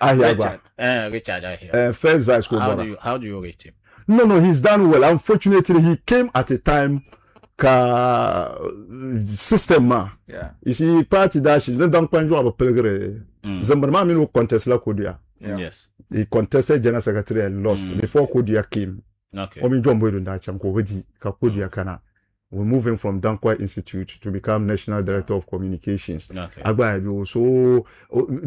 Richard, first vice governor. How do you rate him? No, he's done well. Unfortunately, he came at a time system ma. Yeah. You see, party that she don't point to pelgre. Zambarma minu contest la Kodia. Yes. He contested general secretary and lost before Kodia came. Okay. Omi Jombo Dunda Chamko Wedi Kodia Kana. We're moving from Dankwa Institute to become National Director of Communications. Okay. So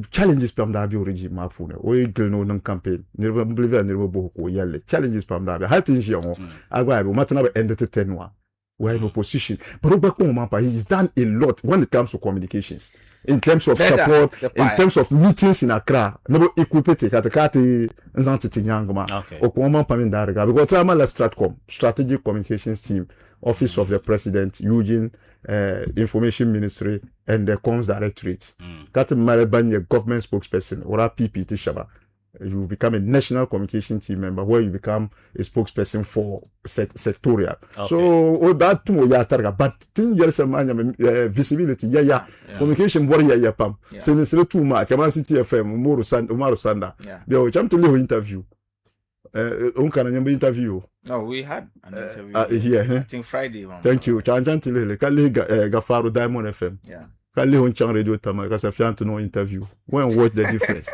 challenges from the regime mafune. We no non campaign. Never believe never boho yelle. Challenges from the how things young. Agba matana ended to 10 wa. We're in opposition. But he's done a lot when it comes to communications. In terms of support, in terms of meetings in Accra, never equipped katakati nzantiti nyangoma. Okwama pamindarga because I'm a Stratcom, Strategic Communications Team, Office of the President, Eugene, Information Ministry, and the Comms Directorate. Kati malebanye government spokesperson or a PPT shaba. You become a national communication team member where you become a spokesperson for sectorial. Okay. So that too ya targa but thing visibility communication warrior pam. So it's too much. Kama City FM Umaru Sanda. They jump to little interview. Interview. No, we had an interview. I think Friday. Thank you. Chanjan Tile Kali Gafaru Diamond FM. Yeah. Kali Honchang Radio Tama because I found to no interview. When watch the difference.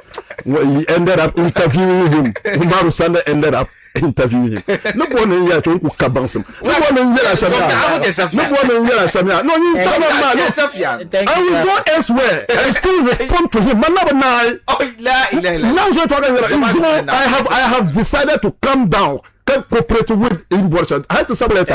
He ended up interviewing him. Umaru Sanda ended up interviewing him. No one in here to kabansum. No one in here Shamia. No one in here Shamia. No, you tell him I will go elsewhere and still respond to him. Now I have decided to come down. Can cooperate with in Borshad. I had to sublet.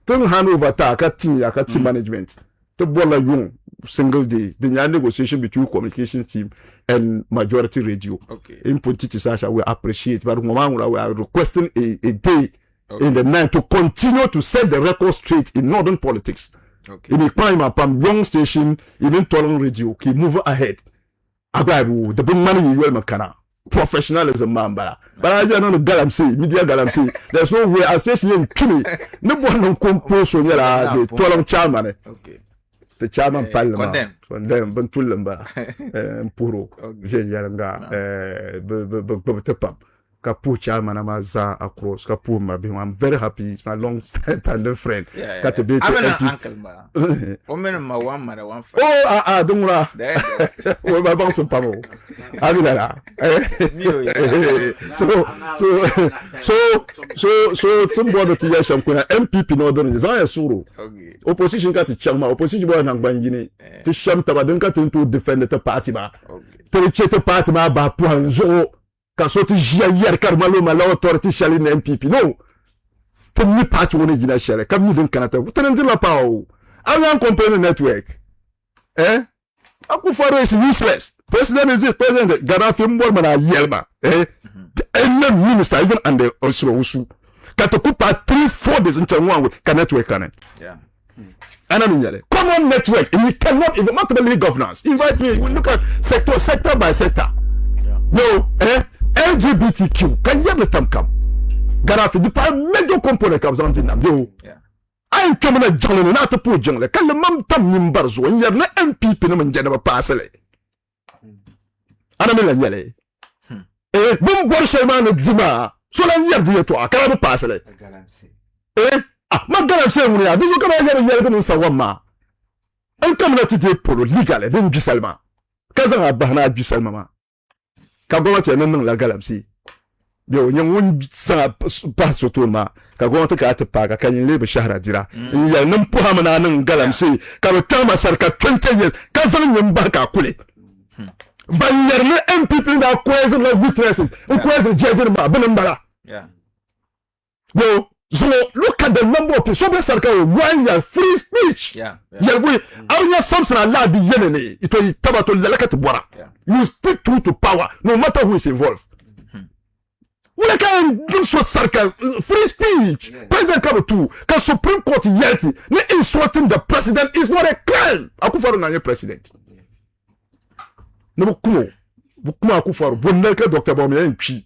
Turn hand over to team management. To bola young single day. The negotiation between communications team and majority radio. Okay. Input to Sasha we appreciate, but we are requesting a day in the night to continue to set the record straight in northern politics. Okay. In the crime upon young station, even Tolan radio, keep move ahead. Agabu, the big money you will makana. Professionalism, man, but I don't know the galamsey, media galamsey. There's no way I say she ain't truly. No one compose on the Tolan chairman. Okay. The chairman parliament condemn Bantulamba Puro Jenga Tepam Kapu chairman Amaza across Kapuma. I'm very happy. It's my long standing friend. Got to be uncle. Woman, my one mother, one friend. Oh, don't well, my boss of Pamo. So, Timbo to Yasham MPP Northern is I Suru. Opposition got to Chama, opposition boy and Bangini. To Shamta, don't got into defend the party. To the Cheta party, my Bapuanzo. Kasoti Jia Carmalo Malo authority shall in MPP. No. To me, party one in share. Come in Canada. What an la power. I am complaining network. Akufaro is useless. President is this president. Gaddafi Mbormana Yelma. And the minister, even under Osro Ushu. Katakupa 3-4 days into one with network. Yeah. Common network. You cannot even multiple governance. Invite me. We look at sector by sector. No, LGBTQ. Can you the term come? Garafi, the major component comes on in them. Yo, I come on a jungle, not a poor jungle. Can the mum tam nimbers when you're not MPP in general parcel? Anamila yele. Boom, Borsherman, Zima. So then you're to a carabao parcel. Magana say we are. This is come here here come sawama. An come na tete polo legally den giselma. Kaza na bahna giselma ma. Ka gwamnati nan la galamsi. Bi o nyen won sa paso to ma. Ka gwamnati ka ta paka kan yin lebe shahara dira. Ya nan puha mana nan galamsi. Ka ba tama sarka 20 years. Ka zan yin baka kule. Ban yarne MPP da kwezin la witnesses. In kwezin jejin ma banin bara. Yeah. Yo, so look at the number of people. So basically, 1 year free speech. Yeah. Yeah, we. Arunya Samson allowed the yenene. It was tabato lelaka bora. You speak truth to power, no matter who is involved. We can do so circle free speech. President Kabutu, can Supreme Court yeti. Ne insulting the president is not a crime. Akufaru na ye president. Ne bukumo akufaru. Bonelka Dr. Bawumia MP.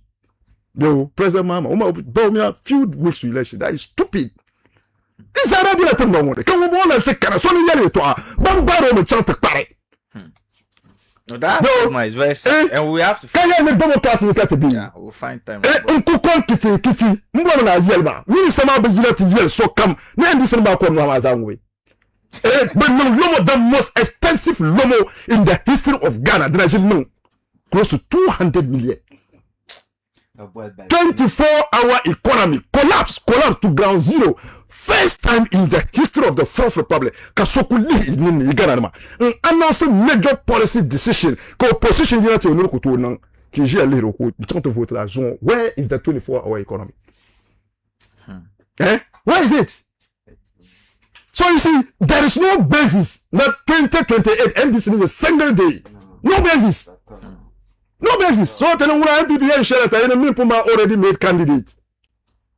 Yo, President Mama, Bawumia few weeks to election. That is stupid. This Arabia let them know. Can we want to take care of so many to Bambaro me chant pare. No, that is very sad. And we have to find the democracy in Katibi. Yeah, we'll find time. Nkukon kiti. Mbona na yelba. Mimi sama be yila ti yel so come. Na ndi sama ko no amazanwe. But no lomo the most expensive lomo in the history of Ghana. No. Close to 200 million. 24-hour economy collapse to ground zero. First time in the history of the Fourth Republic. Kasokuli in Ghana. Announcing major policy decision. Opposition unity on the kutu nang. Kiji aliro ku. To vote la zone. Where is the 24-hour economy? Where is it? So you see, there is no basis. That 2028 NDC is a single day. No basis. No basis. So tell them MPP and Shelter and Mimpuma already made candidates.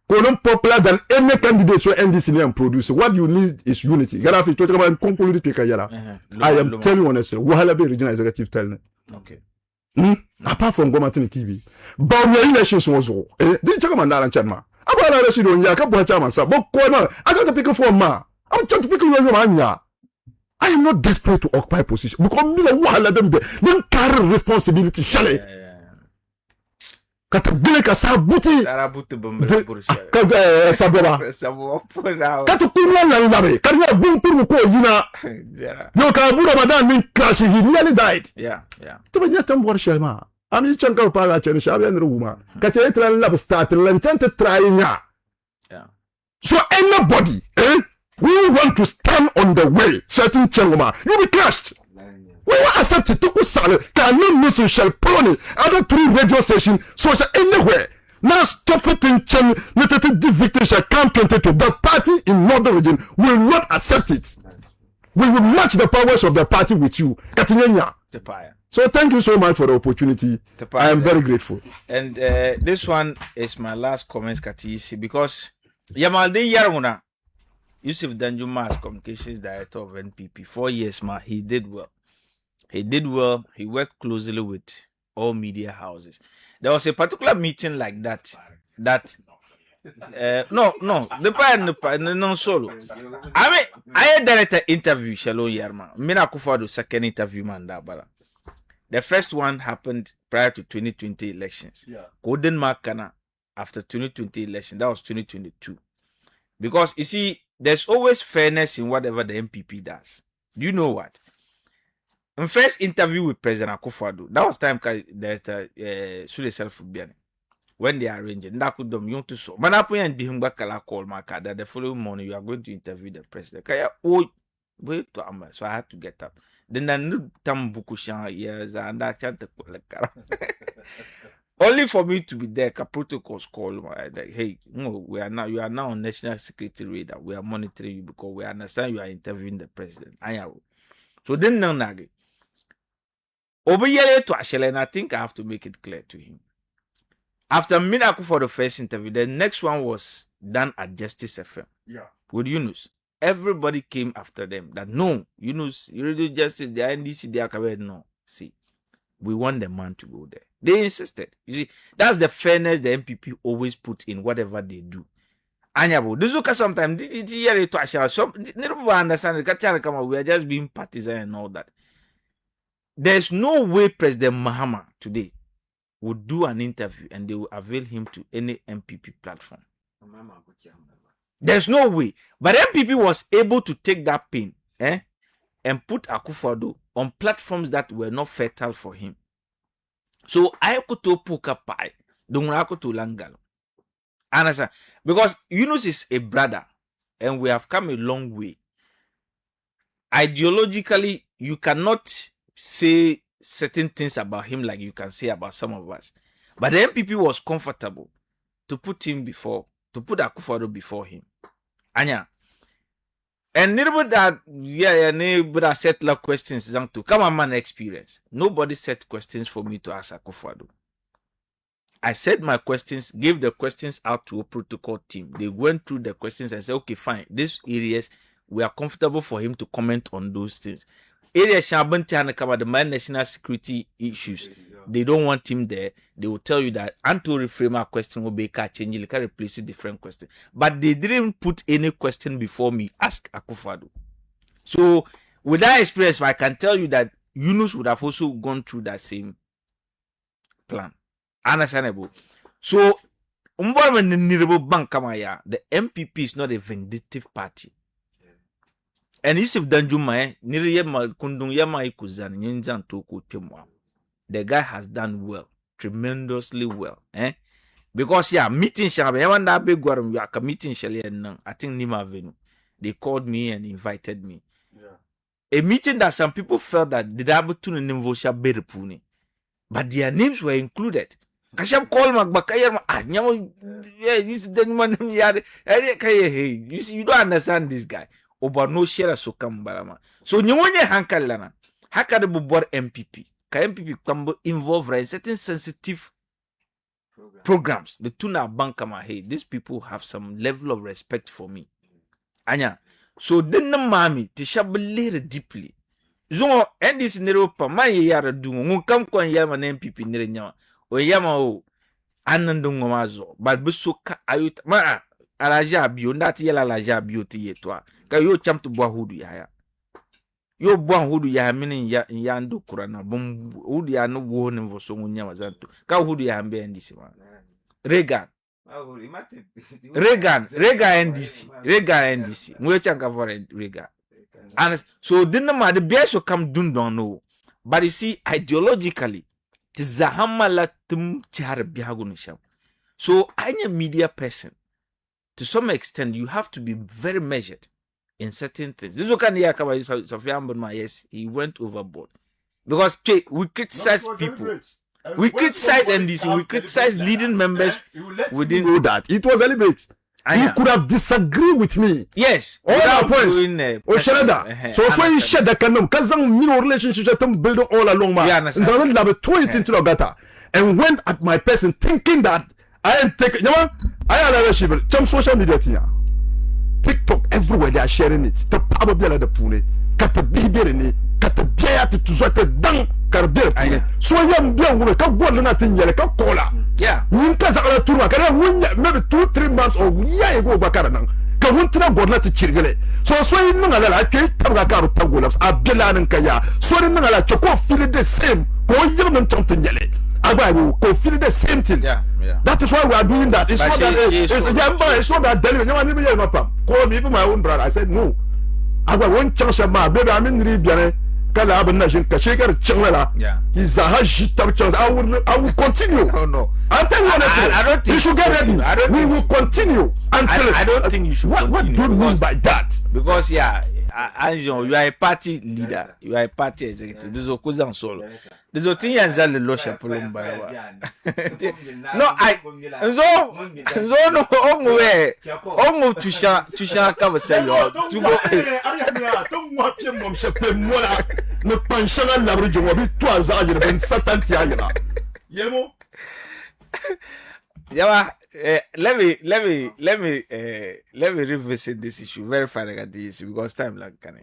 More popular than any candidate so NDC and produce. What you need is unity. Garafi to about conclude to Kayala. I am telling you honestly, Wahalabe regional executive telling. Okay. Apart from Gomatini TV, Bawumia elections was all. Didn't check my Naran Chadma. About a resident, Yaka Chaman, Sabok, I got to pick a phone ma. I'm trying to pick a man. I am not desperate to occupy position because me the wahala them carry responsibility shale. Katabile ka sabuti. Sarabuti bombe burusha. Saboba. Saboba pona. Katukunwa na labe. Kariya bumpuru ko yina. Yo kabura madan min crash he nearly died. Yeah. Tubanya tambor shelma. Ami chanka upala chene shabe nruma. Kati etra lab start lentente trying. Yeah. So anybody, we want to stand on the way. Certain changoma, you be crushed. We will accept it. To salad cannot listen. Shall pony other 3 radio stations. So anywhere now stop it in Chen. Let it victim shall come 22. The party in Northern region will not accept it. We will match the powers of the party with you. So thank you so much for the opportunity. I am very grateful. And this one is my last comment, Katisi, because Yamalde Yaruna. Yusuf Danjumah as communications director of NPP, 4 years, he did well. He worked closely with all media houses. There was a particular meeting like that. No solo. I mean, I had director interview Shalom Yarma. Mina Kufado second interview man dabara. The first one happened prior to 2020 elections. Golden Makana after 2020 election. That was 2022. Because you see, there's always fairness in whatever the MPP does. Do you know what? In first interview with President Akufo-Addo, that was time director Sule Self-Biane. When they arranged it, that could do you to so. But I and Bihumba Kala call my card that the following morning you are going to interview the president. Wait to Amba, so I had to get up. Then I knew Tambukushan years and I can't only for me to be there, protocols call like, hey, no, you are now on national security radar. We are monitoring you because we understand you are interviewing the president. So then no nagi. Obeyele to Ashele, and I think I have to make it clear to him. After Minaku for the first interview, the next one was done at Justice FM. Yeah. With Yunus. everybody came after them. That no, radio justice, the NDC, they are covered. No, see, we want the man to go there. They insisted. You see, that's the fairness the MPP always put in whatever they do. Anyabo, this look sometimes understand we are just being partisan and all that. There's no way President Mahama today would do an interview and they will avail him to any MPP platform. There's no way. But MPP was able to take that pain and put Akufo-Addo on platforms that were not fertile for him. So I could to puka pai, dungrako to langalo. Understand? Because Yunus is a brother and we have come a long way. Ideologically, you cannot say certain things about him like you can say about some of us. But the MPP was comfortable to put Akufo-Addo before him. Anya. And nobody that nobody set like questions to come on man experience. Nobody set questions for me to ask Akufo-Addo. I said my questions, gave the questions out to a protocol team. They went through the questions and said, okay, fine. These areas we are comfortable for him to comment on those things. Areas cover the national security issues. They don't want him there. They will tell you that until reframe our question will be change, you can replace a different question. But they didn't put any question before me. Ask Akufo-Addo. So with that experience, I can tell you that Yunus would have also gone through that same plan. Understandable. So the MPP is not a vindictive party. And if danjumah the guy has done well, tremendously well. Because meeting meeting I think Nima Avenue. They called me and invited me. A meeting that some people felt that they have to but their names were included. Kasham call you see, you don't understand this guy. Oba no share so come balama. So nyonye hankalana. Hakade bubor MPP. Ka MPP kambo involved in certain sensitive programs. The tuna bankama, hey, these people have some level of respect for me. Anya. So then mami tishabelere deeply. Zongo endis nero pa ma yara dungo ngukam kwa yama na MPP nere nyama. O yama o anandungo mazo. But busoka ayuta ma alaja bio ndati yela alaja bio tiye toa. Ka yo cham to bwa hudu ya. Yo bwa hudu ya mini ya ndo kurana bum hudu ya no wo ne vosongo nyama zanto. Ka hudu ya hambe ndisi ma. Reagan NDC. Mwe changa for Reagan. And so didn't matter the best will come dun don't know. But you see, ideologically, the Zahamala tum tiara bihagunisham. So I'm a media person. To some extent, you have to be very measured in certain things. This is what yes, he went overboard. Because we criticize people. We criticize NDC, we criticize leading members within know that. It was deliberate. You could have disagreed with me. Yes. All our points. So you share the kingdom. Because relationship building all along my into the gutter and went at my person thinking that I am taking some social media TikTok everywhere they are sharing it. The probably the pune. Kata bibirini. Kata biya to zote dang karbir pune. So yam bien wule ka gwa na tinyele ka kola. Yeah. Winka za ala turma kada wunya maybe 2-3 months or ya ego bakara nang. Ka wuntina godna ti chirgele. So yi nanga la ke tabga karu tagola abela nan kaya. So ni nanga la choko feel the same. Ko yim nan tinyele. Agba ko feel the same thing. Yeah. That is why we are doing that. It's not that it's not that delivery. You never know pam. Call me even my own brother. I said no. Agba one chance ma baby I mean ribiane. Kala abin nashin ka shekar changala. He's a hashi tab chance. I will continue. No. I'm telling you honestly. I don't think you should get ready. We will continue until I don't think you should continue. What do you mean by that? Because you are a party leader. You are a party executive. There's a cousin solo. There's a thing as a little shapulumba. No, no onwe. Ongo tusha cover say you to go. Ne penchera la rue du Wabi, toi, ça, il y a 27 ans, il y a là. Yawa, let me revisit this issue very finally at this because time like can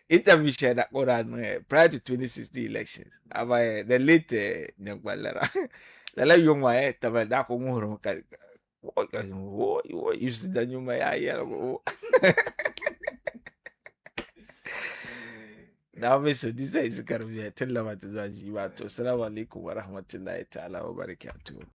interview share that go on prior to 2016 elections about the late Nyangwalara the young man tamal da ko ngoro ka used the danjumah ya now me so this is karbiya tilla matazanji wato assalamu alaikum wa rahmatullahi ta'ala wa barakatuh